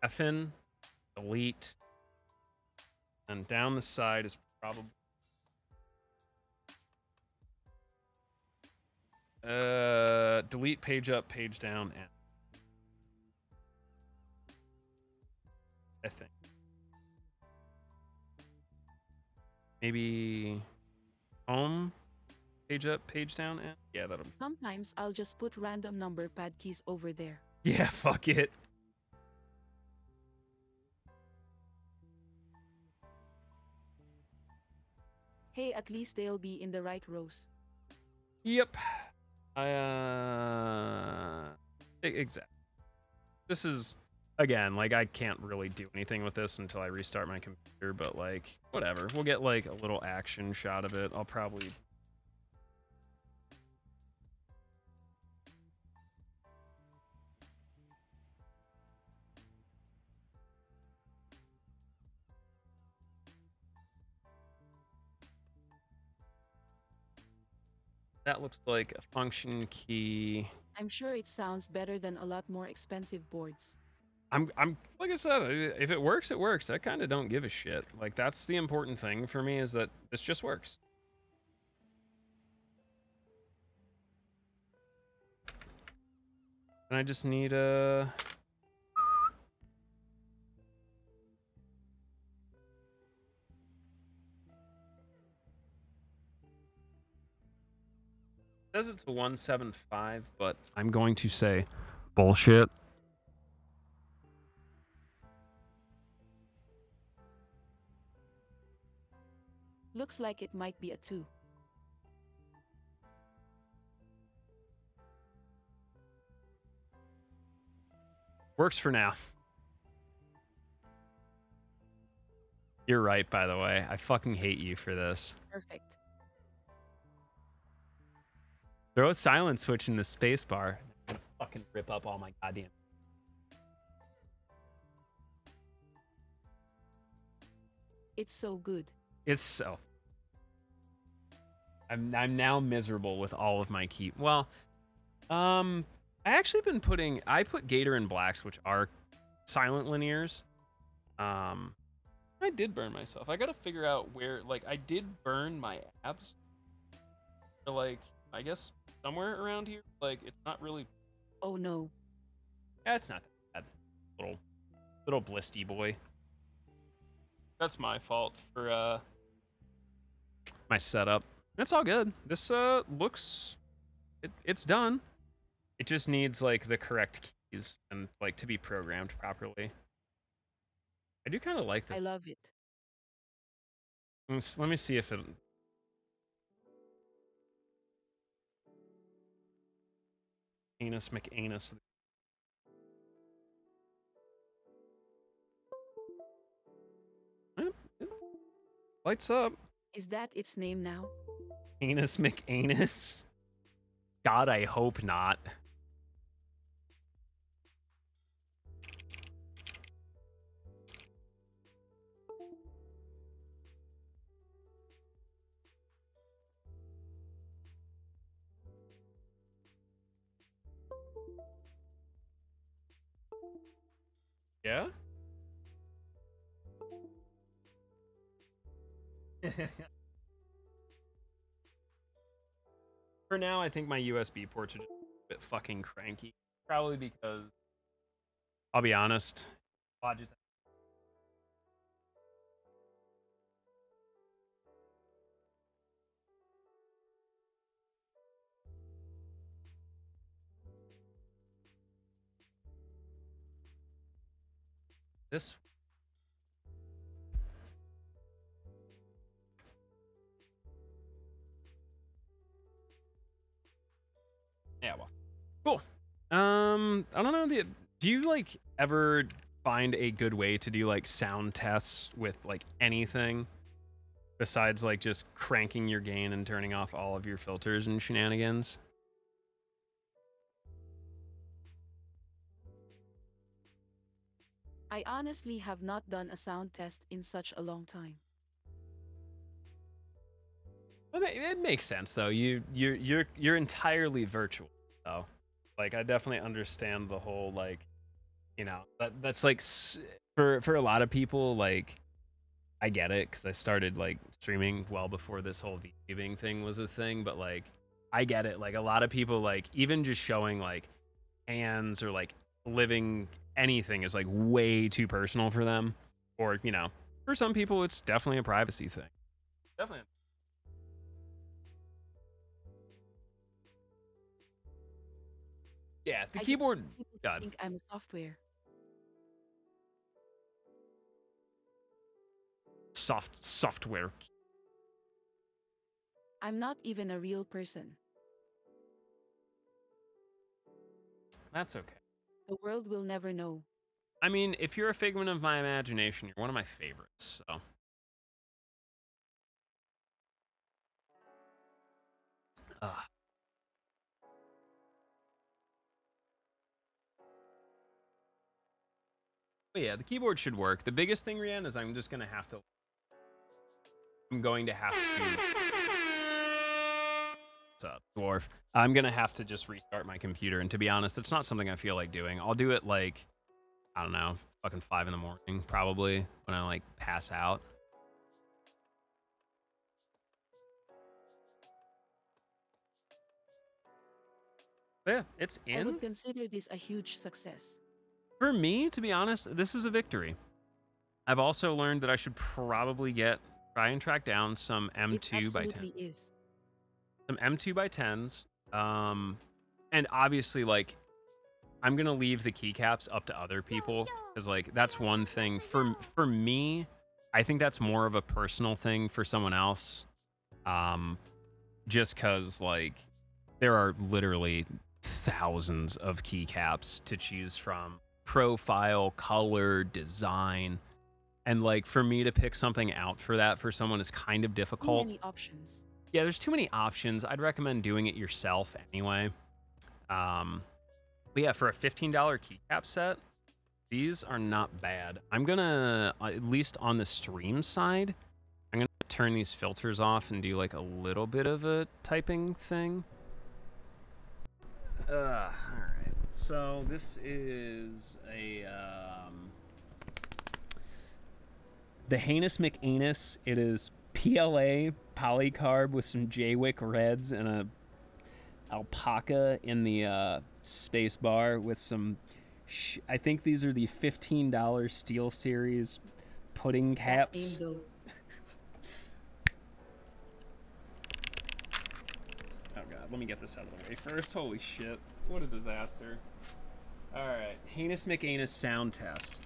Fn, delete, and down the side is probably delete page up, page down, and I think maybe home, page up, page down, and yeah, that'll be Sometimes I'll just put random number pad keys over there. yeah, fuck it. Hey, at least they'll be in the right rows. Yep. Exactly. This is again like I can't really do anything with this until I restart my computer, but like whatever. We'll get like a little action shot of it. I'll probably that looks like a function key. I'm sure it sounds better than a lot more expensive boards. I'm like I said, if it works, it works. I kind of don't give a shit. Like that's the important thing for me is that this just works. And I just need a says it's a 175, but I'm going to say bullshit. Looks like it might be a 2. Works for now. You're right, by the way. I fucking hate you for this. Perfect. Throw a silent switch in the spacebar. I'm gonna fucking rip up all my goddamn. It's so good. It's so. I'm now miserable with all of my key. Well, I actually been putting. I put Gator and Blacks, which are silent linears. I did burn myself. I gotta figure out where. Like, I did burn my abs. So, like, I guess somewhere around here. Like, it's not really. Oh no. Yeah, it's not that bad. Little blisty boy. That's my fault for my setup. That's all good. This looks it's done. It just needs like the correct keys and like to be programmed properly. I do kind of like I this. love it. Let me see if it Heinous McAnus. It lights up. Is that its name now? Heinous McAnus. God, I hope not. Yeah? For now, I think my USB ports are just a bit fucking cranky. Probably because, I'll be honest, Logitech. This. Yeah, well. Cool. I don't know. Do you like ever find a good way to do like sound tests with like anything besides like just cranking your gain and turning off all of your filters and shenanigans? I honestly have not done a sound test in such a long time. It makes sense though. You're entirely virtual though. Like I definitely understand the whole like, you know, that's like for a lot of people, like I get it because I started like streaming well before this whole VTubing thing was a thing, but like I get it. Like a lot of people, like even just showing like hands or like living anything is like way too personal for them, or you know, for some people it's definitely a privacy thing. Definitely. Yeah, the I just keyboard. want people to God, think I'm a software. software. I'm not even a real person. That's okay. The world will never know. I mean, if you're a figment of my imagination, you're one of my favorites. So. But yeah, the keyboard should work. The biggest thing, Rian, is I'm going to have to. What's up, dwarf? I'm going to have to just restart my computer. And to be honest, it's not something I feel like doing. I'll do it like, I don't know, fucking 5 in the morning, probably, when I like pass out. But yeah, it's in. I would consider this a huge success. For me, to be honest, this is a victory. I've also learned that I should probably try and track down some M2 by 10. Is. Some M2 by 10s. And obviously, like, I'm going to leave the keycaps up to other people. Because, like, that's one thing. For me, I think that's more of a personal thing for someone else. Just because, like, there are literally thousands of keycaps to choose from. Profile, color, design. And like for me to pick something out for that for someone is kind of difficult. Too many options. Yeah, there's too many options. I'd recommend doing it yourself anyway. But yeah, for a $15 keycap set, these are not bad. I'm gonna, at least on the stream side, I'm gonna turn these filters off and do like a little bit of a typing thing. All right. So this is the Heinous McAnus. It is PLA polycarb with some JWIK reds and a alpaca in the space bar with some. I think these are the $15 Steel Series pudding caps. Oh god, let me get this out of the way first. Holy shit. What a disaster. Alright, Heinous McAnus sound test.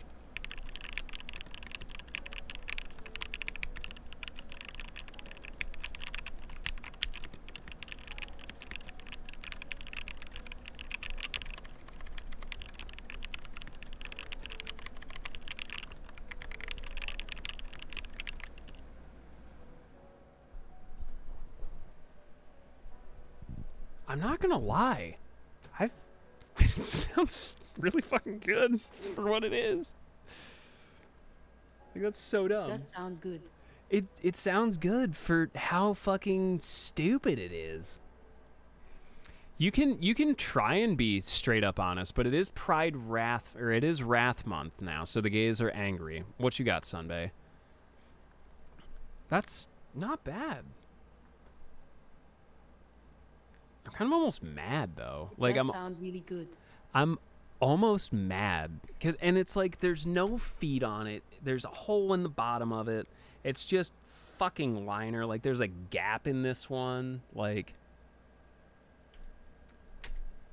I'm not gonna lie. It sounds really fucking good for what it is. Like, that's so dumb. That sounds good. It sounds good for how fucking stupid it is. You can try and be straight up honest, but it is it is Wrath Month now, so the gays are angry. What you got, Sunbay? That's Not bad. I'm kind of almost mad though. It Like does sound really good. I'm almost mad and it's like there's no feet on it. There's a hole in the bottom of it. It's just fucking liner. Like there's a gap in this one. Like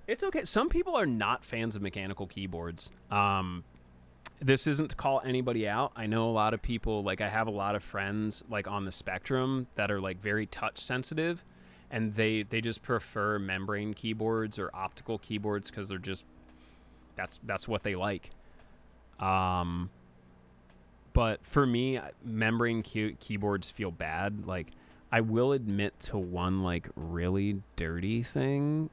it's okay. Some people are not fans of mechanical keyboards. This isn't to call anybody out. I know a lot of people, like I have a lot of friends like on the spectrum that are like very touch sensitive, and they just prefer membrane keyboards or optical keyboards because they're just that's what they like. But for me, membrane keyboards feel bad. Like I will admit to one like really dirty thing.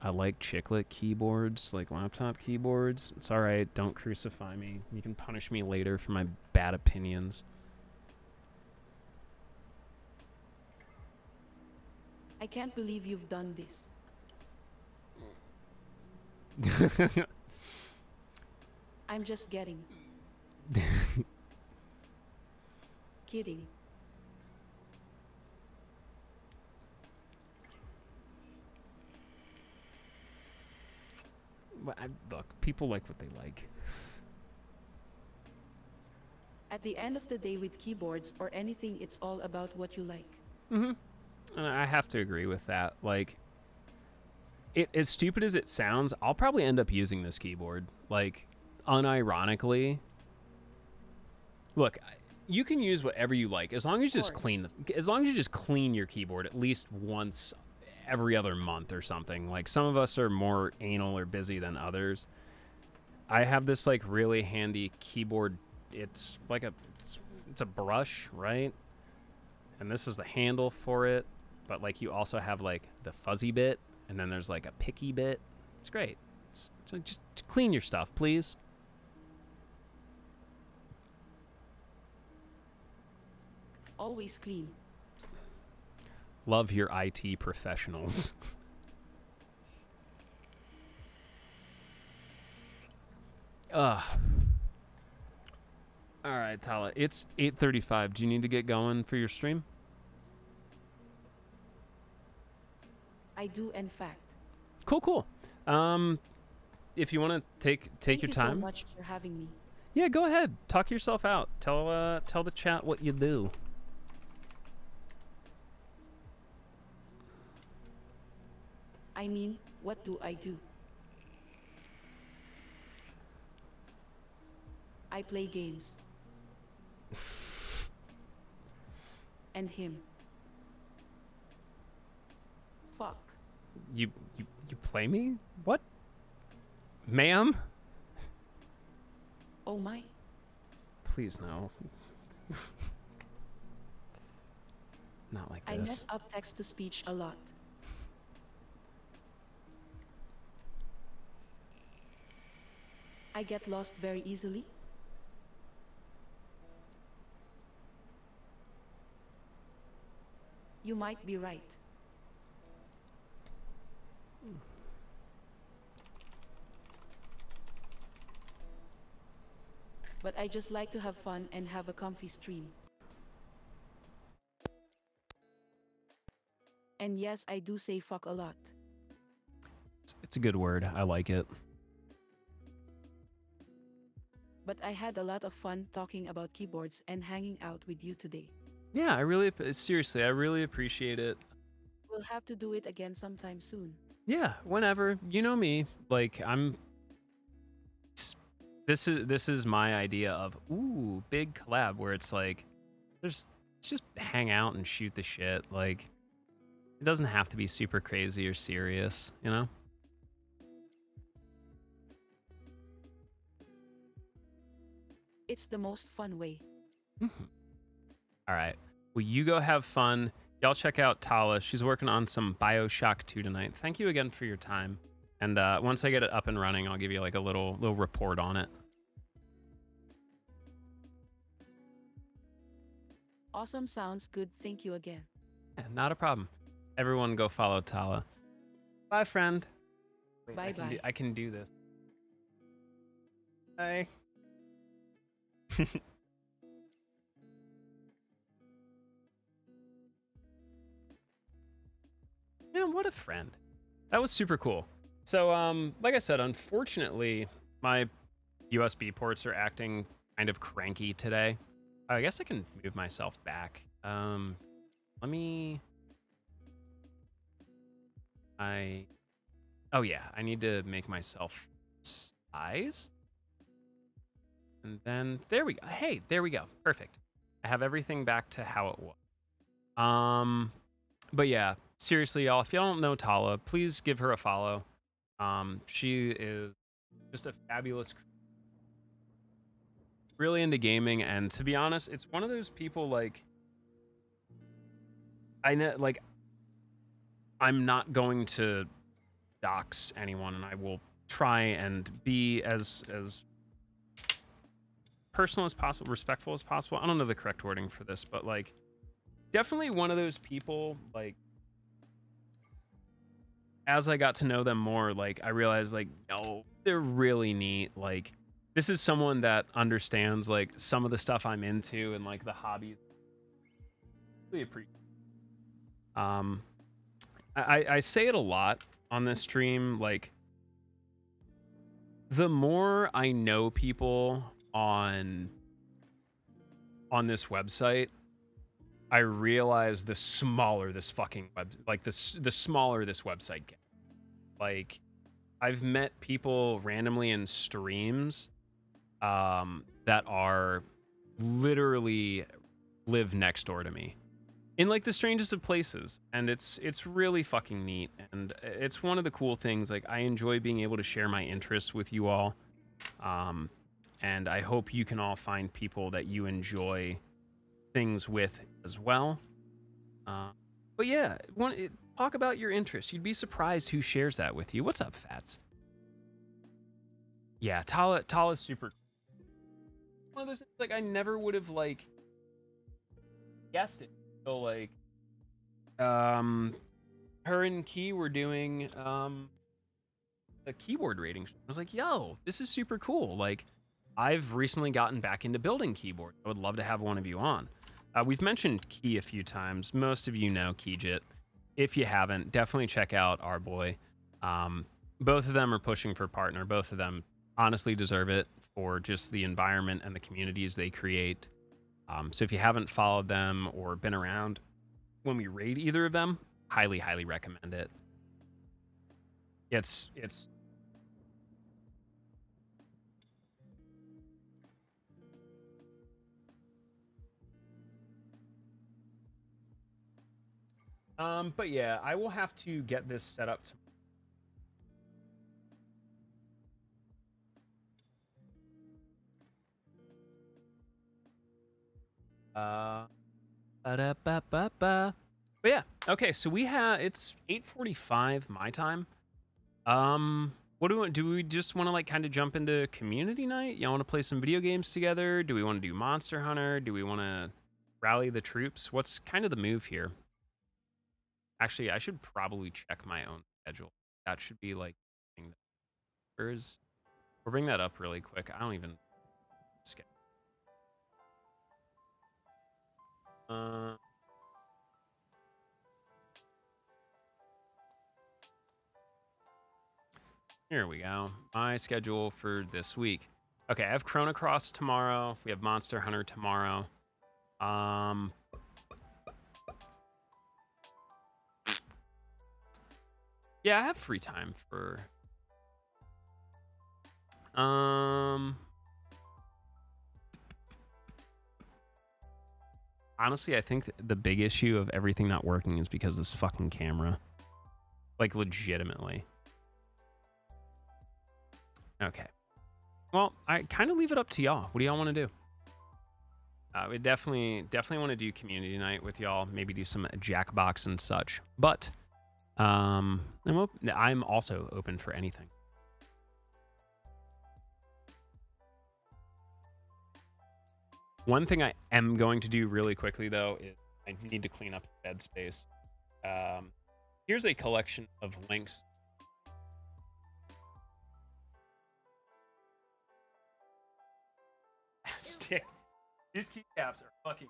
I like chiclet keyboards, like laptop keyboards. It's all right. Don't crucify me. You can punish me later for my bad opinions. I can't believe you've done this. I'm just kidding. Kidding. Look, people like what they like. At the end of the day with keyboards or anything, it's all about what you like. Mm-hmm. And I have to agree with that. Like, as stupid as it sounds, I'll probably end up using this keyboard. Like, unironically. Look, you can use whatever you like as long as you just clean your keyboard at least once every other month or something. Like some of us are more anal or busy than others. I have this like really handy keyboard. It's like it's a brush, right? And this is the handle for it, but like you also have like the fuzzy bit, and then there's like a picky bit. It's great. So just clean your stuff, please. Always clean. Love your IT professionals. All right, Tala. It's 8:35. Do you need to get going for your stream? I do, in fact. Cool. If you want to take Thank your you time. so much for having me. Yeah, go ahead. Talk yourself out. Tell the chat what you do. I mean, what do I do? I play games. And him. Fuck. You play me? What? Ma'am? Oh my. Please no. Not like I this. mess up text-to-speech a lot. I get lost very easily. You might be right. But I just like to have fun and have a comfy stream. And yes, I do say fuck a lot. It's a good word. I like it. But I had a lot of fun talking about keyboards and hanging out with you today. Yeah, seriously, I really appreciate it. We'll have to do it again sometime soon. Yeah, whenever. You know me. Like this is my idea of big collab where it's like let's just hang out and shoot the shit. Like it doesn't have to be super crazy or serious, you know? It's the most fun way. Mm-hmm. All right. Well, you go have fun. Y'all check out Tala. She's working on some BioShock 2 tonight. Thank you again for your time. And once I get it up and running, I'll give you like a little report on it. Awesome, sounds good. Thank you again. Yeah, not a problem. Everyone go follow Tala. Bye, friend. Wait, Bye-bye. I can do this. Bye. Man, what a friend. That was super cool. So, like I said, unfortunately, my USB ports are acting kind of cranky today. I guess I can move myself back. Let me... Oh yeah, I need to make myself size. And then, there we go. Hey, there we go. Perfect. I have everything back to how it was. But yeah, seriously, y'all, if y'all don't know Tala, please give her a follow. She is just a fabulous, really into gaming, and to be honest, it's one of those people, like, I know, like, I'm not going to dox anyone, and I will try and be as personal as possible, respectful as possible. I don't know the correct wording for this, but like, definitely one of those people, like, as I got to know them more, like, I realized, like, no, they're really neat. Like, this is someone that understands, like, some of the stuff I'm into and, like, the hobbies. Really appreciate. I say it a lot on this stream, like, the more I know people on this website, I realize the smaller this fucking the smaller this website gets. Like, I've met people randomly in streams that are literally live next door to me in, like, the strangest of places, and it's really fucking neat, and it's one of the cool things. Like, I enjoy being able to share my interests with you all, and I hope you can all find people that you enjoy things with as well. But yeah, talk about your interests. You'd be surprised who shares that with you. What's up, Fats? Yeah, Tala's super. One of those things, like, I never would have, like, guessed it. So, like, her and Key were doing a keyboard rating. I was like, yo, this is super cool. Like, I've recently gotten back into building keyboards. I would love to have one of you on. We've mentioned Key a few times. Most of you know Keyjit. If you haven't, definitely check out our boy. Both of them are pushing for partner. Both of them honestly deserve it for just the environment and the communities they create. So if you haven't followed them or been around when we raid either of them, highly, highly recommend it. It's but yeah, I will have to get this set up But yeah, okay, so it's 8:45 my time. What do we want? Do we just want to, like, kind of jump into community night? Y'all want to play some video games together? Do we want to do Monster Hunter? Do we want to rally the troops? What's kind of the move here? Actually, I should probably check my own schedule. That should be, like, we'll bring that up really quick. I don't even schedule. Here we go. My schedule for this week. Okay, I have Chrono Cross tomorrow. We have Monster Hunter tomorrow. Yeah, I have free time for honestly, I think the big issue of everything not working is because of this fucking camera. Like, legitimately. Okay. Well, I kind of leave it up to y'all. What do y'all want to do? We definitely want to do community night with y'all. Maybe do some Jackbox and such. But I'm also open for anything. One thing I am going to do really quickly, though, is I need to clean up the bed space. Here's a collection of links. These keycaps are fucking...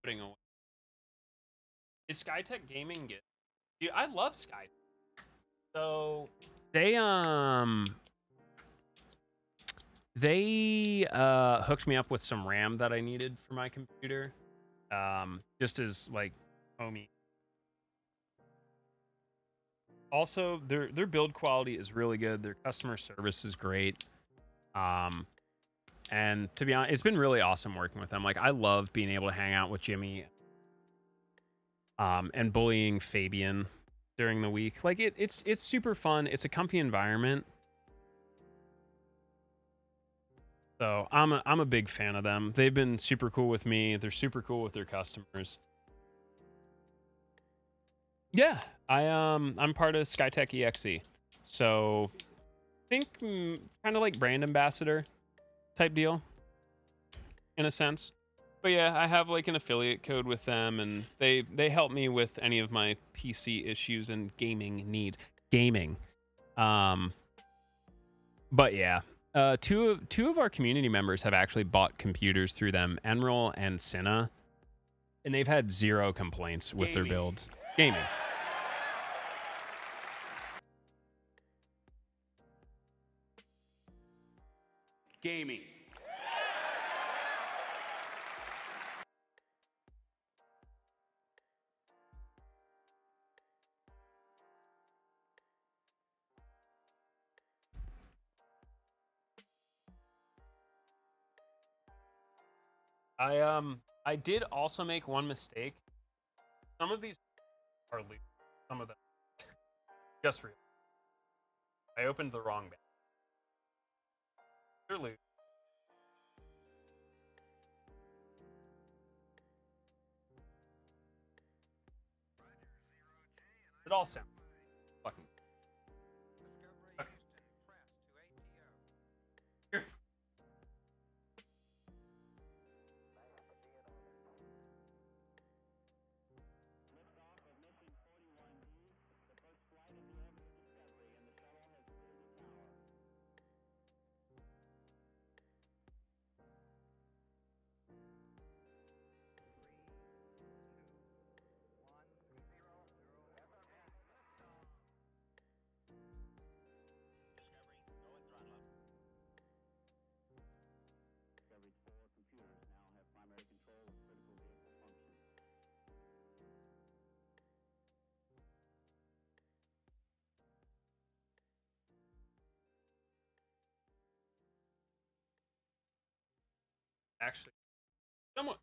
putting away. Is Skytech Gaming good? Dude, I love Skytech. So they hooked me up with some RAM that I needed for my computer. Just as like homie. Also, their build quality is really good. Their customer service is great. And to be honest, it's been really awesome working with them. Like, I love being able to hang out with Jimmy, and bullying Fabian during the week. Like, it's super fun. It's a comfy environment. So I'm a big fan of them. They've been super cool with me. They're super cool with their customers. Yeah, I'm part of Skytech EXE. So think kind of like brand ambassador type deal in a sense. But yeah, I have like an affiliate code with them, and they help me with any of my PC issues and gaming needs. Gaming. But yeah, two of our community members have actually bought computers through them, Enroll and Cinna, and they've had zero complaints with their builds. Gaming. Gaming. I did also make one mistake. Some of these are legal. Some of them just real. I opened the wrong bag. They're loose. It all sounds fucking. Okay. Here. Actually, somewhat.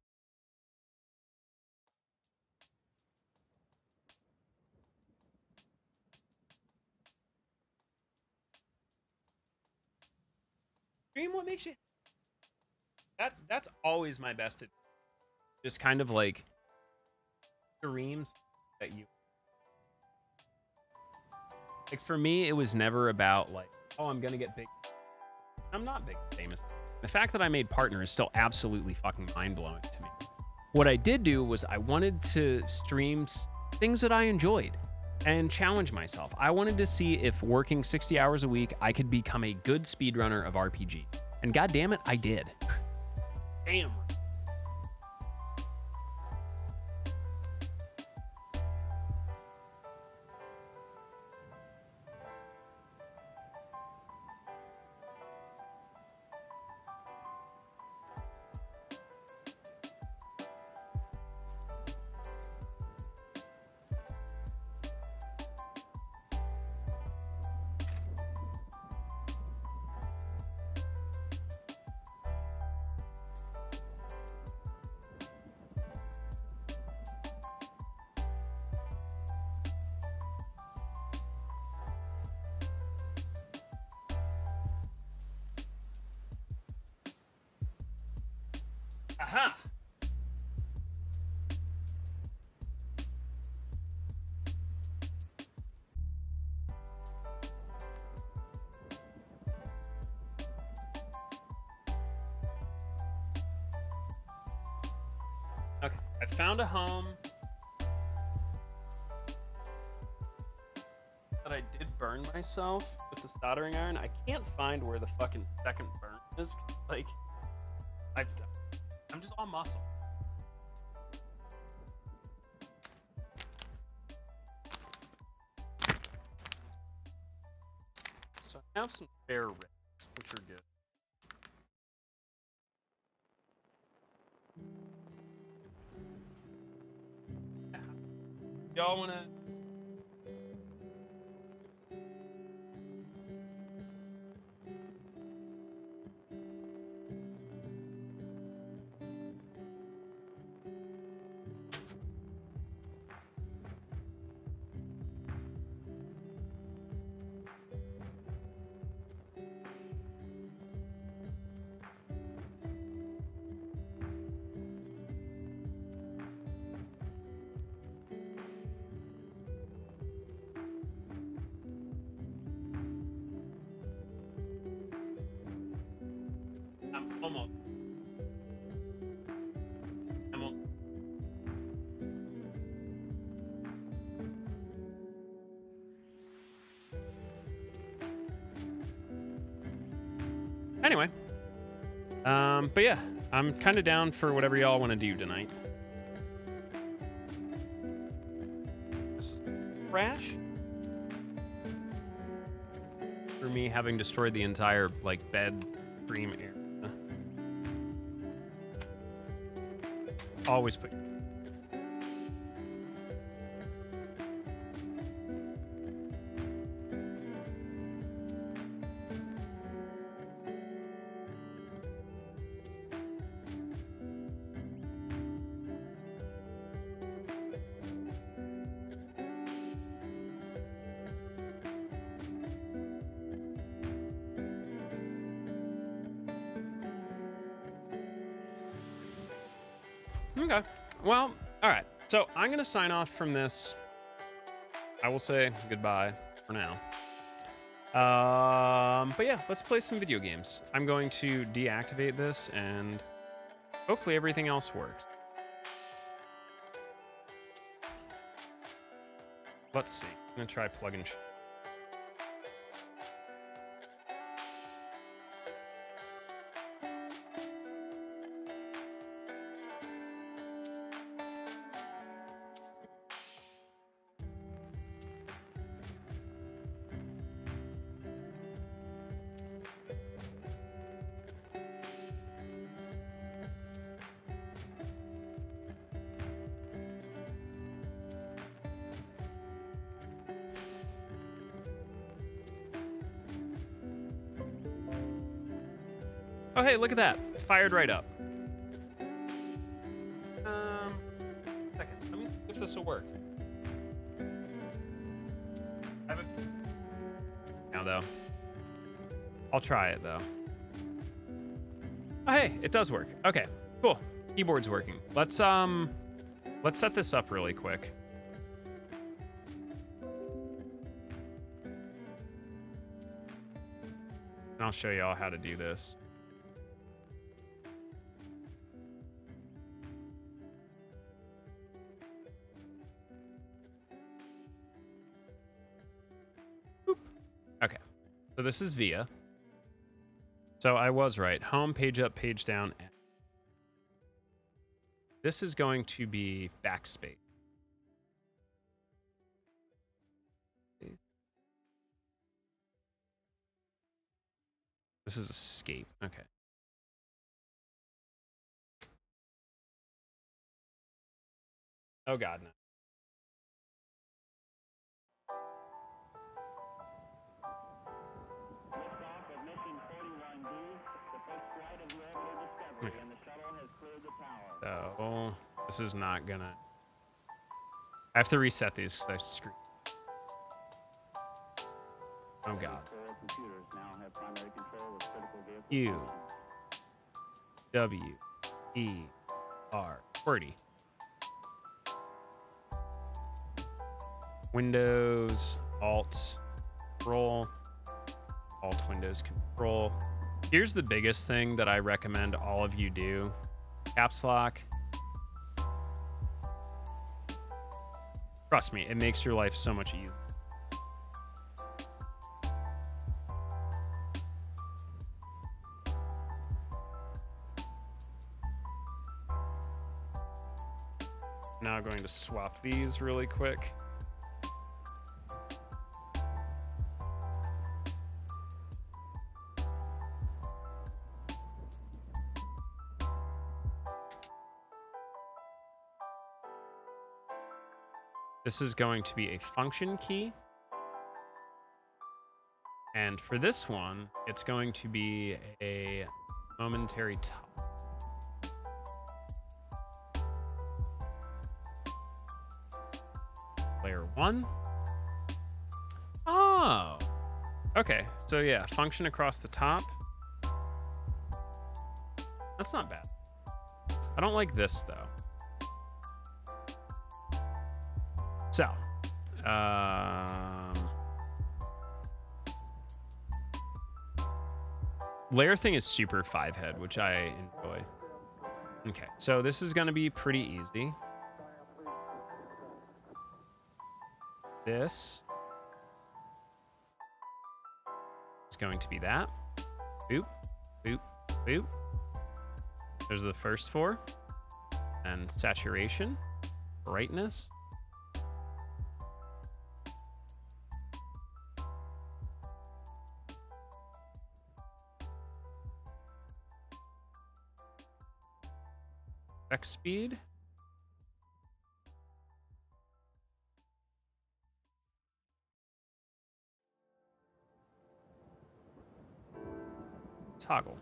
Dream, what makes you? That's always my best. Just kind of like dreams that you. Like for me, it was never about like, oh, I'm gonna get big. I'm not big and famous. The fact that I made Partner is still absolutely fucking mind-blowing to me. What I did do was I wanted to stream things that I enjoyed and challenge myself. I wanted to see if working 60 hours a week, I could become a good speedrunner of RPG. And god damn it, I did. Damn. Aha! Okay, I found a home that I did burn myself with the soldering iron. I can't find where the fucking second burn is. Like, I'm just all muscle. Have some spare ribs, which are good. Y'all wanna? I'm almost. Anyway, but yeah, I'm kind of down for whatever y'all want to do tonight. This is trash. For me, having destroyed the entire like bedroom area. Always put. Okay. Well, all right. So I'm going to sign off from this. I will say goodbye for now. But yeah, let's play some video games. I'm going to deactivate this and hopefully everything else works. Let's see. I'm going to try plug and Oh, hey, look at that. Fired right up. Second. Let me see if this will work. I have a now, though. I'll try it, though. Oh, hey, it does work. Okay, cool. Keyboard's working. Let's set this up really quick. And I'll show you all how to do this. Okay, so this is Via. So I was right. Home, page up, page down. This is going to be backspace. This is escape. Okay. Oh God, no. So this is not gonna. I have to reset these because I screwed. Oh God. U W E R QWERTY. Windows Alt Control. Alt Windows Control. Here's the biggest thing that I recommend all of you do. Caps lock. Trust me, it makes your life so much easier. Now I'm going to swap these really quick. This is going to be a function key. And for this one, it's going to be a momentary top. Layer 1. Oh, okay. So yeah, function across the top. That's not bad. I don't like this though. So, layer thing is super 5-head, which I enjoy. Okay, so this is going to be pretty easy. This is going to be that. Boop, boop, boop. There's the first 4. And saturation, brightness. X speed. Toggle.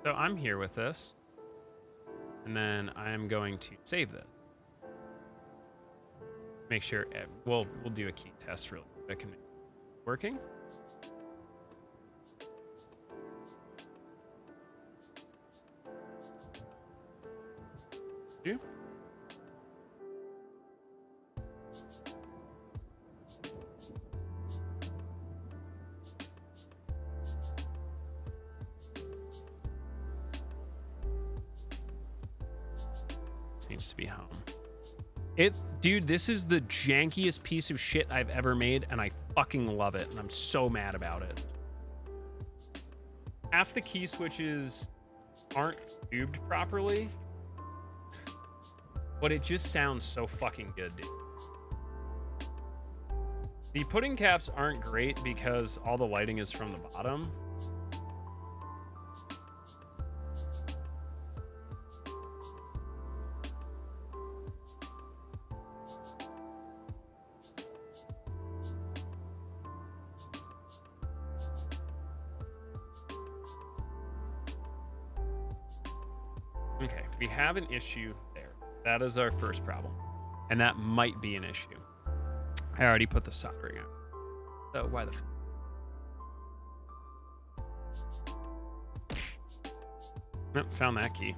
So I'm here with this, and then I am going to save this. Make sure we'll do a key test really quick and working. Do. Needs to be home. Dude, this is the jankiest piece of shit I've ever made, and I fucking love it, and I'm so mad about it. Half the key switches aren't tubed properly, but it just sounds so fucking good, dude. The pudding caps aren't great because all the lighting is from the bottom. Okay, we have an issue there. That is our first problem. And that might be an issue. I already put the soldering on. So why the Nope, found that key.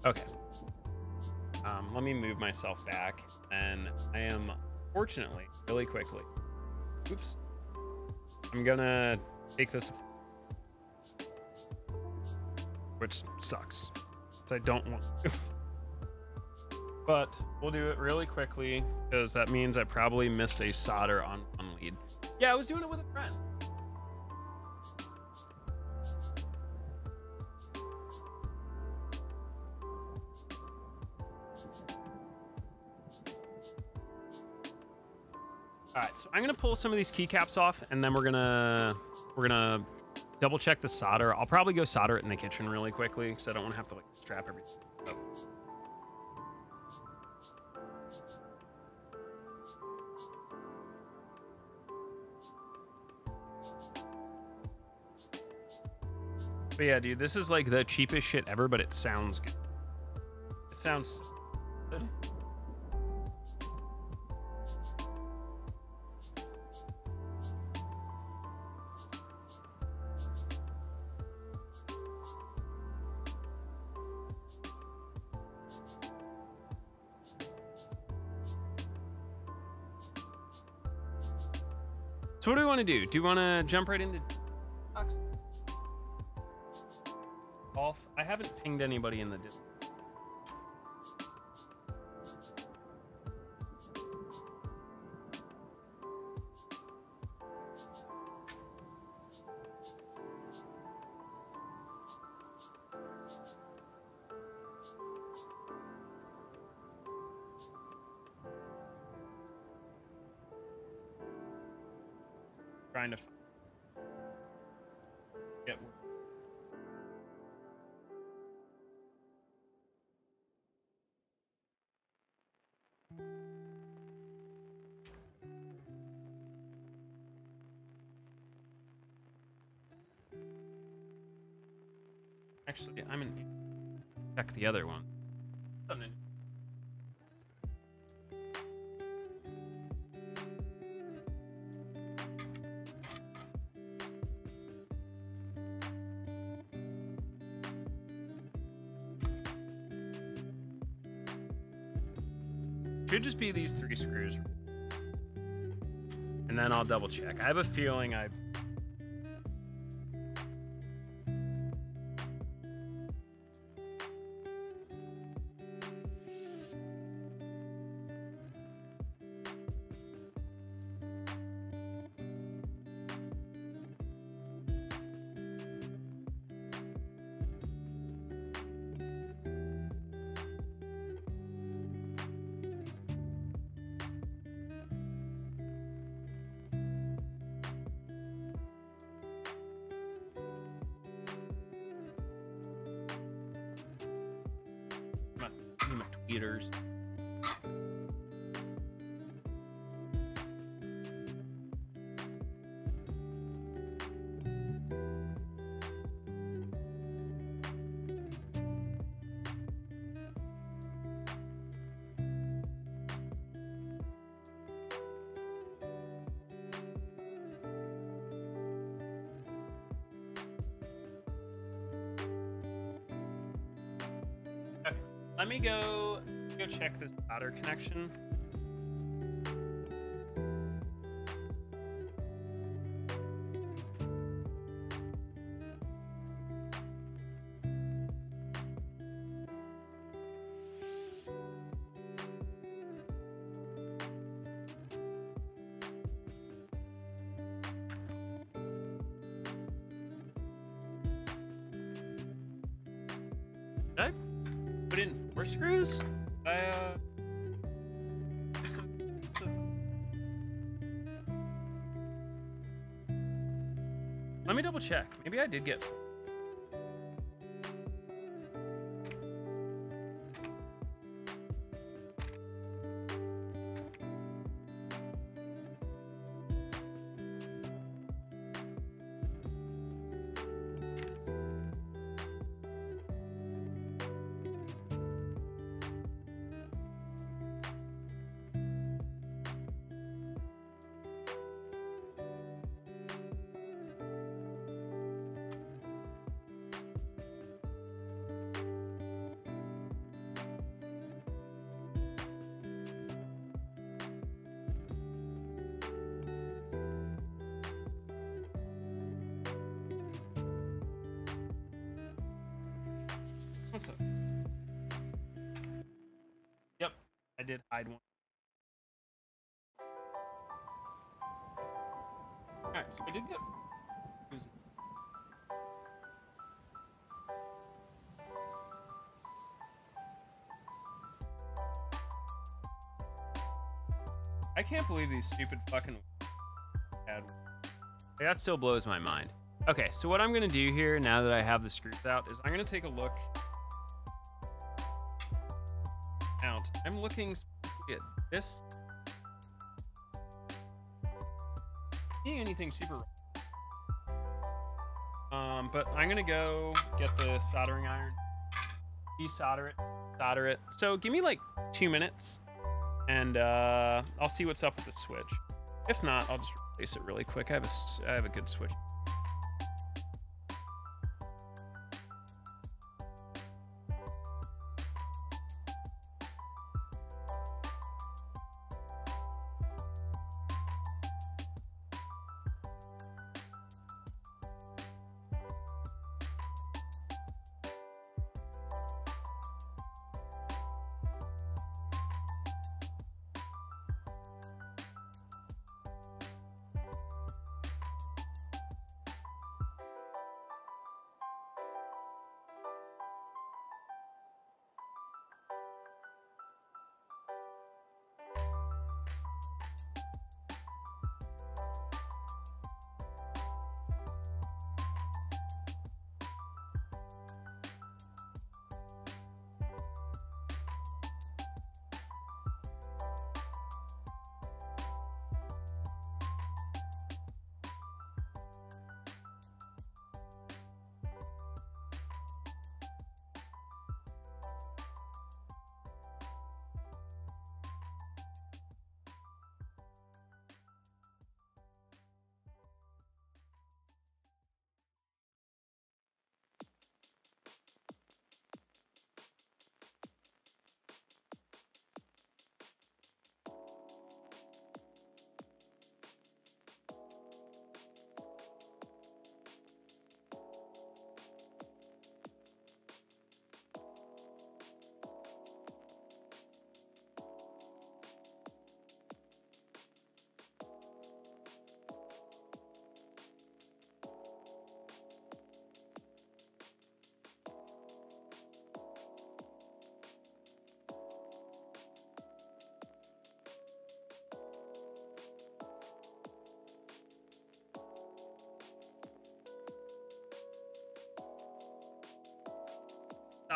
Okay. Let me move myself back, and I am, fortunately, really quickly. Oops. I'm gonna take this, which sucks, because I don't want to. But we'll do it really quickly, because that means I probably missed a solder on one lead. Yeah, I was doing it with a friend. All right, so I'm gonna pull some of these keycaps off, and then we're gonna double check the solder. I'll probably go solder it in the kitchen really quickly, because I don't want to have to like strap everything up. But yeah, dude, this is like the cheapest shit ever, but it sounds good. It sounds good. So what do we want to do? Do you want to jump right into Durock? I haven't pinged anybody in the Discord. trying to get. Actually, I'm in. Check the other one. Something. Should just be these 3 screws. And then I'll double check. I have a feeling I... my tweeters. Let me go check this solder connection. Did I put in 4 screws? Let me double check. Maybe I did get. What's up? Yep, I did hide one. Alright, so I did get. Who's it? I can't believe these stupid fucking had. That still blows my mind. Okay, so what I'm gonna do here now that I have the screws out is I'm gonna take a look. I'm looking specifically at this. Seeing anything super wrong. But I'm gonna go get the soldering iron, desolder it, solder it. So give me like 2 minutes, and I'll see what's up with the switch. If not, I'll just replace it really quick. I have a good switch.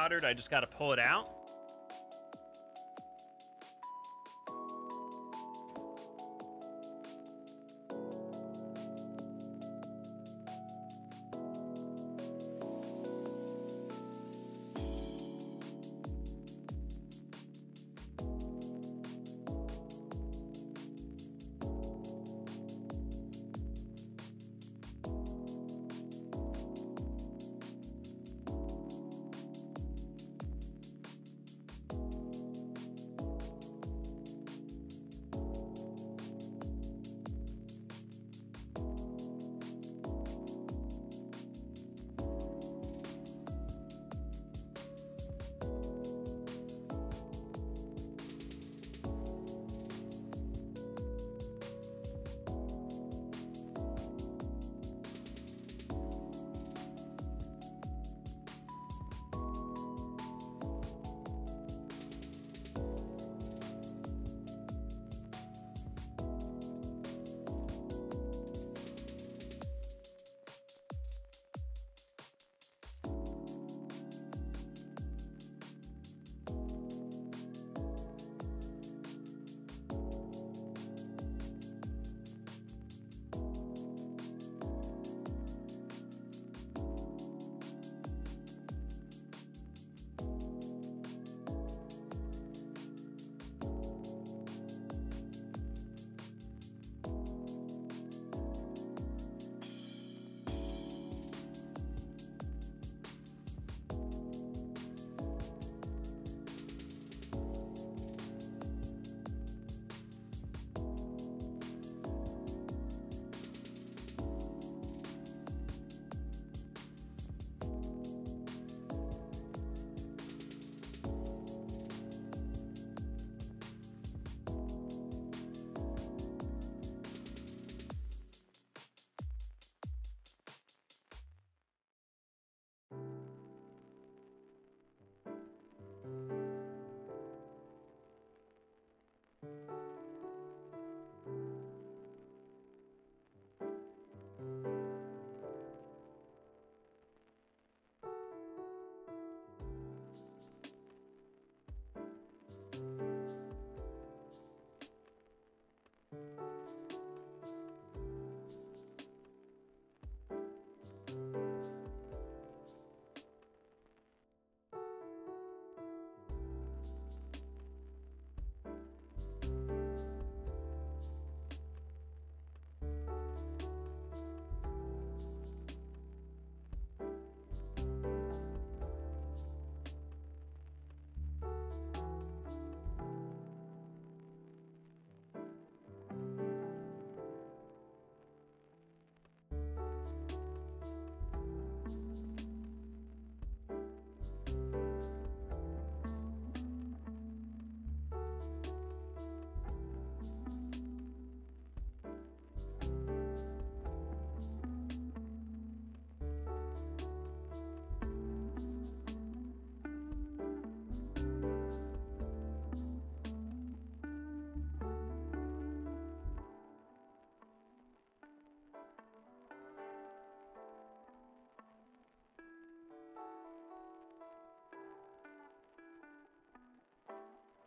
soldered. I just got to pull it out.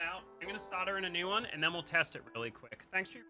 Out. I'm going to solder in a new one, and then we'll test it really quick. Thanks for your...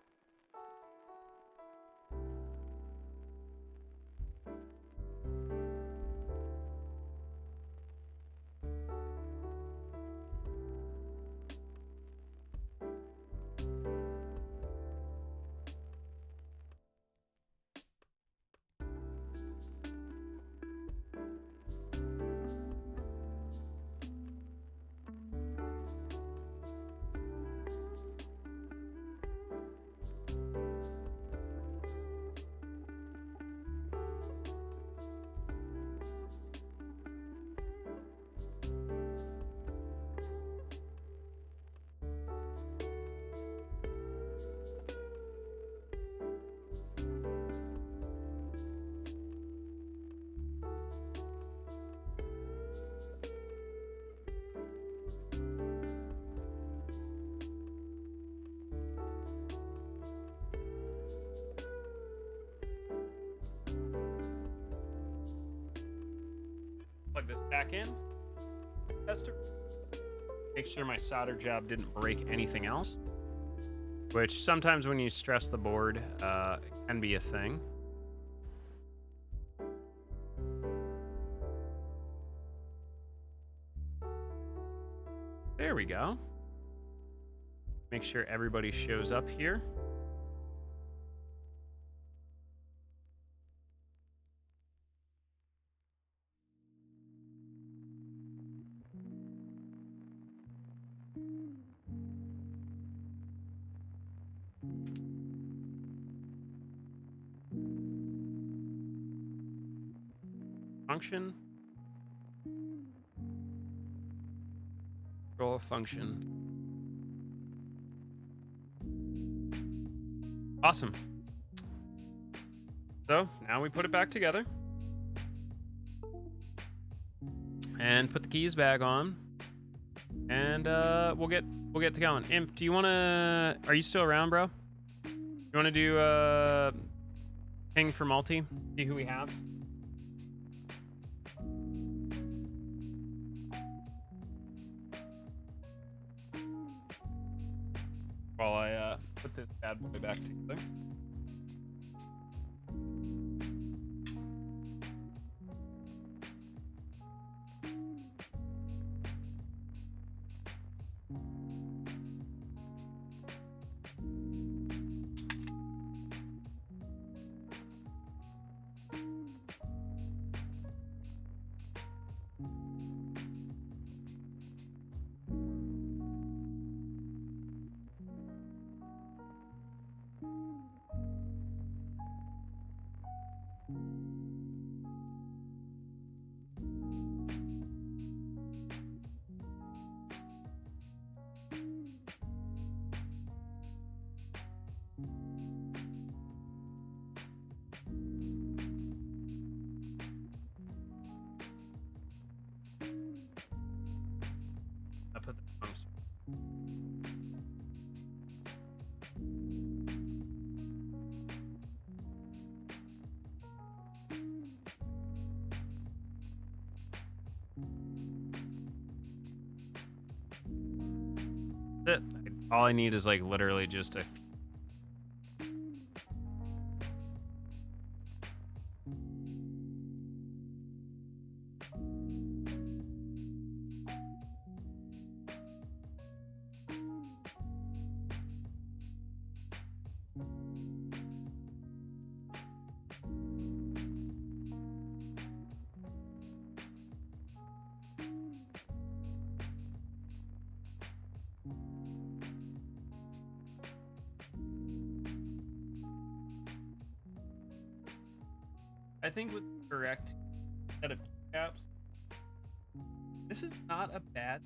Plug this back in. tester. Make sure my solder job didn't break anything else. Which sometimes when you stress the board, it can be a thing. There we go. Make sure everybody shows up here. Function. Control function. Awesome. So now we put it back together and put the keys back on, and we'll get to going. Imp, do you want to? Are you still around, bro? You want to do ping for multi? See who we have. While I put this bad boy back together. I put the pumps. That's it. All I need is like literally just a I think with the correct set of keycaps, this is not a bad.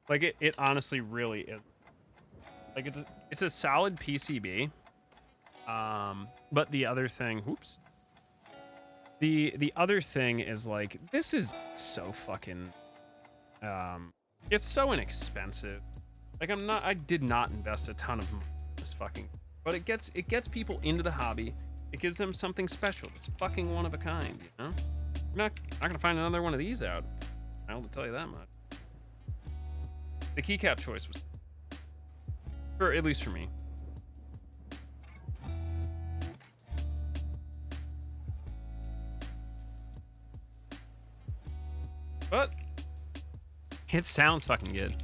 Like it honestly really is. Like it's a solid PCB. But the other thing, whoops. The other thing is like this is so fucking it's so inexpensive. Like I did not invest a ton of money in this fucking, but it gets people into the hobby. It gives them something special. It's fucking one of a kind, you know? You're not gonna find another one of these out. I'll tell you that much. The keycap choice was, for at least for me. But it sounds fucking good.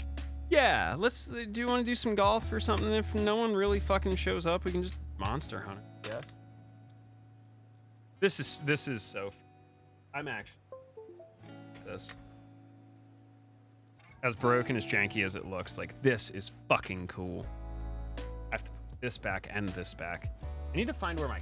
Yeah, do you want to do some golf or something? If no one really fucking shows up, we can just monster hunt it. Yes. This is so. I'm actually this. As broken, as janky as it looks, like this is fucking cool. I have to put this back and this back. I need to find where my.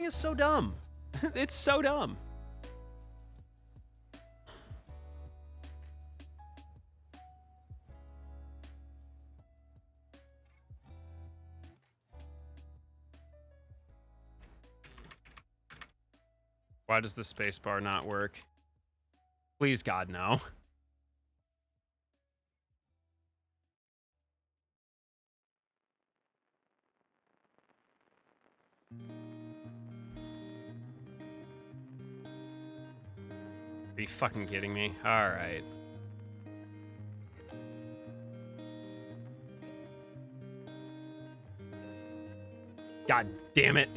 It's so dumb. It's so dumb. Why does the spacebar not work? Please, God, no. Are you fucking kidding me? All right. God damn it.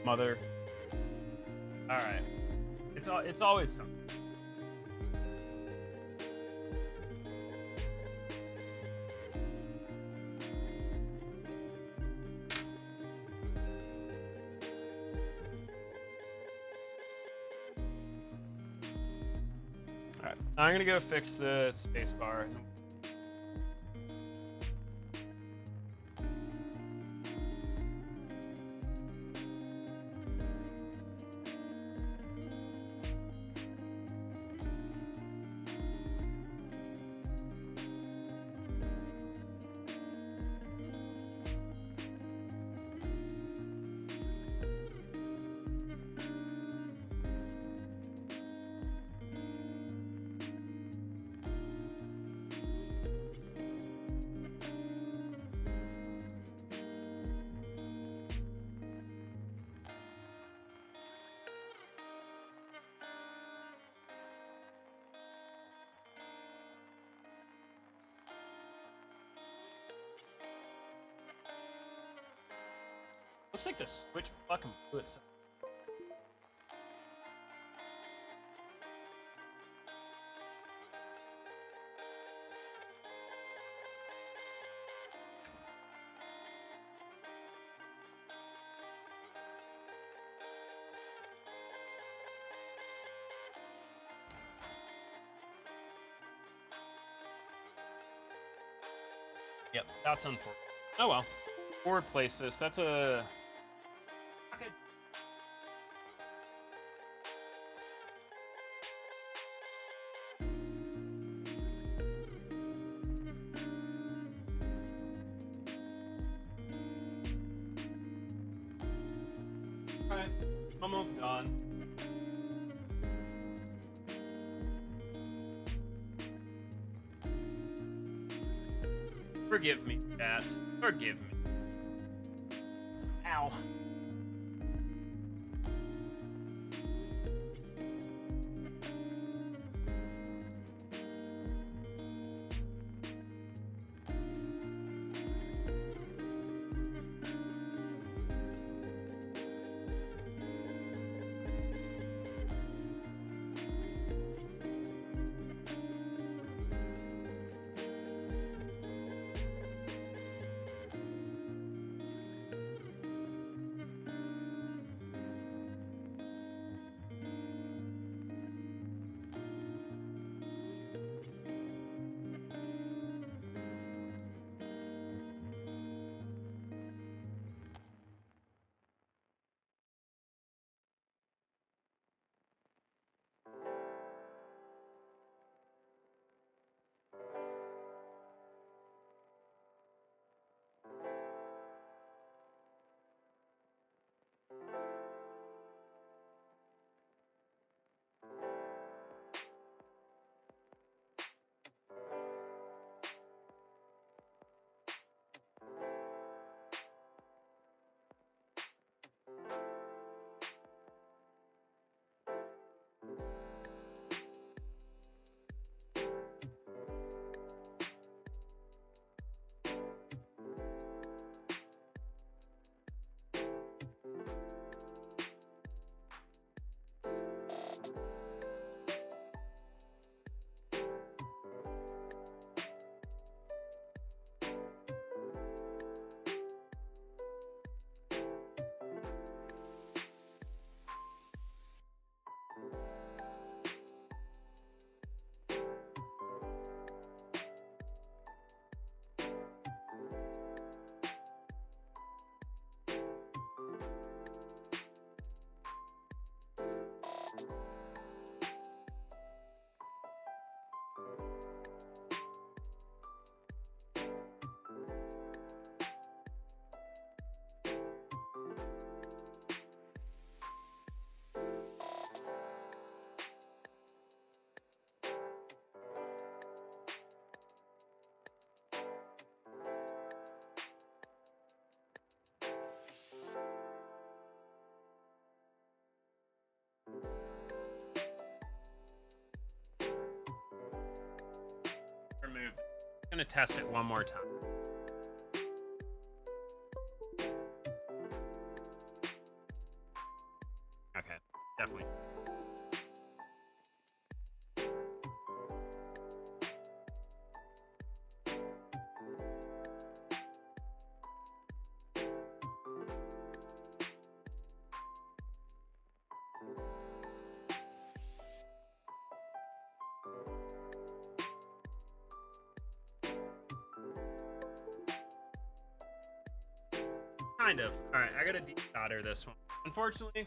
Mother. All right. It's always something. All right. I'm gonna go fix the spacebar. Looks like the switch fucking blew itself. Yep, that's unfortunate. Oh well. We'll replace this. That's a... Alright, almost done. Forgive me, chat. Forgive me. Ow. remove it. I'm gonna test it one more time. Okay, definitely. Kind of. Alright, I gotta desolder this one. Unfortunately.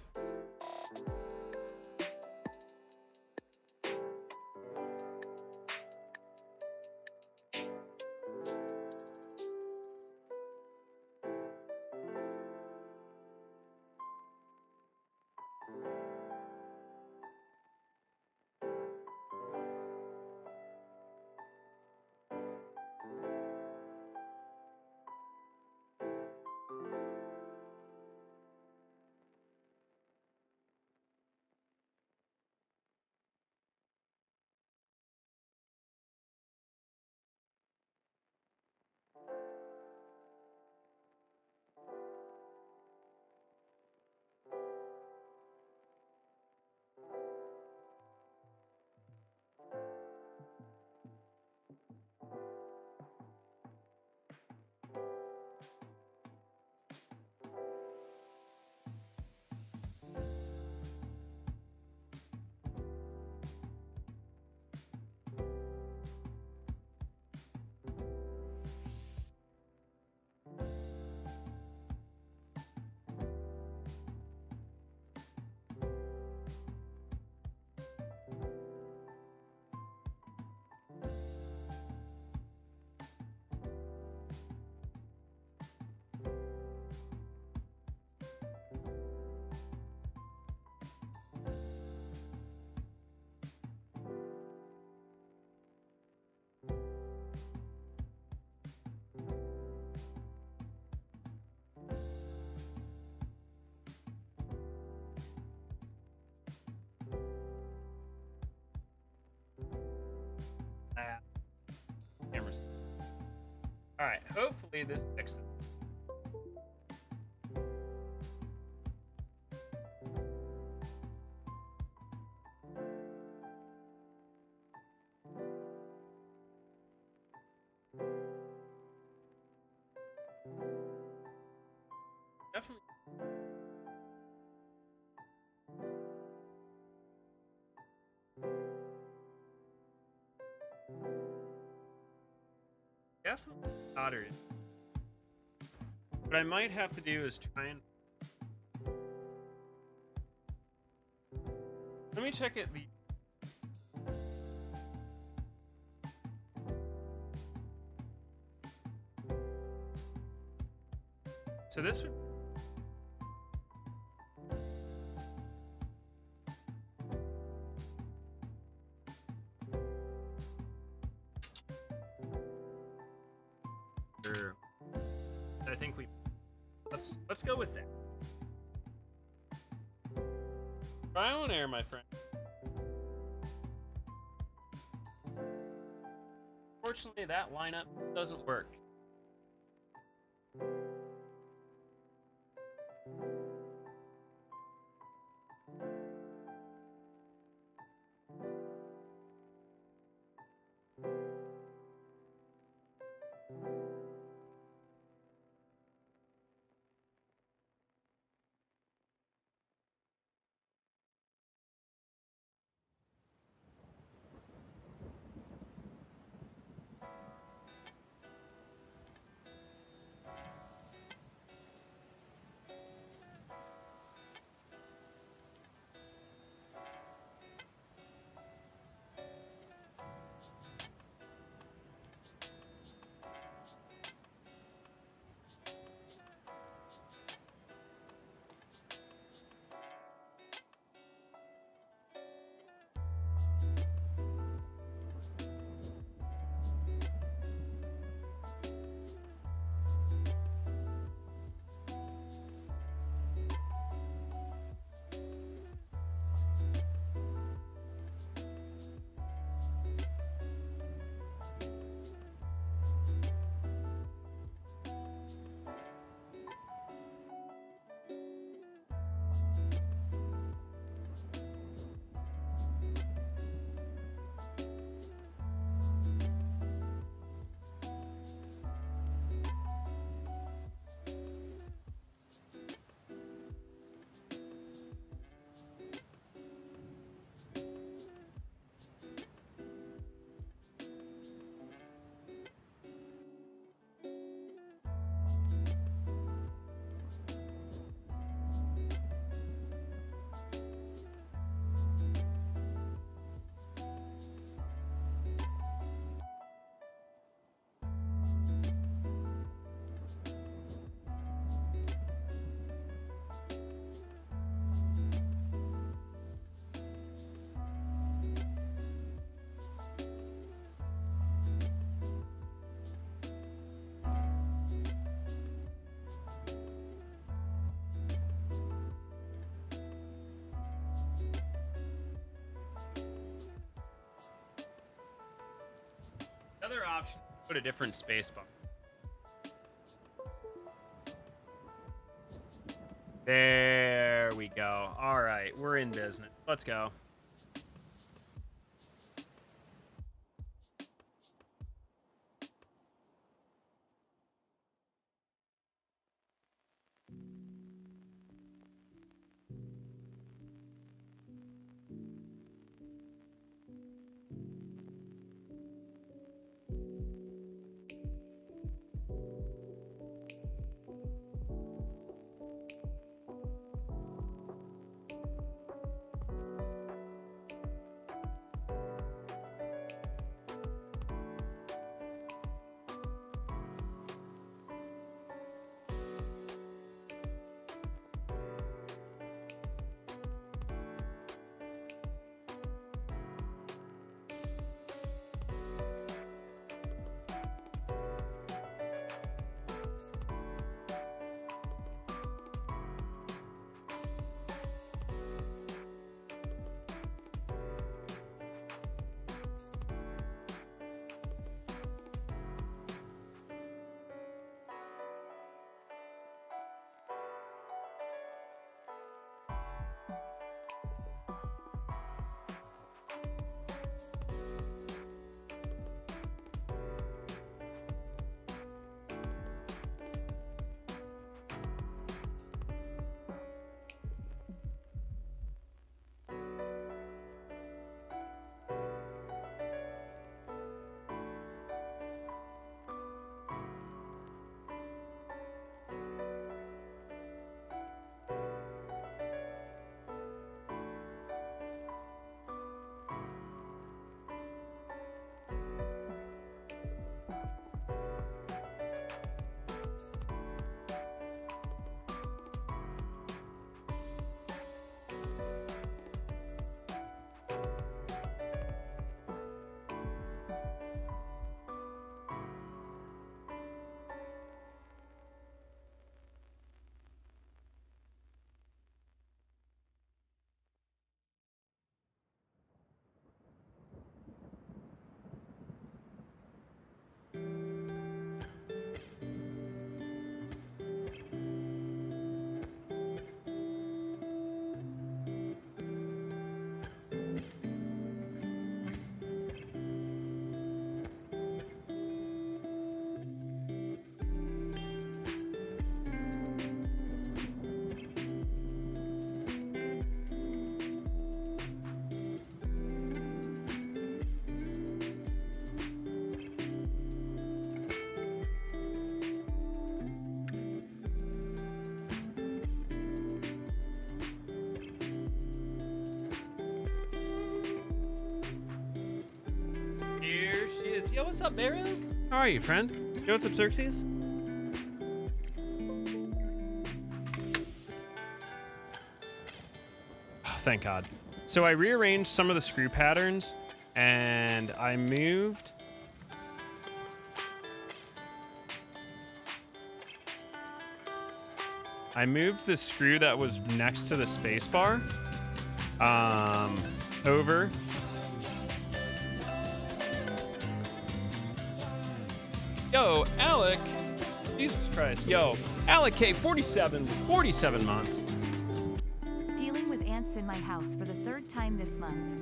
Cameras. Alright, hopefully this fixes it. Definitely. Definitely soldered it. What I might have to do is try and... Let me check it. So this would... Sure. I think we... Let's go with that. Trial and error, my friend. Unfortunately, that lineup doesn't work. option. Put a different space bar. There we go. All right, we're in business. Let's go. Yo, what's up, Baru? How are you, friend? Yo, what's up, Xerxes? Oh, thank God. So I rearranged some of the screw patterns, and I moved... the screw that was next to the space bar over. Yo, Alec. Jesus Christ. Yo, Alec K, 47 months. Dealing with ants in my house for the third time this month.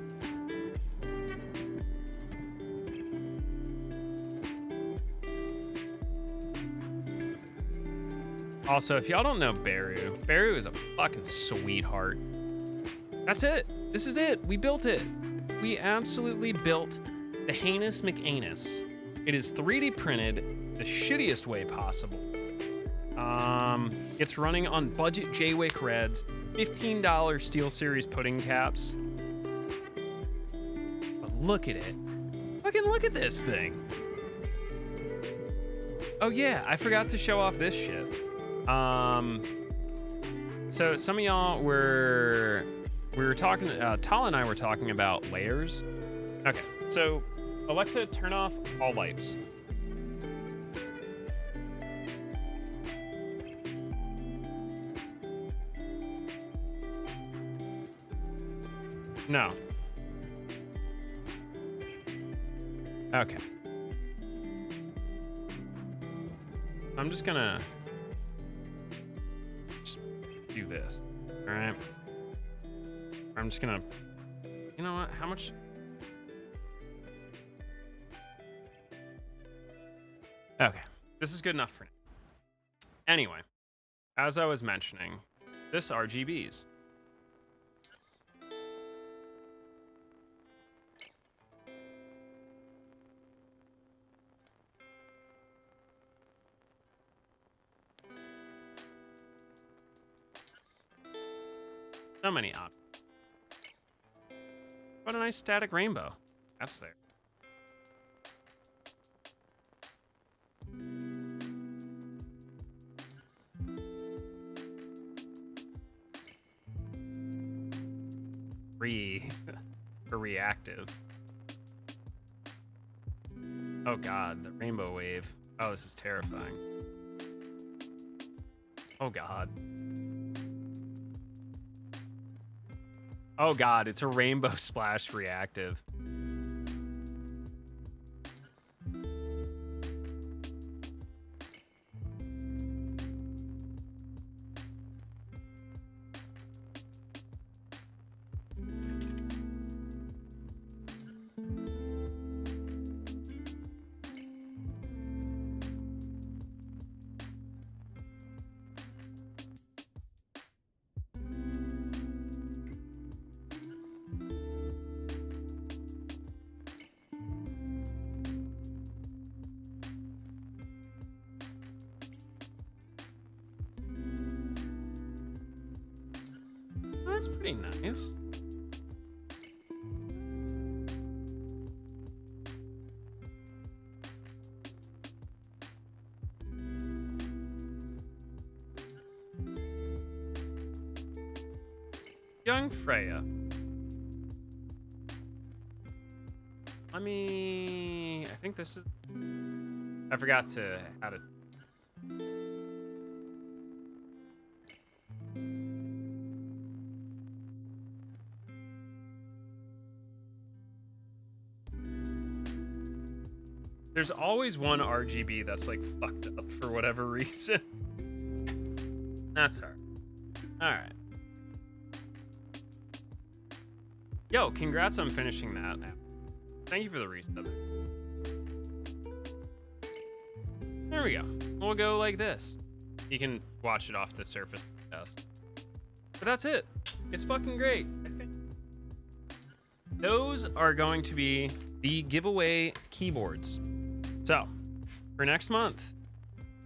Also, if y'all don't know Baru, Baru is a fucking sweetheart. That's it. This is it. We built it. We absolutely built the Heinous McAnus. It is 3D printed the shittiest way possible. It's running on budget JWIK Reds, $15 SteelSeries pudding caps. But look at it. Fucking look at this thing. Oh yeah, I forgot to show off this shit. So some of y'all we were talking, Tala and I were talking about layers. Okay, so Alexa, turn off all lights. No. Okay. I'm just gonna do this. All right. I'm just gonna, you know what? How much? Okay, this is good enough for now. Anyway, as I was mentioning, this RGBs. So many options. What a nice static rainbow. That's there. For reactive. Oh god, the rainbow wave. Oh, this is terrifying. Oh god. Oh god, it's a rainbow splash reactive. That's pretty nice. Young Freya. Let me... I think this is... I forgot to add it. There's always one RGB that's like fucked up for whatever reason. That's hard. All right. Yo, congrats on finishing that. Thank you for the resub. There we go. We'll go like this. You can watch it off the surface of the desk. But that's it. It's fucking great. Those are going to be the giveaway keyboards. So, for next month,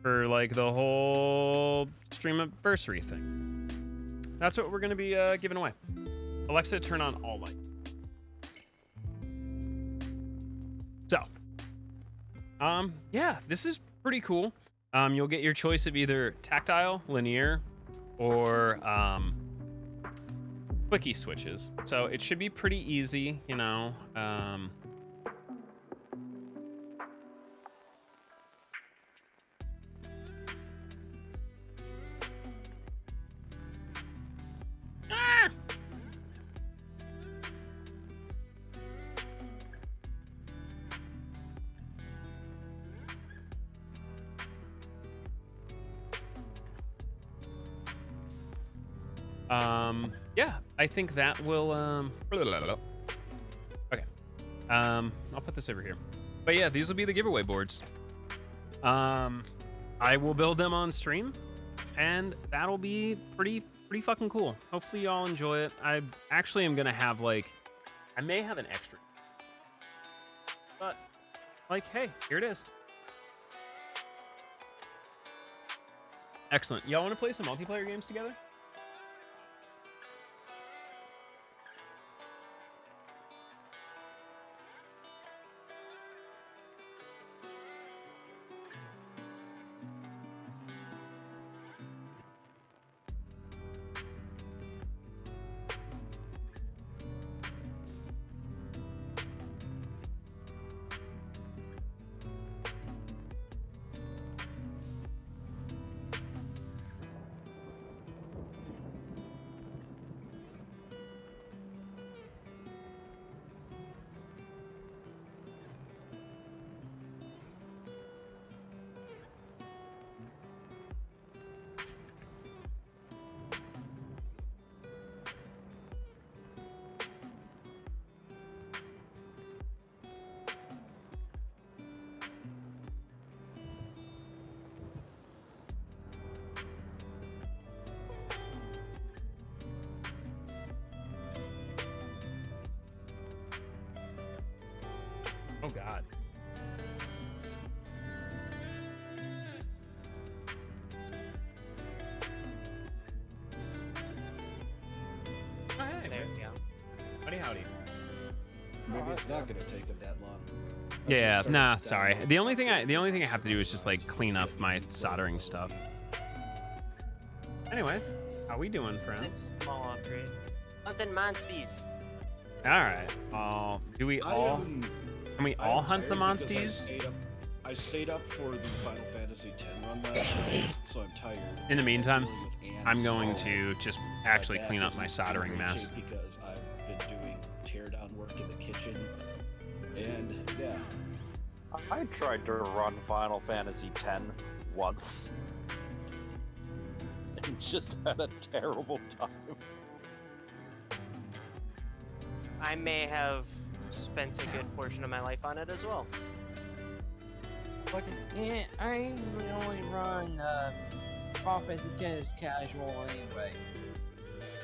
for like the whole stream anniversary thing, that's what we're going to be giving away. Alexa, turn on all light. So, yeah, this is pretty cool. You'll get your choice of either tactile, linear, or clicky switches. So it should be pretty easy, you know. Yeah, I think that will, okay. I'll put this over here. But yeah, these will be the giveaway boards. I will build them on stream, and that'll be pretty fucking cool. Hopefully y'all enjoy it. I actually am gonna have like, I may have an extra, but like, hey, here it is. Excellent. Y'all want to play some multiplayer games together? Oh God. Oh, hey. There we go. Howdy, howdy. Maybe it's not gonna take them that long. Yeah, nah, sorry. The only thing I have to do is just like clean up my soldering stuff. Anyway, how we doing, friends? Small upgrade. Hunting monsties. All right. Do we all? Can we all hunt the monsties? I stayed up for the Final Fantasy X run last night, so I'm tired. In the meantime, Dealing with ants. I'm going to just actually That clean up isn't my in soldering great mess. shape because I've been doing teardown work in the kitchen, and yeah. I tried to run Final Fantasy X once. And just had a terrible time. I may have spent a good portion of my life on it as well. Yeah, I only run Final Fantasy X casual anyway.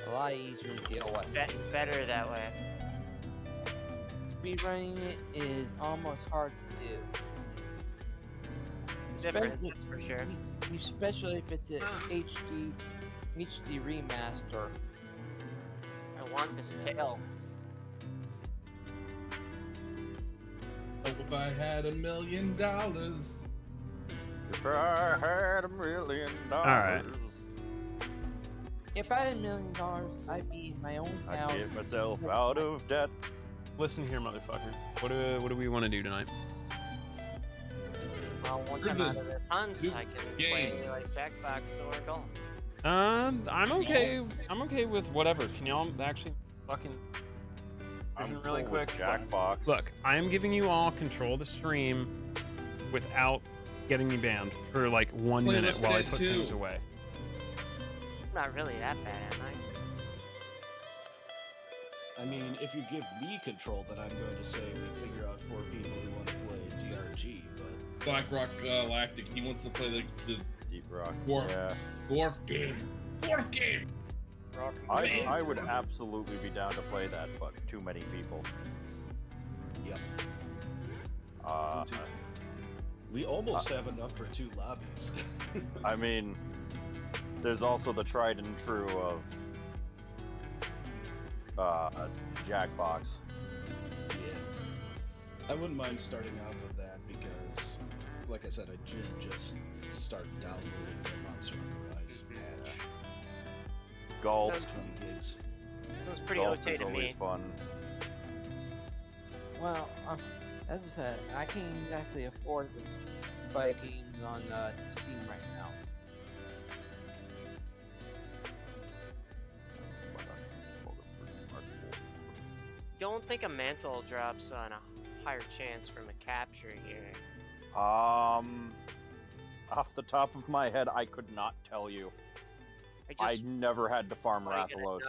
A lot easier to deal with. Better that way. Speedrunning it is almost hard to do. Different, that's for sure. Especially if it's an HD remaster. I want this tail. If I had $1 million. If I had $1 million. Alright. If I had $1 million, I'd be in my own house. I'd get myself out of debt. Listen here, motherfucker. What do we want to do tonight? Well, once I'm out of this hunt, I can play like Jackbox or golf. I'm okay. I'm okay with whatever. Can y'all actually fucking really quick? Jackbox. Look, I am giving you all control of the stream without getting me banned for like 1 minute while I put things away. I'm not really that bad, am I? I mean, if you give me control, then I'm going to say we figure out 4 people who want to play DRG, but... BlackRock Lactic, he wants to play the Deep Rock. Dwarf game. Dwarf game! I would absolutely be down to play that, but too many people. Yep. We almost have enough for 2 lobbies. I mean, there's also the tried and true of Jackbox. Yeah. I wouldn't mind starting out with that because, like I said, I just started downloading the Monster Hunter Rise patch. Golf. That's 20 gigs. Sounds pretty Golf OT is to always me. fun. Well, as I said, I can't exactly afford to buy games on Steam right now. Don't think a mantle drops on a higher chance from a capture here. Off the top of my head, I could not tell you. I never had to farm Rathalos.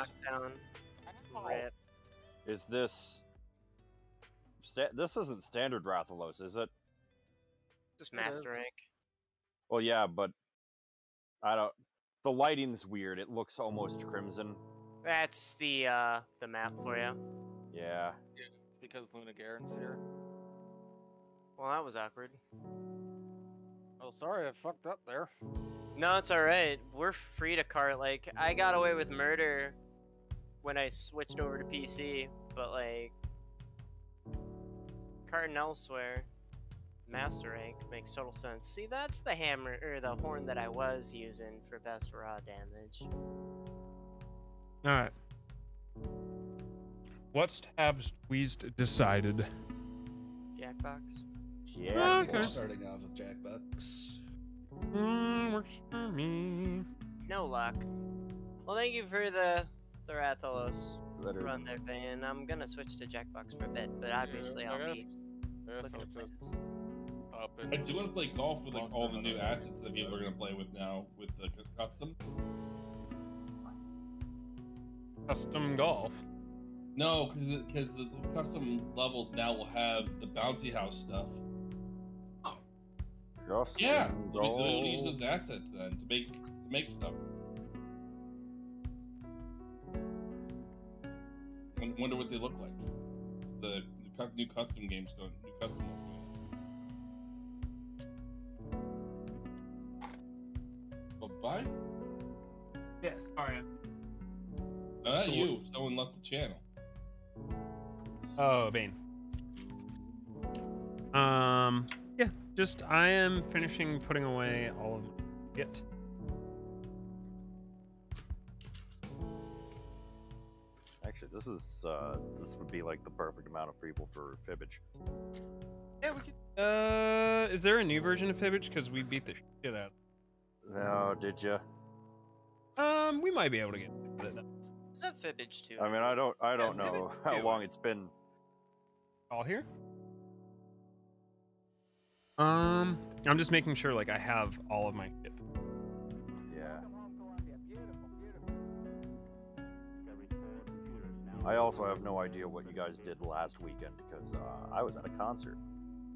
Rip. Is this... This isn't standard Rathalos, is it? Just master rank. Well, yeah, but... I don't... The lighting's weird. It looks almost crimson. That's the map for you. Yeah. It's because Luna Garen's here. Well, that was awkward. Oh, sorry, I fucked up there. No, it's alright. We're free to cart. Like, I got away with murder when I switched over to PC, but like, carting elsewhere, master rank makes total sense. See, that's the hammer, or the horn that I was using for best raw damage. Alright. What's tabs squeezed decided? Jackbox? Yeah. Okay. Starting off with Jackbox. Works for me. No luck. Well, thank you for the Rathalos run there, Van. I'm gonna switch to Jackbox for a bit, but obviously I'll be looking to play this. I do want to play golf with like all the new assets that people are going to play with now with the custom. Custom golf? No, because the custom levels now will have the bouncy house stuff. Yeah, they'll use those assets then to make stuff. I wonder what they look like. The new custom games going. New custom ones going. Bye. Yes. Sorry. You. Someone left the channel. Oh, Bane. Yeah. Just I am finishing putting away all of my shit. Actually, this would be like the perfect amount of people for Fibbage. Yeah, we could. Is there a new version of Fibbage? Because we beat the shit out. No, did you? We might be able to get it. Is that Fibbage too? I mean, I don't know how long it's been. All here? I'm just making sure like I have all of my shit. Yeah. I also have no idea what you guys did last weekend because I was at a concert.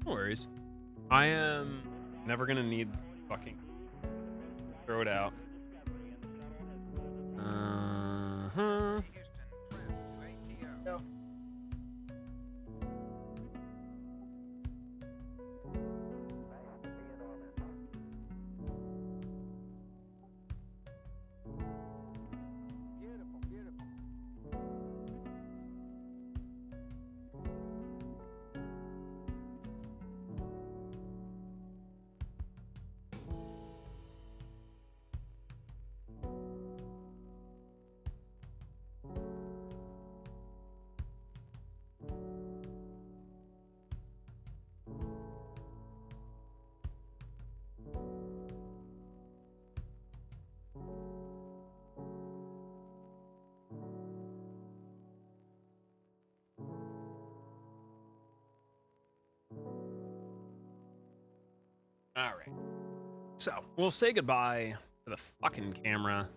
No worries. I am never gonna need fucking throw it out. Go. All right. So we'll say goodbye to the fucking camera.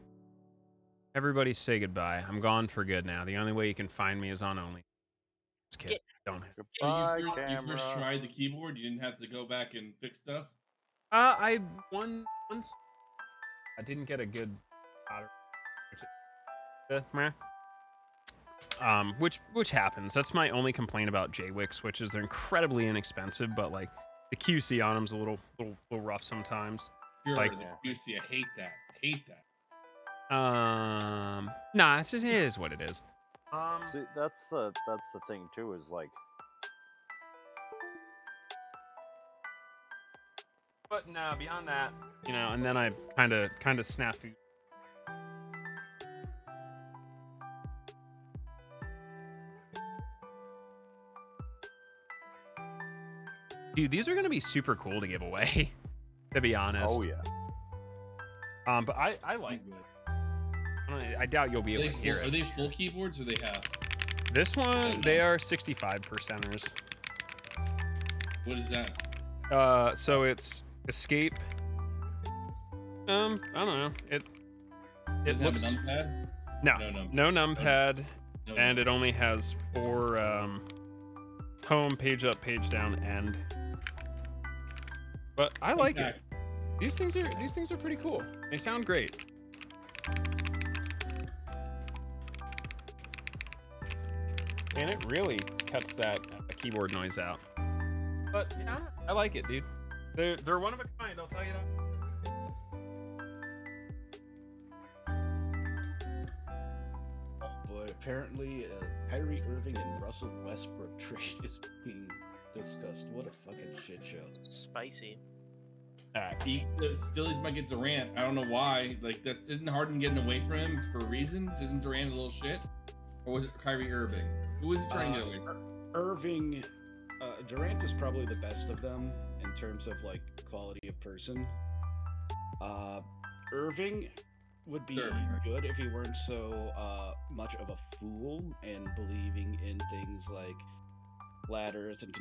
Everybody say goodbye. I'm gone for good now. The only way you can find me is on Only. Just kidding. Don't. You first tried the keyboard. You didn't have to go back and fix stuff. I won once. I didn't get a good. Which happens. That's my only complaint about JWIK switches. They're incredibly inexpensive, but like the QC on them's a little rough sometimes. Sure, like the QC, I hate that. Hate that. Nah, it is what it is. See, that's the thing too. Is like. But no, beyond that, you know, and then I kind of snafu. Dude, these are gonna be super cool to give away, to be honest. Oh yeah. But I like it. I doubt you'll be able to hear it. Are they full keyboards or they have? This one, they are 65%ers. What is that? So it's escape. I don't know. It looks. Have a numpad? No numpad, and it only has 4 home, page up, page down, end. But I like it. These things are pretty cool. They sound great. And it really cuts that keyboard noise out. But yeah, I like it, dude. They're one of a kind, I'll tell you that. Oh boy, apparently Kyrie Irving and Russell Westbrook trade is being discussed. What a fucking shit show. Spicy. Phillies might get Durant. I don't know why. Like, that isn't Harden getting away from him for a reason? Isn't Durant a little shit? Or was it Kyrie Irving? Who was he trying to get away from? Irving, Durant is probably the best of them in terms of like quality of person. Irving would be good if he weren't so much of a fool and believing in things like flat Earth and